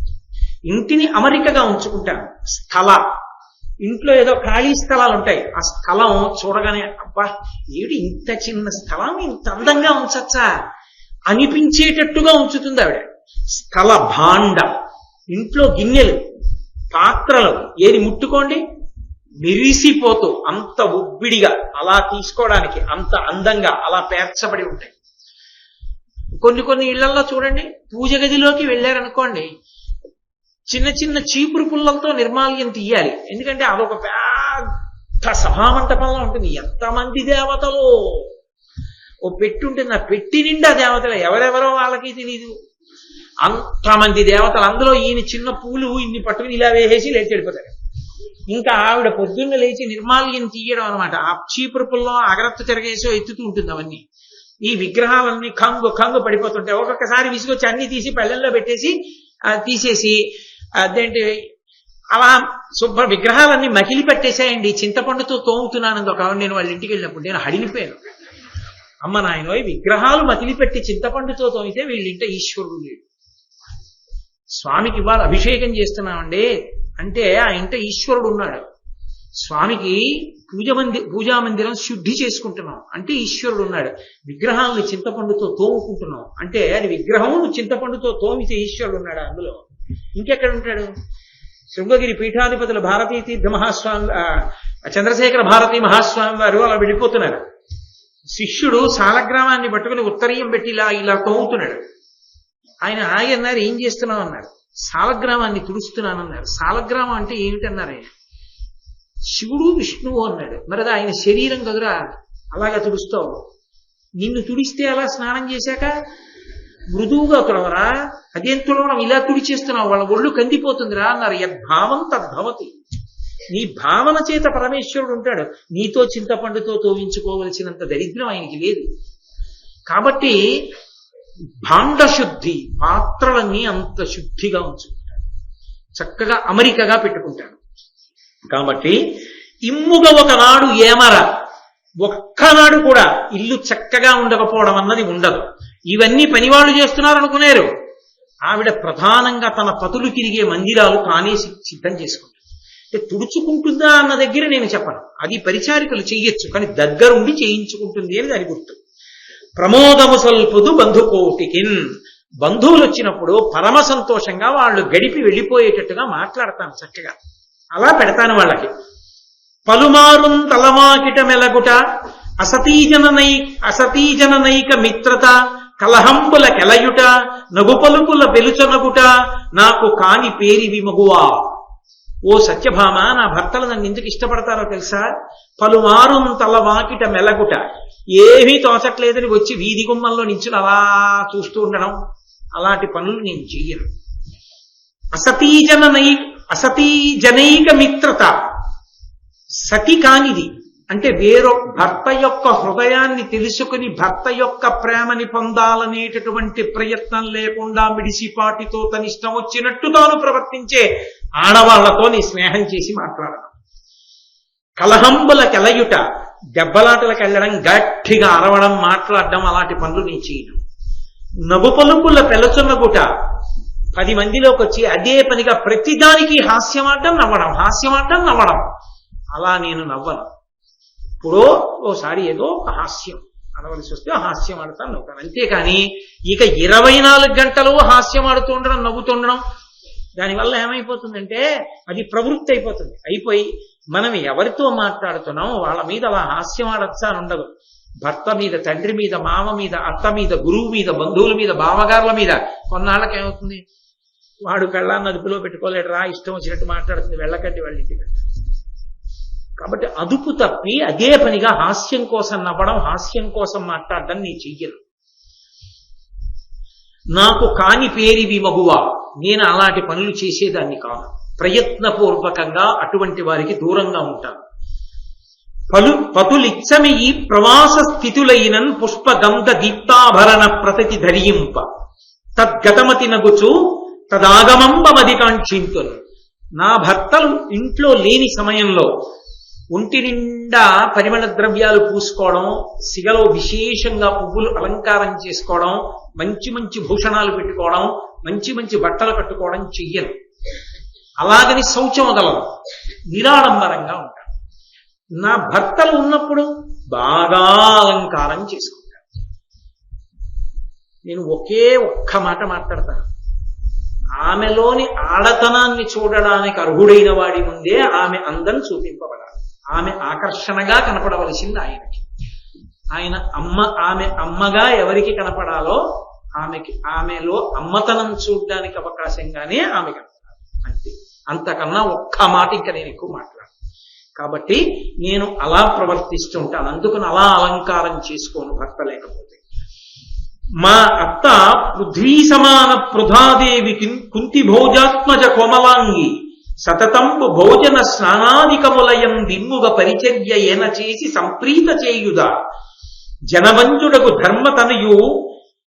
ఇంటిని అమరికగా ఉంచుకుంటాను. స్థల, ఇంట్లో ఏదో ఖాళీ స్థలాలు ఉంటాయి. ఆ స్థలం చూడగానే అబ్బా ఏమిటి ఇంత చిన్న స్థలం ఇంత అందంగా ఉంచచ్చా అనిపించేటట్టుగా ఉంచుతుంది ఆవిడ. స్థల భాండ, ఇంట్లో గిన్నెలు, పాత్రలు ఏది ముట్టుకోండి మెరిసిపోతూ అంత ఉబ్బిడిగా అలా తీసుకోవడానికి అంత అందంగా అలా పేర్చబడి ఉంటాయి. కొన్ని ఇళ్లలో చూడండి, పూజ గదిలోకి వెళ్ళారనుకోండి, చిన్న చిన్న చీపురు పుల్లలతో నిర్మాల్యం తీయాలి. ఎందుకంటే అదొక పెద్ద సభామంటపంలో ఉంటుంది. ఎంతమంది దేవతలు ఓ పెట్టి ఉంటుంది. ఆ పెట్టి నిండా దేవతలు, ఎవరెవరో వాళ్ళకి తెలియదు. అంతమంది దేవతలు, అందులో ఈయన చిన్న పూలు ఇన్ని పట్టుకుని ఇలా వేసేసి లేచి వెళ్ళిపోతారు. ఇంకా ఆవిడ పొద్దున్న లేచి నిర్మాల్యం తీయడం అనమాట. ఆ చీపురు పుల్లో అగరత్తు తిరగేసో ఎత్తుతూ ఉంటుంది. అవన్నీ ఈ విగ్రహాలన్నీ కంగు పడిపోతుంటాయి. ఒక్కొక్కసారి విసుగొచ్చి అన్ని తీసి పళ్ళెల్లో పెట్టేసి తీసేసి అదేంటి అలా శుభ్ర విగ్రహాలన్నీ మకిలి పట్టేసాయండి. చింతపండుతో తోముతున్నాను ఒక నేను వాళ్ళ ఇంటికి వెళ్ళినప్పుడు నేను హడిలిపోయాను. అమ్మ నాయనో, విగ్రహాలు మకిలి పెట్టి చింతపండుతో తోమితే వీళ్ళింట ఈశ్వరుడు లేడు. స్వామికి ఇవాళ అభిషేకం చేస్తున్నామండి అంటే ఆ ఇంట ఈశ్వరుడు ఉన్నాడు. స్వామికి పూజా మందిరం శుద్ధి చేసుకుంటున్నాం అంటే ఈశ్వరుడు ఉన్నాడు. విగ్రహాలను చింతపండుతో తోముకుంటున్నాం అంటే అది విగ్రహం చింతపండుతో తోమితే ఈశ్వరుడు ఉన్నాడు అందులో. ఇంకెక్కడ ఉంటాడు? శృంగగిరి పీఠాధిపతులు భారతీ తీర్థ మహాస్వామి, చంద్రశేఖర భారతీ మహాస్వామి వారు అలా వెళ్ళిపోతున్నారు. శిష్యుడు సాలగ్రామాన్ని పట్టుకుని ఉత్తరీయం పెట్టి ఇలా తోముతున్నాడు. ఆయన అన్నారు, ఏం చేస్తున్నావు అన్నారు. సాలగ్రామాన్ని తుడుస్తున్నానన్నారు. సాలగ్రామం అంటే ఏమిటన్నారు ఆయన. శివుడు విష్ణువు అన్నాడు. మరి అది ఆయన శరీరం కదురా, అలాగా తుడుస్తావు. నిన్ను తుడిస్తే అలా స్నానం చేశాక మృదువుగా తుడవరా, అదేం తుడవడం, ఇలా తుడిచేస్తున్నావు, వాళ్ళ ఒళ్ళు కందిపోతుందిరా అన్నారు. యద్భావం తద్భవతి. నీ భావన చేత పరమేశ్వరుడు ఉంటాడు. నీతో చింతపండుతో తోవించుకోవలసినంత దరిద్రం ఆయనకి లేదు. కాబట్టి భాండ శుద్ధి, పాత్రలన్నీ అంత శుద్ధిగా ఉంచుకుంటాడు, చక్కగా అమరికగా పెట్టుకుంటాడు. కాబట్టి ఇమ్ముగా ఒకనాడు ఏమర, ఒక్కనాడు కూడా ఇల్లు చక్కగా ఉండకపోవడం అన్నది ఉండదు. ఇవన్నీ పనివాళ్ళు చేస్తున్నారు అనుకునేరు. ఆవిడ ప్రధానంగా తన పతులు తిరిగే మందిరాలు తానే సిద్ధం చేసుకుంటుంది. అంటే తుడుచుకుంటుందా అన్న దగ్గర నేను చెప్పను, అది పరిచారికలు చెయ్యొచ్చు, కానీ దగ్గరుండి చేయించుకుంటుంది అని దాని గుర్తు. ప్రమోదము సల్పుదు బంధుకోటికిన్, బంధువులు వచ్చినప్పుడు పరమ సంతోషంగా వాళ్ళు గడిపి వెళ్ళిపోయేటట్టుగా మాట్లాడతాను, చక్కగా అలా పెడతాను వాళ్ళకి. పలుమారుం తలమాకిట మెలగుట అసతీజననైక మిత్రత కలహంబుల కెలయుట నగుపలుకుల వెలుచనగుట నాకు కాని పేరి విమగువా. ఓ సత్యభామ, నా భర్తలు నన్ను ఎందుకు ఇష్టపడతారో తెలుసా? పలుమారుం తలవాకిట మెలగుట, ఏమీ తోచట్లేదని వచ్చి వీధి గుమ్మంలో నించుని అలా చూస్తూ ఉండడం, అలాంటి పనులు నేను చెయ్యను. అసతీజనైక మిత్రత, సతి కానిది అంటే వేరో భర్త యొక్క హృదయాన్ని తెలుసుకుని భర్త యొక్క ప్రేమని పొందాలనేటటువంటి ప్రయత్నం లేకుండా మిడిసిపాటితో తన ఇష్టం వచ్చినట్టు తాను ప్రవర్తించే ఆడవాళ్లతో నీ స్నేహం చేసి మాట్లాడడం. కలహంబుల కెలయుట, దెబ్బలాటలకు వెళ్ళడం, గట్టిగా అరవడం, మాట్లాడడం, అలాంటి పనులు నేను చేయను. నవ్వు పలుకుల పెలచున్నగుట, 10 మందిలోకి వచ్చి అదే పనిగా ప్రతిదానికి హాస్యమాడడం నవ్వడం, హాస్యమాడడం నవ్వడం, అలా నేను నవ్వను. ఇప్పుడు ఓసారి ఏదో ఒక హాస్యం అనవలసి వస్తే హాస్యం ఆడతాను, నవ్వుతాను. అంతేకాని ఇక 24 గంటలు హాస్యం ఆడుతూ ఉండడం, నవ్వుతుండడం, దానివల్ల ఏమైపోతుందంటే అది ప్రవృత్తి అయిపోతుంది. అయిపోయి మనం ఎవరితో మాట్లాడుతున్నాం వాళ్ళ మీద అలా హాస్యం ఆడచ్చా అని ఉండదు. భర్త మీద, తండ్రి మీద, మామ మీద, అత్త మీద, గురువు మీద, బంధువుల మీద, బావగారుల మీద కొన్నాళ్ళకి ఏమవుతుంది, వాడు కళ్ళాన్ని అదుపులో పెట్టుకోలేడురా, ఇష్టం వచ్చినట్టు మాట్లాడుతుంది, వెళ్ళకండి వాళ్ళ ఇంటికి. కాబట్టి అదుపు తప్పి అదే పనిగా హాస్యం కోసం నవ్వడం, హాస్యం కోసం మాట్లాడడం నీ చెయ్యను. నాకు కాని పేరివి మగువ, నేను అలాంటి పనులు చేసేదాన్ని కాదు. ప్రయత్నపూర్వకంగా అటువంటి వారికి దూరంగా ఉంటాను. పతులిచ్చమి ఈ ప్రవాస స్థితులైనన్ పుష్పగంధ దీప్తాభరణ ప్రతతి ధరింప తద్గతమతి నగుచు తదాగమంబమది కాంక్షింతును. నా భర్తలు ఇంట్లో లేని సమయంలో ఒంటి నిండా పరిమళ ద్రవ్యాలు పూసుకోవడం, సిగలో విశేషంగా పువ్వులు అలంకారం చేసుకోవడం, మంచి మంచి భూషణాలు పెట్టుకోవడం, మంచి మంచి బట్టలు కట్టుకోవడం చెయ్యను. అలాగని శౌచం వదలను, నిరాడంబరంగా ఉంటాను. నా భర్తలు ఉన్నప్పుడు బాగా అలంకారం చేసుకుంటాను. నేను ఒక్క మాట మాట్లాడతాను. ఆమెలోని ఆడతనాన్ని చూడడానికి అర్హుడైన వాడి ముందే ఆమె అందం చూపింపబడాలి. ఆమె ఆకర్షణగా కనపడవలసింది ఆయనకి. ఆమె అమ్మగా ఎవరికి కనపడాలో ఆమెలో అమ్మతనం చూడడానికి అవకాశంగానే ఆమె కనపడాలి. అంతే, అంతకన్నా ఒక్క మాట ఇంకా నేను ఎక్కువ మాట్లాడాను. కాబట్టి నేను అలా ప్రవర్తిస్తుంటాను. అందుకని అలా అలంకారం చేసుకోను భర్త లేకపోతే. మా అత్త పృథ్వీ సమాన పృథాదేవి కుంతి భోజాత్మజ కోమలాంగి సతతంబు భోజన స్నానాదికములయం దిమ్ముగ పరిచర్య ఏన చేసి సంప్రీత చేయుదా జనవంజుడకు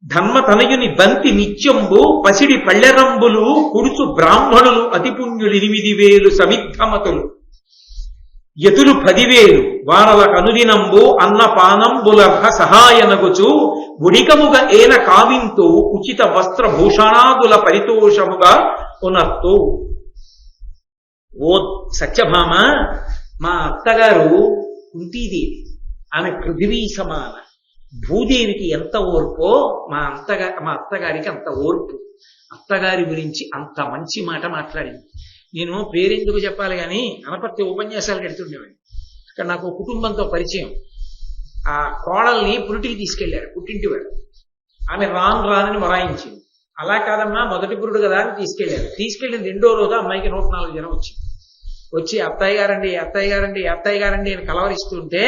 ధర్మతనయుని బంతి నిత్యంబు పసిడి పళ్ళెరంబులు కుడుచు బ్రాహ్మణులు అతిపుణ్యులు 8,000 సమిద్ధమతులు యతులు 10,000 వారల కనుదినంబు అన్నపానంబులర్హ సహాయనగుచు గుడికముగ ఏన కావింతు ఉచిత వస్త్రభూషణాదుల పరితోషముగా పునర్తు. ఓ సత్యభామ, మా అత్తగారు కుంతీదేవి, ఆమె పృథివీ సమాన. భూదేవికి ఎంత ఓర్పో మా అత్తగారికి అంత ఓర్పు. అత్తగారి గురించి అంత మంచి మాట మాట్లాడింది. నేను పేరెందుకు చెప్పాలి కానీ అనపత్తి ఉపన్యాసాలు పెడుతుండేవాడిని. ఇక్కడ నాకు కుటుంబంతో పరిచయం. ఆ కోడల్ని పురిటికి తీసుకెళ్లారు, పుట్టింటివారు. ఆమె రానని మొరాయించింది. అలా కాదమ్మా, మొదటి పురుడు కదా అని తీసుకెళ్లారు. తీసుకెళ్లిన 2వ రోజు అమ్మాయికి 104 జ్వరం వచ్చింది. వచ్చి అత్తయ్య గారండి అత్తయ్య గారండి అత్తయ్య గారండి అని కలవరిస్తుంటే,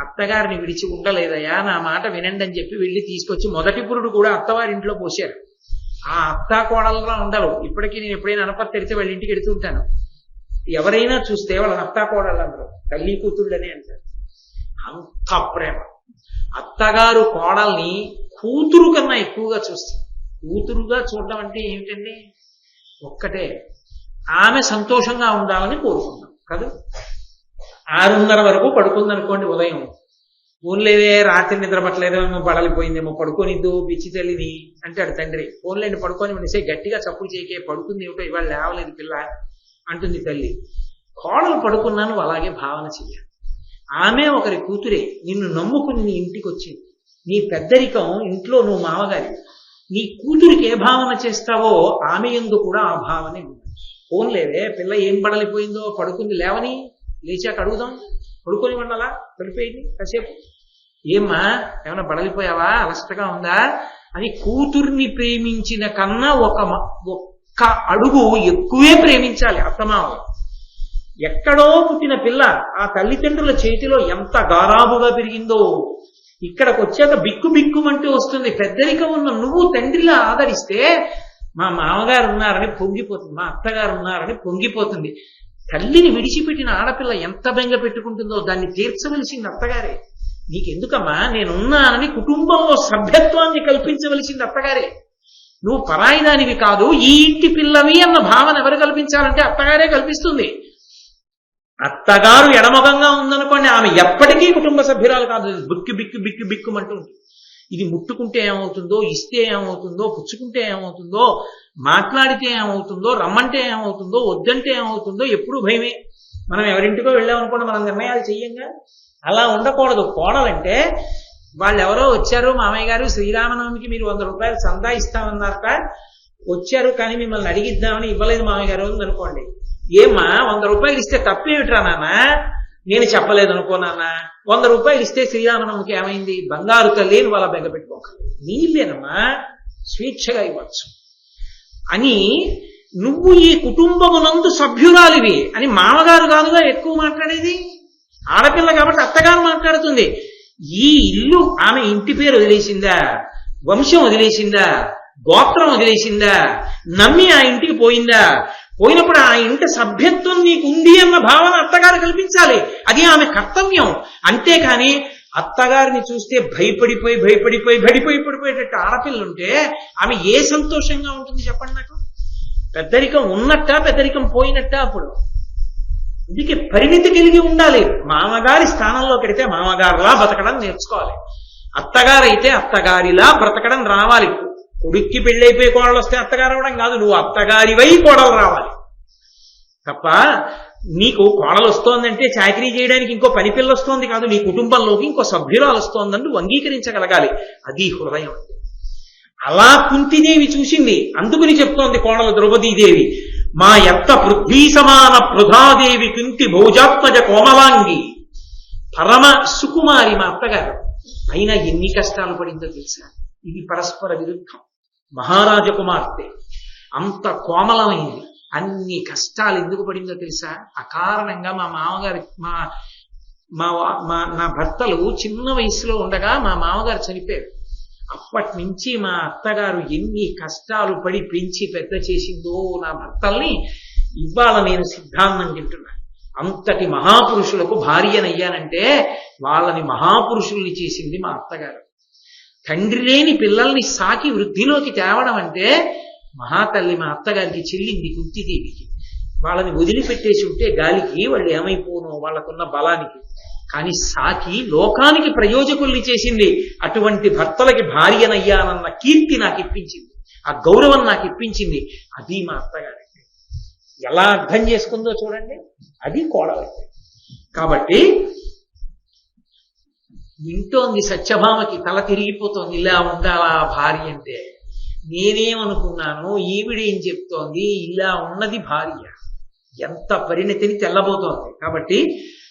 అత్తగారిని విడిచి ఉండలేదయ్యా, నా మాట వినండి అని చెప్పి వెళ్ళి తీసుకొచ్చి మొదటి పురుడు కూడా అత్తవారింట్లో పోశారు. ఆ అత్త కోడలుగా ఉండరు. ఇప్పటికీ నేను ఎప్పుడైనా అనపత్తి తెరిచి వాళ్ళ ఇంటికి వెడుతూ ఉంటాను. ఎవరైనా చూస్తే వాళ్ళని అత్తా కోడలు అందరూ తల్లి కూతుళ్ళనే అంటారు. అంత ప్రేమ. అత్తగారు కోడల్ని కూతురు కన్నా ఎక్కువగా చూస్తారు. కూతురుగా చూడడం అంటే ఏమిటండి, ఒక్కటే, ఆమె సంతోషంగా ఉండాలని కోరుకుందాం కదా. 6:30 వరకు పడుకుందనుకోండి ఉదయం, ఫోన్లేదే రాత్రి నిద్ర పట్టలేదేమో, బడలిపోయిందేమో, పడుకోనిద్దు పిచ్చి తల్లిని అంటాడు తండ్రి. ఫోన్లేండి పడుకొని మనిషి గట్టిగా చప్పుడు చేయకే, పడుకుంది ఏమిటో ఇవాళ లేవలేదు పిల్ల అంటుంది తల్లి. కోడలు పడుకున్నాను అలాగే భావన చెయ్యాలి. ఆమె ఒకరి కూతురే, నిన్ను నమ్ముకుని నీ ఇంటికి వచ్చింది. నీ పెద్దరికం ఇంట్లో నువ్వు మామగారి. నీ కూతురికి ఏ భావన చేస్తావో ఆమె యందు కూడా ఆ భావనే ఉంది. ఫోన్లేదే పిల్ల ఏం బడలిపోయిందో, పడుకుంది లేవని, లేచాక అడుగుదాం, పడుకొని వండాలా, పడిపోయింది కాసేపు, ఏమ్మా ఏమైనా బడలిపోయావా, అలసటగా ఉందా అని కూతుర్ని ప్రేమించిన కన్నా ఒక్క అడుగు ఎక్కువే ప్రేమించాలి అత్తమామలు. ఎక్కడో పుట్టిన పిల్ల ఆ తల్లిదండ్రుల చేతిలో ఎంత గారాబుగా పెరిగిందో ఇక్కడికి వచ్చాక బిక్కు బిక్కుమంటూ వస్తుంది. పెద్దరికం ఉన్న నువ్వు తండ్రిలా ఆదరిస్తే మా మామగారు ఉన్నారని పొంగిపోతుంది, మా అత్తగారు ఉన్నారని పొంగిపోతుంది. తల్లిని విడిచిపెట్టిన ఆడపిల్ల ఎంత బెంగ పెట్టుకుంటుందో దాన్ని తీర్చవలసింది అత్తగారే. నీకెందుకమ్మా నేనున్నానని కుటుంబంలో సభ్యత్వాన్ని కల్పించవలసింది అత్తగారే. నువ్వు పరాయిదానివి కాదు, ఈ ఇంటి పిల్లవి అన్న భావన ఎవరు కల్పించాలంటే అత్తగారే కల్పిస్తుంది. అత్తగారు ఎడమొగంగా ఉందనుకోండి, ఆమె ఎప్పటికీ కుటుంబ సభ్యురాలు కాదు. బిక్కు బిక్కు బిక్కు బిక్కుమంటూ ఉంటుంది. ఇది ముట్టుకుంటే ఏమవుతుందో, ఇస్తే ఏమవుతుందో, పుచ్చుకుంటే ఏమవుతుందో, మాట్లాడితే ఏమవుతుందో, రమ్మంటే ఏమవుతుందో, వద్దంటే ఏమవుతుందో ఎప్పుడూ భయమే. మనం ఎవరింటికో వెళ్ళామనుకోండి, మనం నిర్ణయాలు చెయ్యంగా. అలా ఉండకూడదు. కోడలంటే వాళ్ళు ఎవరో వచ్చారు, మామయ్య గారు శ్రీరామనవమికి మీరు 100 రూపాయలు సందా ఇస్తామన్నారట, వచ్చారు కానీ మిమ్మల్ని అడిగిద్దామని ఇవ్వలేదు మామయ్య గారు అనుకోండి. ఏమ్మా 100 రూపాయలు ఇస్తే తప్పేమిట్రా నాన్న, నేను చెప్పలేదు అనుకో నాన్న, 100 రూపాయలు ఇస్తే శ్రీరామనవమికి ఏమైంది, బంగారు తల్లిని వాళ్ళ బెంగ పెట్టుకోకండి, నీళ్ళేనమ్మా స్వేచ్ఛగా ఇవ్వచ్చు అని. నువ్వు ఈ కుటుంబమునందు సభ్యురాలివి అని మామగారు కాదుగా ఎక్కువ మాట్లాడేది, ఆడపిల్ల కాబట్టి అత్తగారు మాట్లాడుతుంది. ఈ ఇల్లు ఆమె ఇంటి పేరు వదిలేసిందా, వంశం వదిలేసిందా, గోత్రం వదిలేసిందా, నమ్మి ఆ ఇంటికి పోయిందా? పోయినప్పుడు ఆ ఇంటి సభ్యత్వం నీకు ఉంది అన్న భావన అత్తగారు కల్పించాలి. అది ఆమె కర్తవ్యం. అంతేకాని అత్తగారిని చూస్తే భయపడిపోయేటట్టు ఆడపిల్లుంటే ఆమె ఏ సంతోషంగా ఉంటుంది చెప్పండి నాకు? పెద్దరికం ఉన్నట్ట, పెద్దరికం పోయినట్ట. అప్పుడు ఇందుకే పరిణితి కలిగి ఉండాలి. మామగారి స్థానంలో పెడితే మామగారులా బతకడం నేర్చుకోవాలి, అత్తగారైతే అత్తగారిలా బ్రతకడం రావాలి. కొడుక్కి పెళ్ళైపోయి కోడలు వస్తే అత్తగారు అవడం కాదు, నువ్వు అత్తగారివై కోడలు రావాలి తప్ప. నీకు కోడలు వస్తోందంటే చాకరీ చేయడానికి ఇంకో పని పిల్ల వస్తోంది కాదు, నీ కుటుంబంలోకి ఇంకో సభ్యురాలు వస్తోందని నువ్వు అంగీకరించగలగాలి. అది హృదయం. అలా కుంతిదేవి చూసింది, అందుకుని చెప్తోంది కోడలు ద్రౌపదీదేవి, మా యత్త పృథ్వీ సమాన పృథాదేవి కుంతి భోజాత్మజ కోమలాంగి. పరమ సుకుమారి మా అత్తగారు, అయినా ఎన్ని కష్టాలు పడిందో తెలుసా? ఇది పరస్పర విరుద్ధం. మహారాజ కుమార్తె అంత కోమలమైంది, అన్ని కష్టాలు ఎందుకు పడిందో తెలుసా? అకారణంగా మా మామగారి నా భర్తలు చిన్న వయసులో ఉండగా మా మామగారు చనిపోయారు. అప్పటి నుంచి మా అత్తగారు ఎన్ని కష్టాలు పడి పెంచి పెద్ద చేసిందో నా భర్తల్ని. ఇవాళ నేను సిద్ధాంతం తింటున్నా. అంతటి మహాపురుషులకు భార్యనయ్యానంటే వాళ్ళని మహాపురుషుల్ని చేసింది మా అత్తగారు. తండ్రి లేని పిల్లల్ని సాకి వృద్ధిలోకి తేవడం అంటే మహాతల్లి మా అత్తగారికి చెల్లింది కుంతిదేవికి. వాళ్ళని వదిలిపెట్టేసి ఉంటే గాలికి వాళ్ళు ఏమైపోనో వాళ్ళకున్న బలానికి. కానీ సాకి లోకానికి ప్రయోజకుల్ని చేసింది. అటువంటి భర్తలకి భార్యనయ్యానన్న కీర్తి నాకు ఇప్పించింది, ఆ గౌరవం నాకు ఇప్పించింది. అది మా అత్తగారి ఎలా అర్థం చేసుకుందో చూడండి. అది కోడలంటే. కాబట్టి వింటోంది సత్యభామకి, తల తిరిగిపోతోంది. ఇలా ఉండాలా భార్య అంటే? నేనేమనుకున్నాను, ఈవిడేం చెప్తోంది, ఇలా ఉన్నది భార్య ఎంత పరిణతిని తెల్లబోతోంది. కాబట్టి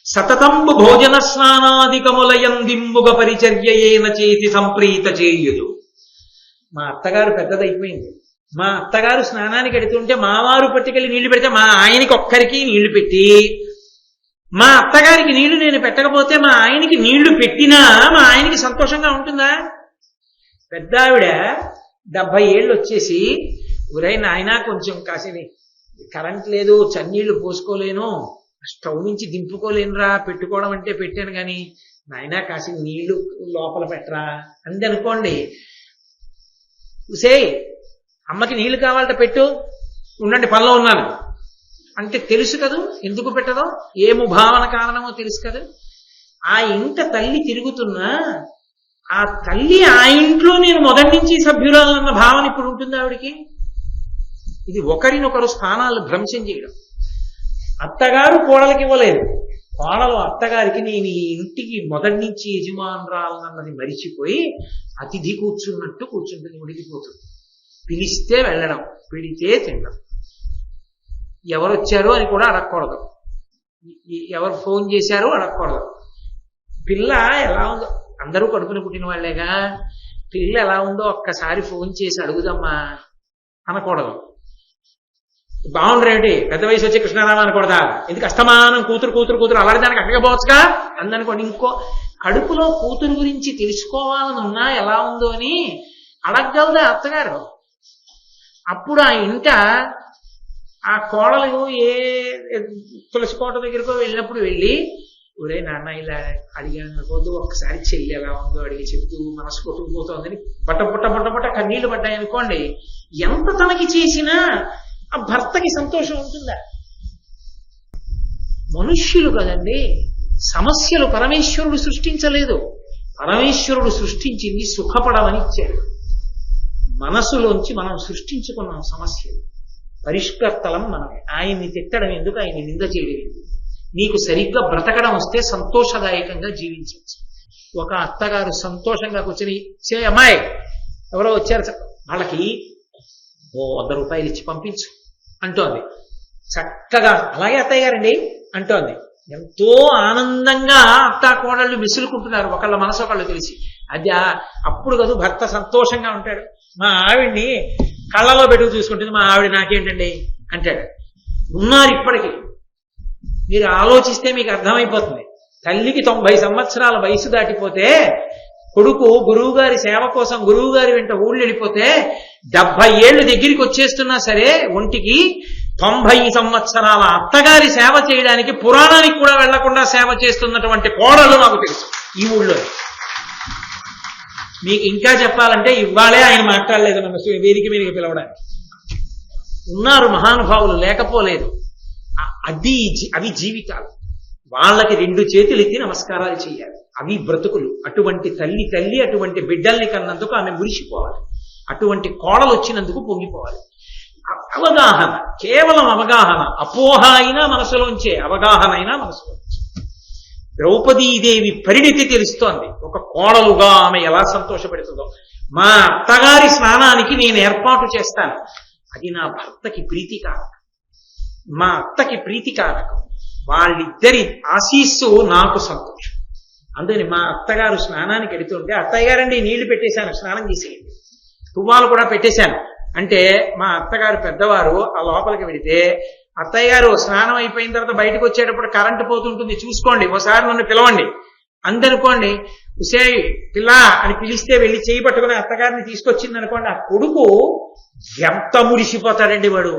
సతతంబు భోజన స్నానాదికములయందింబుగ పరిచర్యయేన చేతి సంప్రీత చేయుదు. మా అత్తగారు పెద్దదైపోయింది. మా అత్తగారు స్నానానికి ఎడుతుంటే మావారు పట్టుకెళ్ళి నీళ్లు పెడితే మా ఆయనకి ఒక్కరికి నీళ్లు పెట్టి, మా అత్తగారికి నీళ్లు నేను పెట్టకపోతే మా ఆయనకి నీళ్లు పెట్టినా మా ఆయనకి సంతోషంగా ఉంటుందా? పెద్ద ఆవిడ 70 ఏళ్ళు వచ్చేసి, ఒరే నాయనా కొంచెం కాసిని కరెంట్ లేదు, చన్నీళ్లు పోసుకోలేను, స్టవ్ నుంచి దింపుకోలేనురా, పెట్టుకోవడం అంటే పెట్టాను కానీ నాయనా కాసి నీళ్లు లోపల పెట్టరా అంది అనుకోండి. ఉసే అమ్మకి నీళ్లు కావాలంటే పెట్టు, ఉండండి పనిలో ఉన్నాను అంటే తెలుసు కదా ఎందుకు పెట్టదో, ఏ ముభావన కారణమో తెలుసు కదా. ఆ ఇంట తల్లి తిరుగుతున్నా ఆ తల్లి ఆ ఇంట్లో నేను మొదటి నుంచి సభ్యురాలన్న భావన ఇప్పుడు ఉంటుంది ఆవిడికి. ఇది ఒకరినొకరు స్థానాలు భ్రంశం చేయడం. అత్తగారు కోడలకి ఇవ్వలేదు, కోడలు అత్తగారికి నేను ఈ ఇంటికి మొదటి నుంచి యజమానురాలన్నది మరిచిపోయి అతిథి కూర్చున్నట్టు కూర్చుంటుంది, ఉడికిపోతుంది. పిలిస్తే వెళ్ళడం, పిడితే తినడం, ఎవరు వచ్చారు అని కూడా అడగకూడదు, ఎవరు ఫోన్ చేశారు అడగకూడదు. పిల్ల ఎలా ఉందో, అందరూ కడుపున పుట్టిన వాళ్ళేగా, పిల్ల ఎలా ఉందో ఒక్కసారి ఫోన్ చేసి అడుగుదమ్మా అనకూడదు. బాగుండరేమిటి, పెద్ద వయసు వచ్చి కృష్ణారామ అనకూడదా, ఎందుకు అస్తమానం కూతురు కూతురు కూతురు అలాంటి దానికి అక్కకపోవచ్చుగా అందనుకోండి. ఇంకో కడుపులో కూతురు గురించి తెలుసుకోవాలని ఉన్నా ఎలా ఉందో అని అడగగలదా అత్తగారు? అప్పుడు ఆ ఇంట ఆ కోడలు ఏ తులసి కోట దగ్గరకో వెళ్ళినప్పుడు వెళ్ళి, ఒరే నాన్న ఇలా అడిగాను పోదు, ఒక్కసారి చెల్లి ఎలా ఉందో అడిగి చెప్తూ మనసు కొట్టుకుపోతోందని బట్ట కన్నీళ్లు పడ్డాయి అనుకోండి, ఎంత తనకి చేసినా ఆ భర్తకి సంతోషం ఉంటుందా? మనుష్యులు కదండి, సమస్యలు పరమేశ్వరుడు సృష్టించలేదు. పరమేశ్వరుడు సృష్టించింది సుఖపడమని ఇచ్చాడు. మనసులోంచి మనం సృష్టించుకున్నాం సమస్యలు. పరిష్కర్తలం మనమే. ఆయన్ని తిట్టడం ఎందుకు, ఆయన్ని నింద చేయలేదు. నీకు సరిగ్గా బ్రతకడం వస్తే సంతోషదాయకంగా జీవించవచ్చు. ఒక అత్తగారు సంతోషంగా కూర్చొని, అమ్మాయి ఎవరో వచ్చారు వాళ్ళకి 100 రూపాయలు ఇచ్చి పంపించు అంటోంది. చక్కగా అలాగే అత్తయ్య గారండి అంటోంది. ఎంతో ఆనందంగా అత్తా కోడళ్ళు మిసులుకుంటున్నారు ఒకళ్ళ మనసు ఒకళ్ళు తెలిసి. అది అప్పుడు కదా భర్త సంతోషంగా ఉంటాడు. మా ఆవిడ్ని కళ్ళలో పెట్టుకు చూసుకుంటుంది, మా ఆవిడ నాకేంటండి అంటాడు. ఉన్నారు ఇప్పటికీ. మీరు ఆలోచిస్తే మీకు అర్థమైపోతుంది. తల్లికి 90 సంవత్సరాల వయసు దాటిపోతే, కొడుకు గురువుగారి సేవ కోసం గురువుగారి వెంట ఊళ్ళు వెళ్ళిపోతే 70 ఏళ్ళు దగ్గరికి వచ్చేస్తున్నా సరే ఒంటికి 90 సంవత్సరాల అత్తగారి సేవ చేయడానికి పురాణానికి కూడా వెళ్లకుండా సేవ చేస్తున్నటువంటి కోడలు నాకు తెలుసు ఈ ఊళ్ళో. మీకు ఇంకా చెప్పాలంటే ఇవాళే ఆయన మాట్లాడలేదు నన్ను వేదిక మీదకి పిలవడానికి. ఉన్నారు మహానుభావులు, లేకపోలేదు. అవి జీవితాలు. వాళ్ళకి 2 చేతులు ఎత్తి నమస్కారాలు చేయాలి. అవి బ్రతుకులు. అటువంటి తల్లి అటువంటి బిడ్డల్ని కన్నందుకు ఆమె మురిసిపోవాలి. అటువంటి కోడలు వచ్చినందుకు పొంగిపోవాలి. అవగాహన, కేవలం అవగాహన. అపోహ అయినా మనసులోంచే, అవగాహన అయినా మనసులోంచే. ద్రౌపదీదేవి పరిణితి తెలుస్తోంది. ఒక కోడలుగా ఆమె ఎలా సంతోషపెడుతుందో. మా అత్తగారి స్నానానికి నేను ఏర్పాటు చేస్తాను, అది నా భర్తకి ప్రీతికారకం, మా అత్తకి ప్రీతికారకం. వాళ్ళిద్దరి ఆశీస్సు నాకు సంతోషం. అందుకని మా అత్తగారు స్నానానికి వెళుతుంటే, అత్తయ్య గారండి నీళ్లు పెట్టేశాను, స్నానం చేసేయండి, తువ్వాలు కూడా పెట్టేశాను అంటే, మా అత్తగారు పెద్దవారు ఆ లోపలికి వెళితే, అత్తయ్య గారు స్నానం అయిపోయిన తర్వాత బయటకు వచ్చేటప్పుడు కరెంటు పోతుంటుంది చూసుకోండి, ఒకసారి నన్ను పిలవండి అందనుకోండి. ఉసే పిల్ల అని పిలిస్తే వెళ్ళి చేయి పట్టుకుని అత్తగారిని తీసుకొచ్చింది అనుకోండి, ఆ కొడుకు ఎంత మురిసిపోతాడండి వాడు.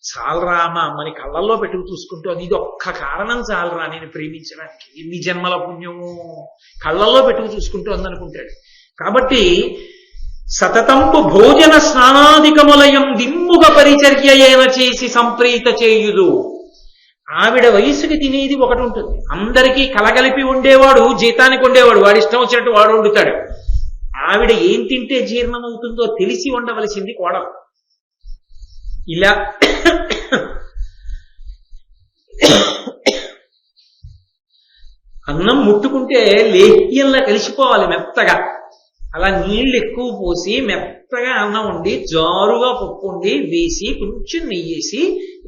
చాలరా మా అమ్మని కళ్ళల్లో పెట్టుకు చూసుకుంటోంది, ఇది ఒక్క కారణం చాలరా నేను ప్రేమించడానికి, ఎన్ని జన్మల పుణ్యము, కళ్ళల్లో పెట్టుకు చూసుకుంటోంది అనుకుంటాడు. కాబట్టి సతతంపు భోజన స్నానాధికములయం దిమ్ముగ పరిచర్యయేన చేసి సంప్రీత చేయుదు. ఆవిడ వయసుకి తినేది ఒకటి ఉంటుంది. అందరికీ కలగలిపి ఉండేవాడు జీతానికి ఉండేవాడు, వాడి ఇష్టం వచ్చినట్టు వాడు వండుతాడు. ఆవిడ ఏం తింటే జీర్ణం అవుతుందో తెలిసి ఉండవలసింది కోడలు. ఇలా అన్నం ముట్టుకుంటే లేహ్యంలా కలిసిపోవాలి మెత్తగా. అలా నీళ్లు ఎక్కువ పోసి మెత్తగా అన్నం వండి జారుగా పప్పు వండి వేసి కొంచెం నెయ్యేసి,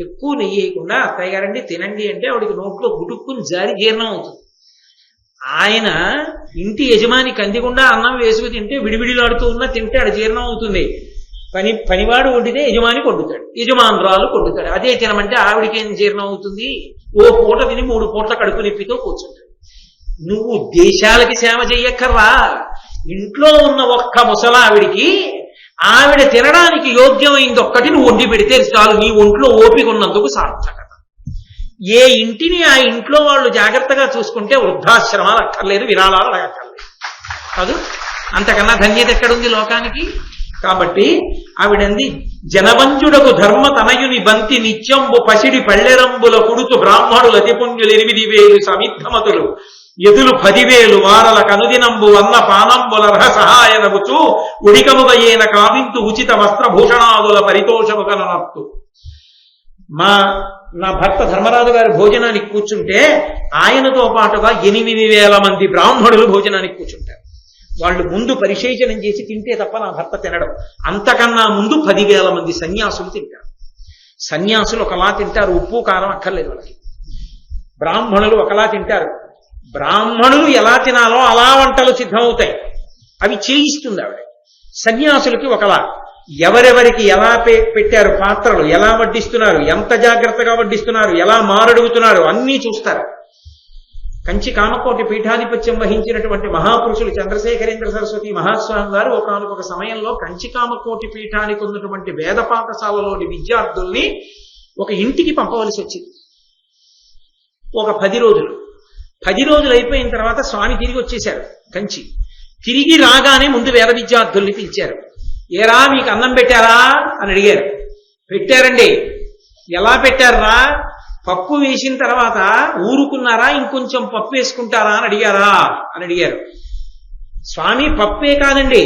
ఎక్కువ నెయ్యి వేయకుండా అత్తయ్య గారండి తినండి అంటే ఆవిడికి నోట్లో గుటుక్కుని జారి జీర్ణం అవుతుంది. ఆయన ఇంటి యజమాని కందికుండా అన్నం వేసుకు తింటే విడివిడిలాడుతూ ఉన్నా తింటాడు, జీర్ణం అవుతుంది. పనివాడు వండితే యజమాని వండుతాడు, యజమానురాలు వండుతాడు. అదే తినమంటే ఆవిడికేం జీర్ణం అవుతుంది? ఓ పూట తిని 3 పూట్ల కడుపు నొప్పితో కూర్చుంటాడు. నువ్వు దేశాలకి సేవ చెయ్యక్కర్రా, ఇంట్లో ఉన్న ఒక్క ముసలావిడికి ఆవిడ తినడానికి యోగ్యమైంది ఒక్కటి నువ్వు వండి పెడితే చాలు, నీ ఒంట్లో ఓపిక ఉన్నందుకు సార్థకత. ఏ ఇంటిని ఆ ఇంట్లో వాళ్ళు జాగ్రత్తగా చూసుకుంటే వృద్ధాశ్రమాలు అక్కర్లేదు, విరాళాలు అడగక్కర్లేదు కాదు. అంతకన్నా ధన్యత ఎక్కడుంది లోకానికి? కాబట్టి ఆవిడంది, జనవంజుడకు ధర్మ తనయుని బంతి నిత్యంబు పసిడి పళ్ళెరంబుల కుడుతు బ్రాహ్మణులు అతిపుణ్యులు 8,000 సమిద్ధమతులు ఎదులు 10,000 వారల కనుదినంబు అన్న పానంబుల రహ సహాయనముచు ఉడికముగయేన కావింతు ఉచిత వస్త్రభూషణాదుల పరితోషముగననత్తు. నా భర్త ధర్మరాజు గారి భోజనానికి కూర్చుంటే ఆయనతో పాటుగా 8,000 మంది బ్రాహ్మణులు భోజనానికి కూర్చుంటారు. వాళ్ళు ముందు పరిశేచనం చేసి తింటే తప్ప నా భర్త తినడం. అంతకన్నా ముందు 10,000 మంది సన్యాసులు తింటారు. సన్యాసులు ఒకలా తింటారు, ఉప్పు కారం అక్కర్లేదు వాళ్ళకి. బ్రాహ్మణులు ఒకలా తింటారు. బ్రాహ్మణులు ఎలా తినాలో అలా వంటలు సిద్ధమవుతాయి, అవి చేయిస్తుంది ఆవిడ. సన్యాసులకి ఒకలా. ఎవరెవరికి ఎలా పెట్టారు పాత్రలు, ఎలా వడ్డిస్తున్నారు, ఎంత జాగ్రత్తగా వడ్డిస్తున్నారు, ఎలా మారడుగుతున్నారు అన్నీ చూస్తారు. కంచి కామకోటి పీఠాధిపత్యం వహించినటువంటి మహాపురుషులు చంద్రశేఖరేంద్ర సరస్వతి మహాస్వామి గారు ఒకానొక సమయంలో కంచి కామకోటి పీఠానికి ఉన్నటువంటి వేద పాఠశాలలోని విద్యార్థుల్ని ఒక ఇంటికి పంపవలసి వచ్చింది. ఒక 10 రోజులు. 10 రోజులు అయిపోయిన తర్వాత స్వామి తిరిగి వచ్చేశారు కంచి. తిరిగి రాగానే ముందు వేద విద్యార్థుల్ని పిలిచారు. ఏరా మీకు అన్నం పెట్టారా అని అడిగారు. పెట్టారండి. ఎలా పెట్టారా? పప్పు వేసిన తర్వాత ఊరుకున్నారా, ఇంకొంచెం పప్పు వేసుకుంటారా అని అడిగారు. స్వామి పప్పే కాదండి,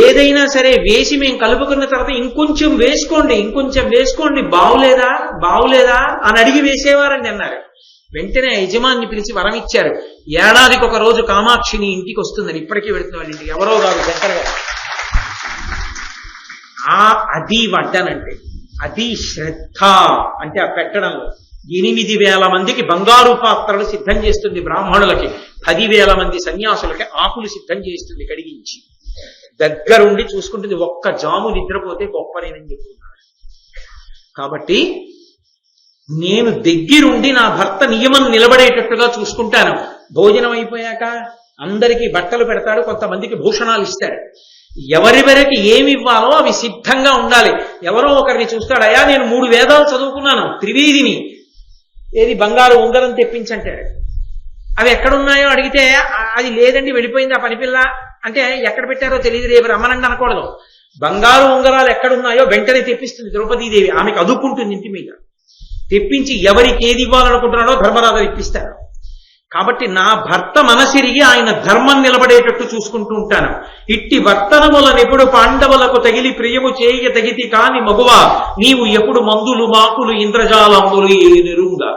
ఏదైనా సరే వేసి మేము కలుపుకున్న తర్వాత ఇంకొంచెం వేసుకోండి, బావులేదా అని అడిగి వేసేవారండి అన్నారు. వెంటనే యజమాన్ని పిలిచి వరం ఇచ్చారు. ఏడాదికి ఒక రోజు కామాక్షిని ఇంటికి వస్తుందని. ఇప్పటికీ వెళుతున్న వాళ్ళ ఇంటికి ఎవరో కాదు, శంకరగా. అది వడ్డనంటే, అది శ్రద్ధ అంటే ఆ పెట్టడంలో 8,000 మందికి బంగారు పాత్రలు సిద్ధం చేస్తుంది బ్రాహ్మణులకి, 10,000 మంది సన్యాసులకి ఆకులు సిద్ధం చేస్తుంది కడిగించి. దగ్గరుండి చూసుకుంటుంది. ఒక్క జాము నిద్రపోతే గొప్పనేనని చెప్తున్నారు. కాబట్టి నేను దగ్గరుండి నా భర్త నియమం నిలబడేటట్టుగా చూసుకుంటాను. భోజనం అయిపోయాక అందరికీ బట్టలు పెడతాడు, కొంతమందికి భూషణాలు ఇస్తాడు. ఎవరెవరికి ఏమి ఇవ్వాలో అవి సిద్ధంగా ఉండాలి. ఎవరో ఒకరిని చూస్తాడు, అయ్యా నేను 3 వేదాలు చదువుకున్నాను, త్రివేదిని, ఏది బంగారు ఉంగరం తెప్పించంటాడు. అవి ఎక్కడున్నాయో అడిగితే అది లేదండి వెళ్ళిపోయింది ఆ పనిపిల్ల అంటే, ఎక్కడ పెట్టారో తెలియదు, రేపు రమ్మనండి అనకూడదు. బంగారు ఉంగరాలు ఎక్కడున్నాయో వెంటనే తెప్పిస్తుంది ద్రౌపదీదేవి. ఆమెకు అదుపుంటుంది ఇంటి మీద. తెప్పించి ఎవరికి ఏది ఇవ్వాలనుకుంటున్నాడో ధర్మరాజు ఇప్పిస్తాడు. కాబట్టి నా భర్త మనసిరిగి ఆయన ధర్మం నిలబడేటట్టు చూసుకుంటూ ఉంటాను. ఇట్టి వర్తనములనెప్పుడు పాండవులకు తగిలి ప్రియము చేయ తగితి కాని మగువ, నీవు ఎప్పుడు మందులు మాకులు ఇంద్రజాలములు ఏనురుంగా.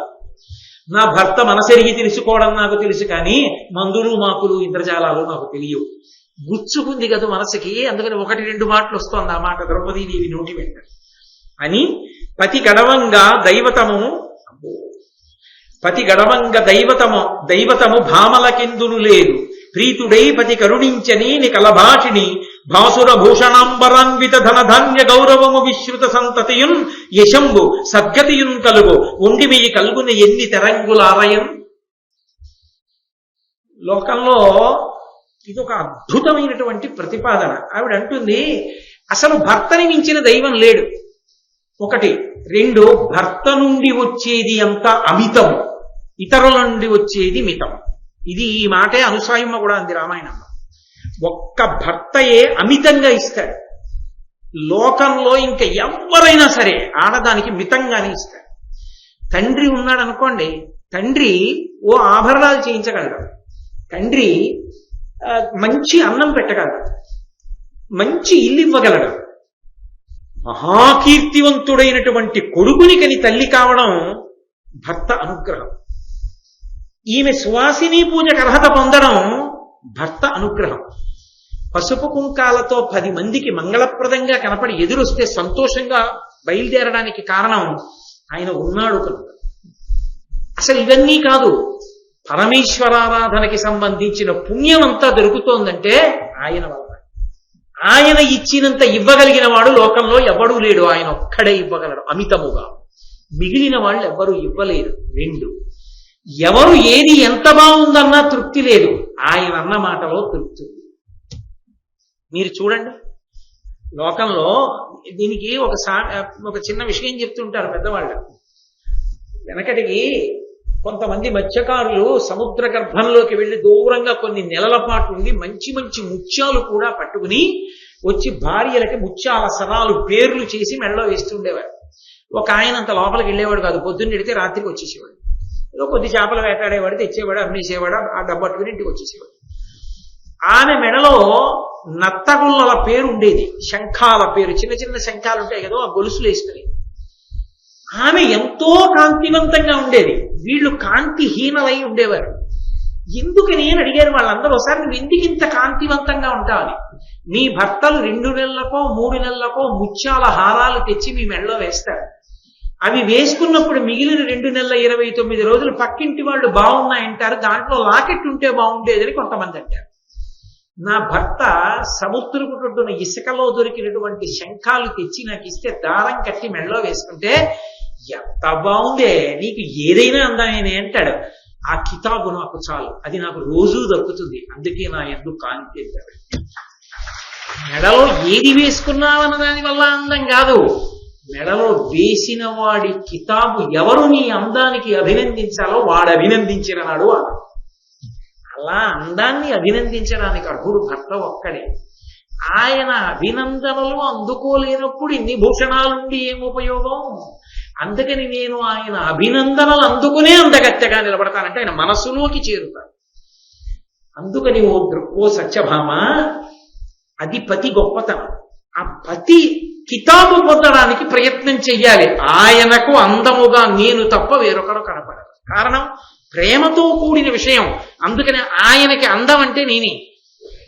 నా భర్త మనసిరిగి తెలుసుకోవడం నాకు తెలుసు, కానీ మందులు మాకులు ఇంద్రజాలాలు నాకు తెలియవు. గుచ్చుకుంది కదా మనసుకి, అందుకని 1-2 మాటలు వస్తోంది ఆ మాట ద్రౌపదీదేవి నోటి వెంట. అని పతి గడవంగా దైవతము భామలకెందును లేదు, ప్రీతుడై పతి కరుణించని నికలభాషిణి భాసుర భూషణాంబరాన్విత ధనధాన్య గౌరవము విశ్రుత సంతతియున్ యశంబు సద్గతియున్ కలుగు ఉండిమియి కలుగున ఎన్ని తెరంగులారయం. లోకంలో ఇది ఒక అద్భుతమైనటువంటి ప్రతిపాదన. ఆవిడ అంటుంది, అసలు భర్తని మించిన దైవం లేడు. 1. 2, భర్త నుండి వచ్చేది అంత అమితం, ఇతరుల నుండి వచ్చేది మితం. ఇది ఈ మాటే అనుసాయమ్మ కూడా అంది రామాయణంలో. ఒక్క భర్తయే అమితంగా ఇస్తాడు. లోకంలో ఇంకా ఎవరైనా సరే ఆడదానికి మితంగానే ఇస్తాడు. తండ్రి ఉన్నాడు అనుకోండి, తండ్రి ఓ ఆభరణాలు చేయించగలడు, తండ్రి మంచి అన్నం పెట్టగలడు, మంచి ఇల్లు ఇవ్వగలడు. మహాకీర్తివంతుడైనటువంటి కొడుకుని కని తల్లి కావడం భర్త అనుగ్రహం. ఈమె సువాసిని పూజకు అర్హత పొందడం భర్త అనుగ్రహం. పసుపు కుంకాలతో 10 మందికి మంగళప్రదంగా కనపడి ఎదురొస్తే సంతోషంగా బయలుదేరడానికి కారణం ఆయన ఉన్నాడు కనుక. అసలు ఇవన్నీ కాదు, పరమేశ్వరారాధనకి సంబంధించిన పుణ్యం అంతా దొరుకుతోందంటే ఆయన వల్ల. ఆయన ఇచ్చినంత ఇవ్వగలిగిన వాడు లోకంలో ఎవడూ లేడు, ఆయన ఒక్కడే ఇవ్వగలడు అమితముగా. మిగిలిన వాళ్ళు ఎవ్వరూ ఇవ్వలేరు. 2, ఎవరు ఏది ఎంత బాగుందన్నా తృప్తి లేదు, ఆయన అన్న మాటలో తృప్తి. మీరు చూడండి లోకంలో, దీనికి ఒక చిన్న విషయం చెప్తుంటారు పెద్దవాళ్ళు. వెనకటికి కొంతమంది మత్స్యకారులు సముద్ర గర్భంలోకి వెళ్లి దూరంగా కొన్ని నెలల పాటు ఉండి మంచి మంచి ముత్యాలు కూడా పట్టుకుని వచ్చి భార్యలకి ముత్యాల సరాలు పేర్లు చేసి మెడలో వేస్తుండేవారు. ఒక ఆయన అంత లోపలికి వెళ్ళేవాడు కాదు, పొద్దున్న వెడితే రాత్రికి వచ్చేసేవాడు. ఏదో కొద్ది చేపలు వేటాడేవాడు, తెచ్చేవాడు, అమ్మేసేవాడు, ఆ డబ్బట్టుకుని ఇంటికి వచ్చేసేవాడు. ఆమె మెడలో నత్తగుల్లల పేరు ఉండేది, శంఖాల పేరు, చిన్న చిన్న శంఖాలు ఉంటాయి కదా, ఆ గొలుసులు వేసుకుని. ఆమె ఎంతో కాంతివంతంగా ఉండేది, వీళ్ళు కాంతిహీనలై ఉండేవారు. ఎందుకని అని అడిగారు వాళ్ళందరూ. ఒకసారి నువ్వు ఎందుకు ఇంత కాంతివంతంగా ఉంటావని. మీ భర్తలు 2 నెలలకో 3 నెలలకో ముత్యాల హారాలు తెచ్చి మీ మెడలో వేస్తారు. అవి వేసుకున్నప్పుడు మిగిలిన 2 నెలల 29 రోజులు పక్కింటి వాళ్ళు బాగున్నాయంటారు, దాంట్లో లాకెట్ ఉంటే బాగుండేదని కొంతమంది అంటారు. నా భర్త సముద్రపు ఒడ్డున ఇసుకలో దొరికినటువంటి శంఖాలు తెచ్చి నాకు ఇస్తే దారం కట్టి మెడలో వేసుకుంటే ఎంత బాగుందే, నీకు ఏదైనా అందమేనే అంటాడు. ఆ కితాబు నాకు చాలు, అది నాకు రోజూ దక్కుతుంది, అందుకే నా ఎందుకు కాంతి. మెడలో ఏది వేసుకున్నావన్న దాని వల్ల అందం కాదు, మెడలో వేసిన వాడి కితాబు ఎవరు నీ అందానికి అభినందించాలో వాడు అభినందించిన నాడు. అలా అందాన్ని అభినందించడానికి అర్హుడు భర్త ఒక్కడే. ఆయన అభినందనలు అందుకోలేనప్పుడు ఇన్ని భూషణాలుండి ఏం ఉపయోగం? అందుకని నేను ఆయన అభినందనలు అందుకునే అందగత్తెగా నిలబడతానంటే ఆయన మనస్సులోకి చేరుతాను. అందుకని ఓ సత్యభామ, అది పతి గొప్పతనం. ఆ పతి కితాబు పొందడానికి ప్రయత్నం చెయ్యాలి. ఆయనకు అందముగా నేను తప్ప వేరొకరు కనపడరు. కారణం ప్రేమతో కూడిన విషయం. అందుకని ఆయనకి అందం అంటే నేనే.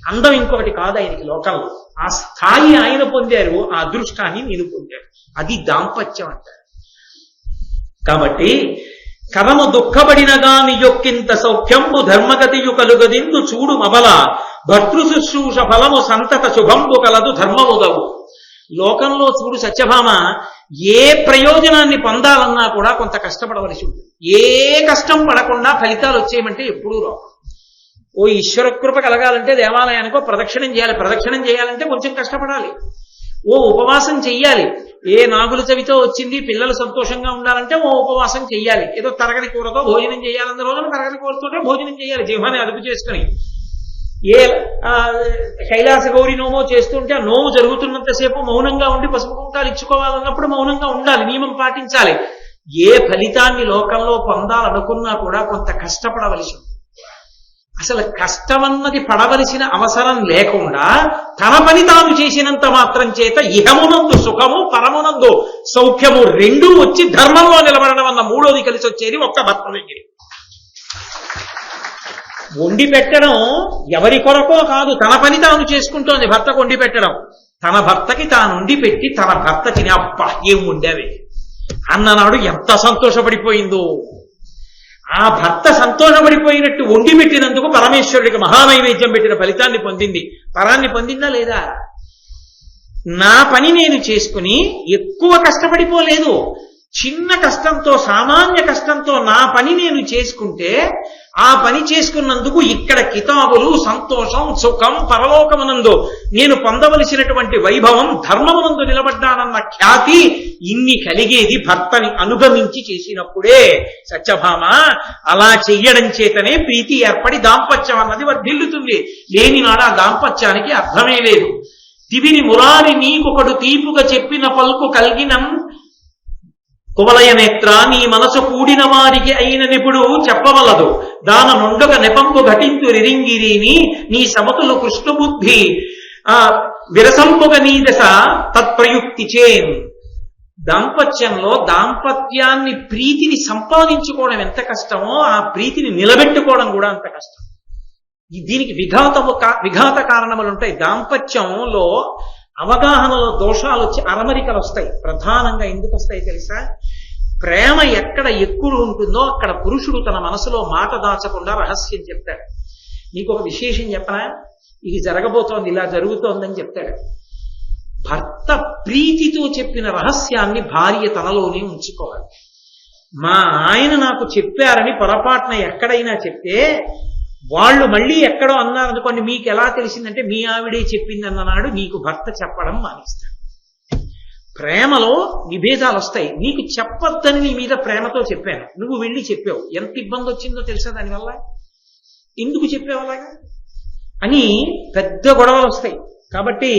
అందం ఇంకొకటి కాదు ఆయనకి లోకంలో. ఆ స్థాయి ఆయన పొందారు, ఆ అదృష్టాన్ని నేను పొందాను. అది దాంపత్యం అంటారు. కాబట్టి కరము దుఃఖపడినగాని యొక్కింత సౌఖ్యంబు ధర్మగతియు కలుగదిందు చూడు మబల భర్తృ శుశ్రూష ఫలము సంతత శుభంబు కలదు ధర్మముదవు. లోకంలో చూడు సత్యభామ, ఏ ప్రయోజనాన్ని పొందాలన్నా కూడా కొంత కష్టపడవలసి ఉంటుంది. ఏ కష్టం పడకుండా ఫలితాలు వచ్చేయమంటే ఎప్పుడూ రావు. ఓ ఈశ్వర కృప కలగాలంటే దేవాలయానికో ప్రదక్షిణం చేయాలి, ప్రదక్షిణం చేయాలంటే కొంచెం కష్టపడాలి. ఓ ఉపవాసం చెయ్యాలి, ఏ నాగుల చవితో వచ్చింది పిల్లలు సంతోషంగా ఉండాలంటే ఓ ఉపవాసం చెయ్యాలి. ఏదో తరగని కూరతో భోజనం చేయాలన్న రోజున తరగని కూరతోటే భోజనం చేయాలి, జీవాన్ని అదుపు చేసుకుని. ఏ కైలాస గౌరి నోమో చేస్తుంటే ఆ నోము జరుగుతున్నంతసేపు మౌనంగా ఉండి పసుపు కుంకాలు ఇచ్చుకోవాలన్నప్పుడు మౌనంగా ఉండాలి, నియమం పాటించాలి. ఏ ఫలితాన్ని లోకంలో పొందాలనుకున్నా కూడా కొంత కష్టపడవలసి ఉంది. అసలు కష్టమన్నది పడవలసిన అవసరం లేకుండా తన పని తాను చేసినంత మాత్రం చేత ఇహమునందు సుఖము పరమునందు సౌఖ్యము రెండూ వచ్చి ధర్మంలో నిలబడడం అన్న మూడోది కలిసి వచ్చేది ఒక్క భర్త దగ్గర. వండి పెట్టడం ఎవరి కొరకో కాదు, తన పని తాను చేసుకుంటోంది భర్తకు వండి పెట్టడం. తన భర్తకి తాను వండి పెట్టి తన భర్త తిని అబ్బా ఏం వండావే అన్ననాడు ఎంత సంతోషపడిపోయిందో. ఆ భర్త సంతోషపడిపోయినట్టు వండి పెట్టినందుకు పరమేశ్వరుడికి మహానైవేద్యం పెట్టిన ఫలితాన్ని పొందింది. పరాన్ని పొందిందా లేదా? నా పని నేను చేసుకుని ఎక్కువ కష్టపడిపోలేదు. చిన్న కష్టంతో, సామాన్య కష్టంతో నా పని నేను చేసుకుంటే ఆ పని చేసుకున్నందుకు ఇక్కడ కితాబులు, సంతోషం, సుఖం, పరలోకమునందు నేను పొందవలసినటువంటి వైభవం, ధర్మమునందు నిలబడ్డానన్న ఖ్యాతి ఇన్ని కలిగేది భర్తని అనుగమించి చేసినప్పుడే. సత్యభామ, అలా చెయ్యడం చేతనే ప్రీతి ఏర్పడి దాంపత్యం అన్నది వర్ధిల్లుతుంది. లేని నాడు ఆ దాంపత్యానికి అర్థమే లేదు. తివిని మురారి నీకొకడు తీపుగా చెప్పిన పలుకు కలిగినం కువలయ నేత్ర నీ మనసు కూడిన వారికి అయిన నిపుడు చెప్పవలదు. దాన నుండొక నెపంపు ఘటించు రిరింగిరిని నీ సమతులు కృష్ణబుద్ధి విరసంపుగ నీ దశ తత్ప్రయుక్తి చేన్. దాంపత్యంలో దాంపత్యాన్ని, ప్రీతిని సంపాదించుకోవడం ఎంత కష్టమో ఆ ప్రీతిని నిలబెట్టుకోవడం కూడా అంత కష్టం. దీనికి విఘాత కారణములు ఉంటాయి. దాంపత్యంలో అవగాహనలో దోషాలు వచ్చి అరమరికలు వస్తాయి. ప్రధానంగా ఎందుకు వస్తాయి తెలుసా? ప్రేమ ఎక్కడ ఎక్కువ ఉంటుందో అక్కడ పురుషుడు తన మనసులో మాట దాచకుండా రహస్యం చెప్తాడు. నీకు ఒక విశేషం చెప్పనా, ఇది జరగబోతోంది, ఇలా జరుగుతోందని చెప్తాడు. భర్త ప్రీతితో చెప్పిన రహస్యాన్ని భార్య తనలోనే ఉంచుకోవాలి. మా ఆయన నాకు చెప్పారని పొరపాటున ఎక్కడైనా చెప్తే వాళ్ళు మళ్ళీ ఎక్కడో అన్నారనుకోండి, మీకు ఎలా తెలిసిందంటే మీ ఆవిడే చెప్పింది అన్ననాడు నీకు భర్త చెప్పడం మానేస్తాడు. ప్రేమలో విభేదాలు వస్తాయి. నీకు చెప్పొద్దని నీ మీద ప్రేమతో చెప్పాను, నువ్వు వెళ్ళి చెప్పావు, ఎంత ఇబ్బంది వచ్చిందో తెలుసా దానివల్ల? ఎందుకు చెప్పావు అలాగా అని పెద్ద గొడవలు వస్తాయి. కాబట్టి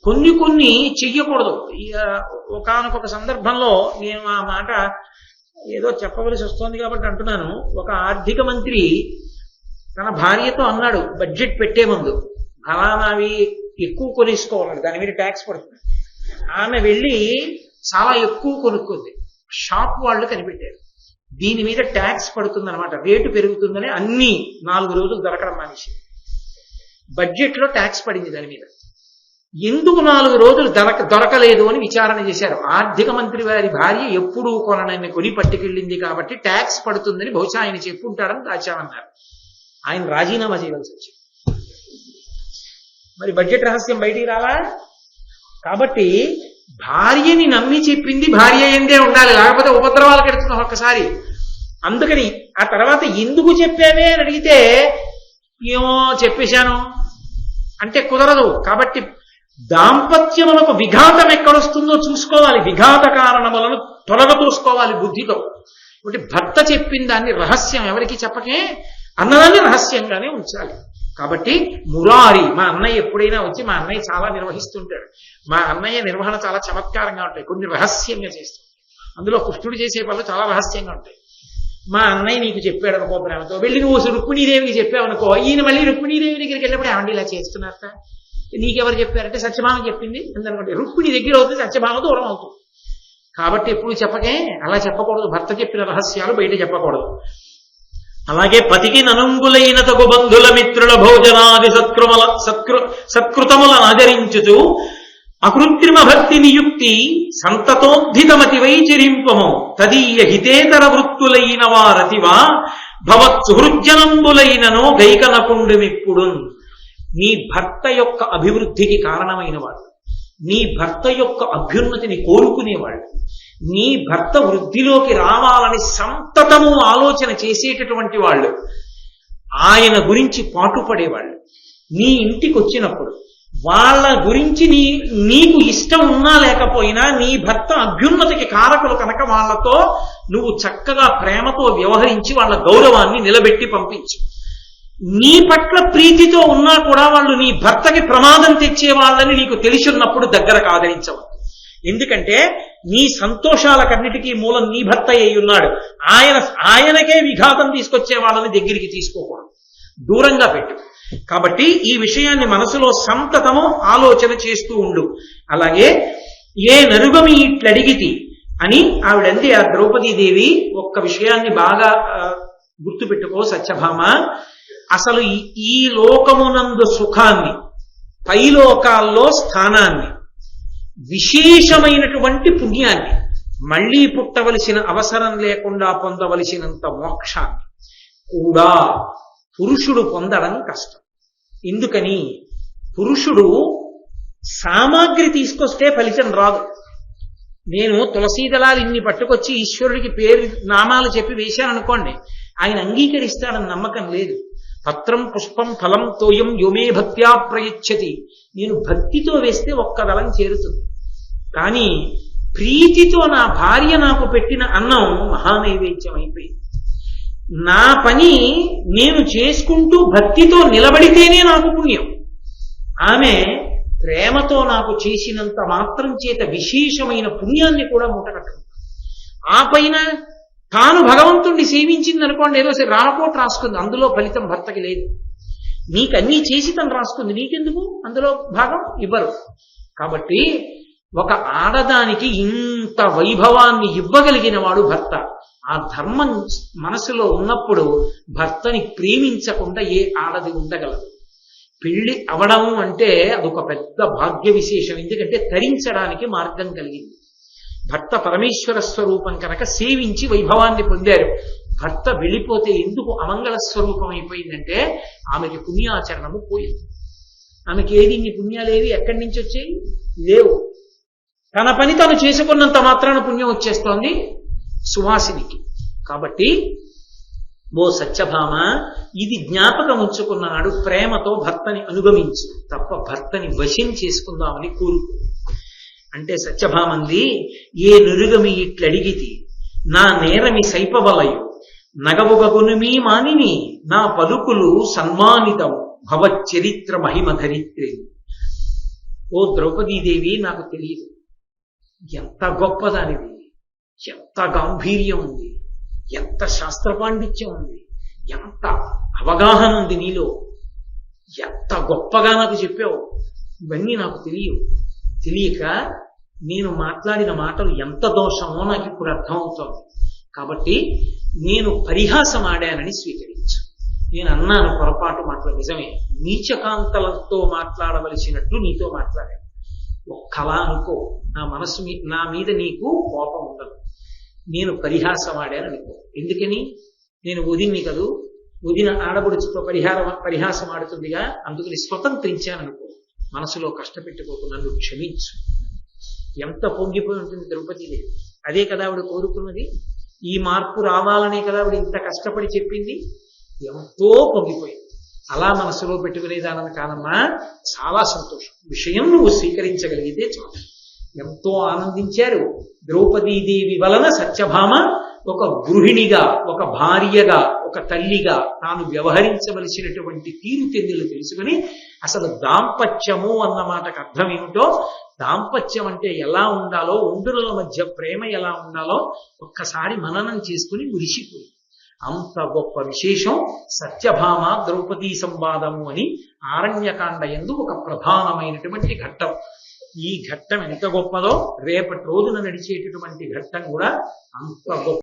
కొన్ని చెయ్యకూడదు. ఒకానొక సందర్భంలో నేను ఆ మాట ఏదో చెప్పవలసి వస్తోంది కాబట్టి అంటున్నాను. ఒక ఆర్థిక మంత్రి తన భార్యతో అన్నాడు, బడ్జెట్ పెట్టే ముందు ఫలానావి ఎక్కువ కొనేసుకోవాలి, దాని మీద ట్యాక్స్ పడుతుంది. ఆమె వెళ్ళి చాలా ఎక్కువ కొనుక్కుంది. షాప్ వాళ్ళు కనిపెట్టారు, దీని మీద ట్యాక్స్ పడుతుంది అనమాట, రేటు పెరుగుతుందని అన్ని 4 రోజులు దొరకడం మానేసి బడ్జెట్ లో ట్యాక్స్ పడింది దాని మీద. ఎందుకు 4 రోజులు దొరకలేదు అని విచారణ చేశారు. ఆర్థిక మంత్రి వారి భార్య ఎప్పుడూ కొననని కొని పట్టుకెళ్ళింది కాబట్టి ట్యాక్స్ పడుతుందని బహుశా ఆయన చెప్పుంటాడని దాచామన్నారు. ఆయన రాజీనామా చేయవలసి వచ్చింది. మరి బడ్జెట్ రహస్యం బయటికి రాలా? కాబట్టి భార్యని నమ్మి చెప్పింది భార్య ఎందే ఉండాలి, లేకపోతే ఉపద్రవాలకు ఎడుతున్నాం ఒక్కసారి. అందుకని ఆ తర్వాత ఎందుకు చెప్పావే అని అడిగితే ఏమో చెప్పేశాను అంటే కుదరదు. కాబట్టి దాంపత్యములకు విఘాతం ఎక్కడొస్తుందో చూసుకోవాలి, విఘాత కారణములను తొలగతూసుకోవాలి బుద్ధితో. అంటే భర్త చెప్పిన దాన్ని రహస్యం ఎవరికి చెప్పకే, అన్నదాన్ని రహస్యంగానే ఉంచాలి. కాబట్టి మురారి, మా అన్నయ్య ఎప్పుడైనా వచ్చి, మా అన్నయ్య చాలా నిర్వహిస్తుంటాడు, మా అన్నయ్య నిర్వహణ చాలా చమత్కారంగా ఉంటాయి, కొన్ని రహస్యంగా చేస్తాడు. అందులో కృష్ణుడు చేసే పనులు చాలా రహస్యంగా ఉంటాయి. మా అన్నయ్య నీకు చెప్పాడు అనుకో ప్రేమతో, వెళ్ళి నువ్వు రుక్మిణీదేవికి చెప్పావనుకో, ఈయన మళ్ళీ రుక్మిణీదేవి దగ్గరికి వెళ్ళినప్పుడు ఏమండి ఇలా చేస్తున్నారట, నీకెవరు చెప్పారంటే సత్యభామ చెప్పింది అందనుకోండి, రుక్మిణి దగ్గర అవుతుంది, సత్యభామ దూరం అవుతుంది. కాబట్టి ఎప్పుడు చెప్పకే, అలా చెప్పకూడదు, భర్త చెప్పిన రహస్యాలు బయట చెప్పకూడదు. అలాగే పతికి ననుంగులైన తగు బంధుల మిత్రుల భోజనాది సత్కృతములను ఆచరించుచు అకృత్రిమ భక్తి నియుక్తి సంతతోద్ధితమతి వైచరింపము తదీయ హితేతర వృత్తులైన వారతివా భవత్ సుహృజ్జనంబులైనను గైకనకుండుమిప్పుడు. నీ భర్త యొక్క అభివృద్ధికి కారణమైన వాడు, నీ భర్త యొక్క అభ్యున్నతిని కోరుకునేవాళ్ళు, నీ భర్త వృద్ధిలోకి రావాలని సంతతము ఆలోచన చేసేటటువంటి వాళ్ళు, ఆయన గురించి పాటుపడేవాళ్ళు నీ ఇంటికి వచ్చినప్పుడు వాళ్ళ గురించి నీకు ఇష్టం ఉన్నా లేకపోయినా నీ భర్త అభ్యున్నతికి కారకులు కనుక వాళ్ళతో నువ్వు చక్కగా ప్రేమతో వ్యవహరించి వాళ్ళ గౌరవాన్ని నిలబెట్టి పంపించు. నీ పట్ల ప్రీతితో ఉన్నా కూడా వాళ్ళు నీ భర్తకి ప్రమాదం తెచ్చే వాళ్ళని నీకు తెలిసిన్నప్పుడు దగ్గరకు ఆదరించవద్దు. ఎందుకంటే నీ సంతోషాలకన్నిటికీ మూలం నీ భర్త అయి ఉన్నాడు. ఆయనకే విఘాతం తీసుకొచ్చే వాళ్ళని దగ్గరికి తీసుకోకూడదు, దూరంగా పెట్టు. కాబట్టి ఈ విషయాన్ని మనసులో సంతతము ఆలోచన చేస్తూ ఉండు. అలాగే ఏ నరుగమి ఇట్లడిగితి అని ఆవిడంది ఆ ద్రౌపదీదేవి. ఒక్క విషయాన్ని బాగా గుర్తుపెట్టుకో సత్యభామ, అసలు ఈ లోకమునందు సుఖాన్ని, పైలోకాల్లో స్థానాన్ని, విశేషమైనటువంటి పుణ్యాన్ని, మళ్లీ పుట్టవలసిన అవసరం లేకుండా పొందవలసినంత మోక్షాన్ని కూడా పురుషుడు పొందడం కష్టం. ఎందుకని? పురుషుడు సామాగ్రి తీసుకొస్తే ఫలితం రాదు. నేను తులసీ దళాలు ఇన్ని పట్టుకొచ్చి ఈశ్వరుడికి పేరు నామాలు చెప్పి వేశాను అనుకోండి, ఆయన అంగీకరిస్తాడని నమ్మకం లేదు. పత్రం పుష్పం ఫలం తోయం యోమే భక్త్యా ప్రయచ్చతి, నేను భక్తితో వేస్తే ఒక్క దళం చేరుతుంది. కానీ ప్రీతితో నా భార్య నాకు పెట్టిన అన్నం మహానైవేద్యం అయిపోయింది. నా పని నేను చేసుకుంటూ భక్తితో నిలబడితేనే నాకు పుణ్యం. ఆమె ప్రేమతో నాకు చేసినంత మాత్రం చేత విశేషమైన పుణ్యాన్ని కూడా మూటగట్టుకుంటాను. ఆ పైన తాను భగవంతుణ్ణి సేవించింది అనుకోండి, ఏదో రామకోట రాసుకుంది, అందులో ఫలితం భర్తకి లేదు. నీకన్నీ చేసి తను రాసుకుంది, నీకెందుకు అందులో భాగం ఇవ్వరు. కాబట్టి ఒక ఆడదానికి ఇంత వైభవాన్ని ఇవ్వగలిగిన వాడు భర్త. ఆ ధర్మం మనసులో ఉన్నప్పుడు భర్తని ప్రేమించకుండా ఏ ఆడది ఉండగలదు. పెళ్లి అవడం అంటే అదొక పెద్ద భాగ్య విశేషం. ఎందుకంటే తరించడానికి మార్గం కలిగింది. భర్త పరమేశ్వర స్వరూపం కనుక సేవించి వైభవాన్ని పొందారు. భర్త వెళ్ళిపోతే ఎందుకు అమంగళ స్వరూపం అయిపోయిందంటే ఆమెకి పుణ్యాచరణము పోయింది. ఆమెకి ఏది ఇన్ని పుణ్యాలేవి ఎక్కడి నుంచి వచ్చాయి? లేవు. తన పని తను చేసుకున్నంత మాత్రాన పుణ్యం వచ్చేస్తోంది సువాసినికి. కాబట్టి ఓ సత్యభామ, ఇది జ్ఞాపకం ఉంచుకున్నాడు. ప్రేమతో భర్తని అనుగమించు, తప్ప భర్తని వశం చేసుకుందామని కోరుకు. అంటే సత్యభామంది, ఏ నురుగమి ఇట్లడిగితి నా నేరమి సైపవలయు నగవుగగునుమీ మానిని నా పలుకులు సన్మానితం భవచ్చరిత్ర మహిమ ధరిత్రి. ఓ ద్రౌపదీదేవి, నాకు తెలియదు ఎంత గొప్పదానిది, ఎంత గాంభీర్యం ఉంది, ఎంత శాస్త్ర పాండిత్యం ఉంది, ఎంత అవగాహన ఉంది నీలో, ఎంత గొప్పగా నాకు చెప్పావు. ఇవన్నీ నాకు తెలియక నేను మాట్లాడిన మాటలు ఎంత దోషమో నాకు ఇప్పుడు అర్థమవుతోంది. కాబట్టి నేను పరిహాసం ఆడానని స్వీకరించు. నేను అన్నాను పొరపాటు మాటలు, నిజమే. నీచకాంతలతో మాట్లాడవలసినట్లు నీతో మాట్లాడాను. ఒక్కలా అనుకో, నా మనసు నా మీద నీకు కోపం ఉండదు. నేను పరిహాసం ఆడాను అనుకో. ఎందుకని? నేను వదిన్ని కదూ, వదిన ఆడబడుచుతో పరిహాసం ఆడుతుందిగా, అందుకని స్వతంత్రించాను అనుకో. మనసులో కష్టపెట్టుకోకు, నన్ను క్షమించు. ఎంత పొంగిపోయి ఉంటుంది ద్రౌపదీదేవి. అదే కదా ఆవిడ కోరుకున్నది. ఈ మార్పు రావాలనే కదా ఆవిడ ఇంత కష్టపడి చెప్పింది. ఎంతో పొంగిపోయింది. అలా మనసులో పెట్టుకునేదానని కానమ్మా, చాలా సంతోషం. విషయం నువ్వు స్వీకరించగలిగితే చాలు. ఎంతో ఆనందించారు. ద్రౌపదీదేవి వలన సత్యభామ ఒక గృహిణిగా, ఒక భార్యగా, ఒక తల్లిగా తాను వ్యవహరించవలసినటువంటి తీరుతెన్నులు తెలుసుకుని అసలు దాంపత్యము అన్న మాటకు అర్థం ఏమిటో, దాంపత్యం అంటే ఎలా ఉండాలో, ఒండుల మధ్య ప్రేమ ఎలా ఉండాలో ఒక్కసారి మననం చేసుకుని మురిసిపోయి. అంత గొప్ప విశేషం సత్యభామ ద్రౌపదీ సంవాదము అని ఆరణ్యకాండ యందు ఒక ప్రధానమైనటువంటి ఘట్టం. ఈ ఘట్టం ఎంత గొప్పదో రేపటి రోజున నడిచేటటువంటి ఘట్టం కూడా అంత గొప్ప.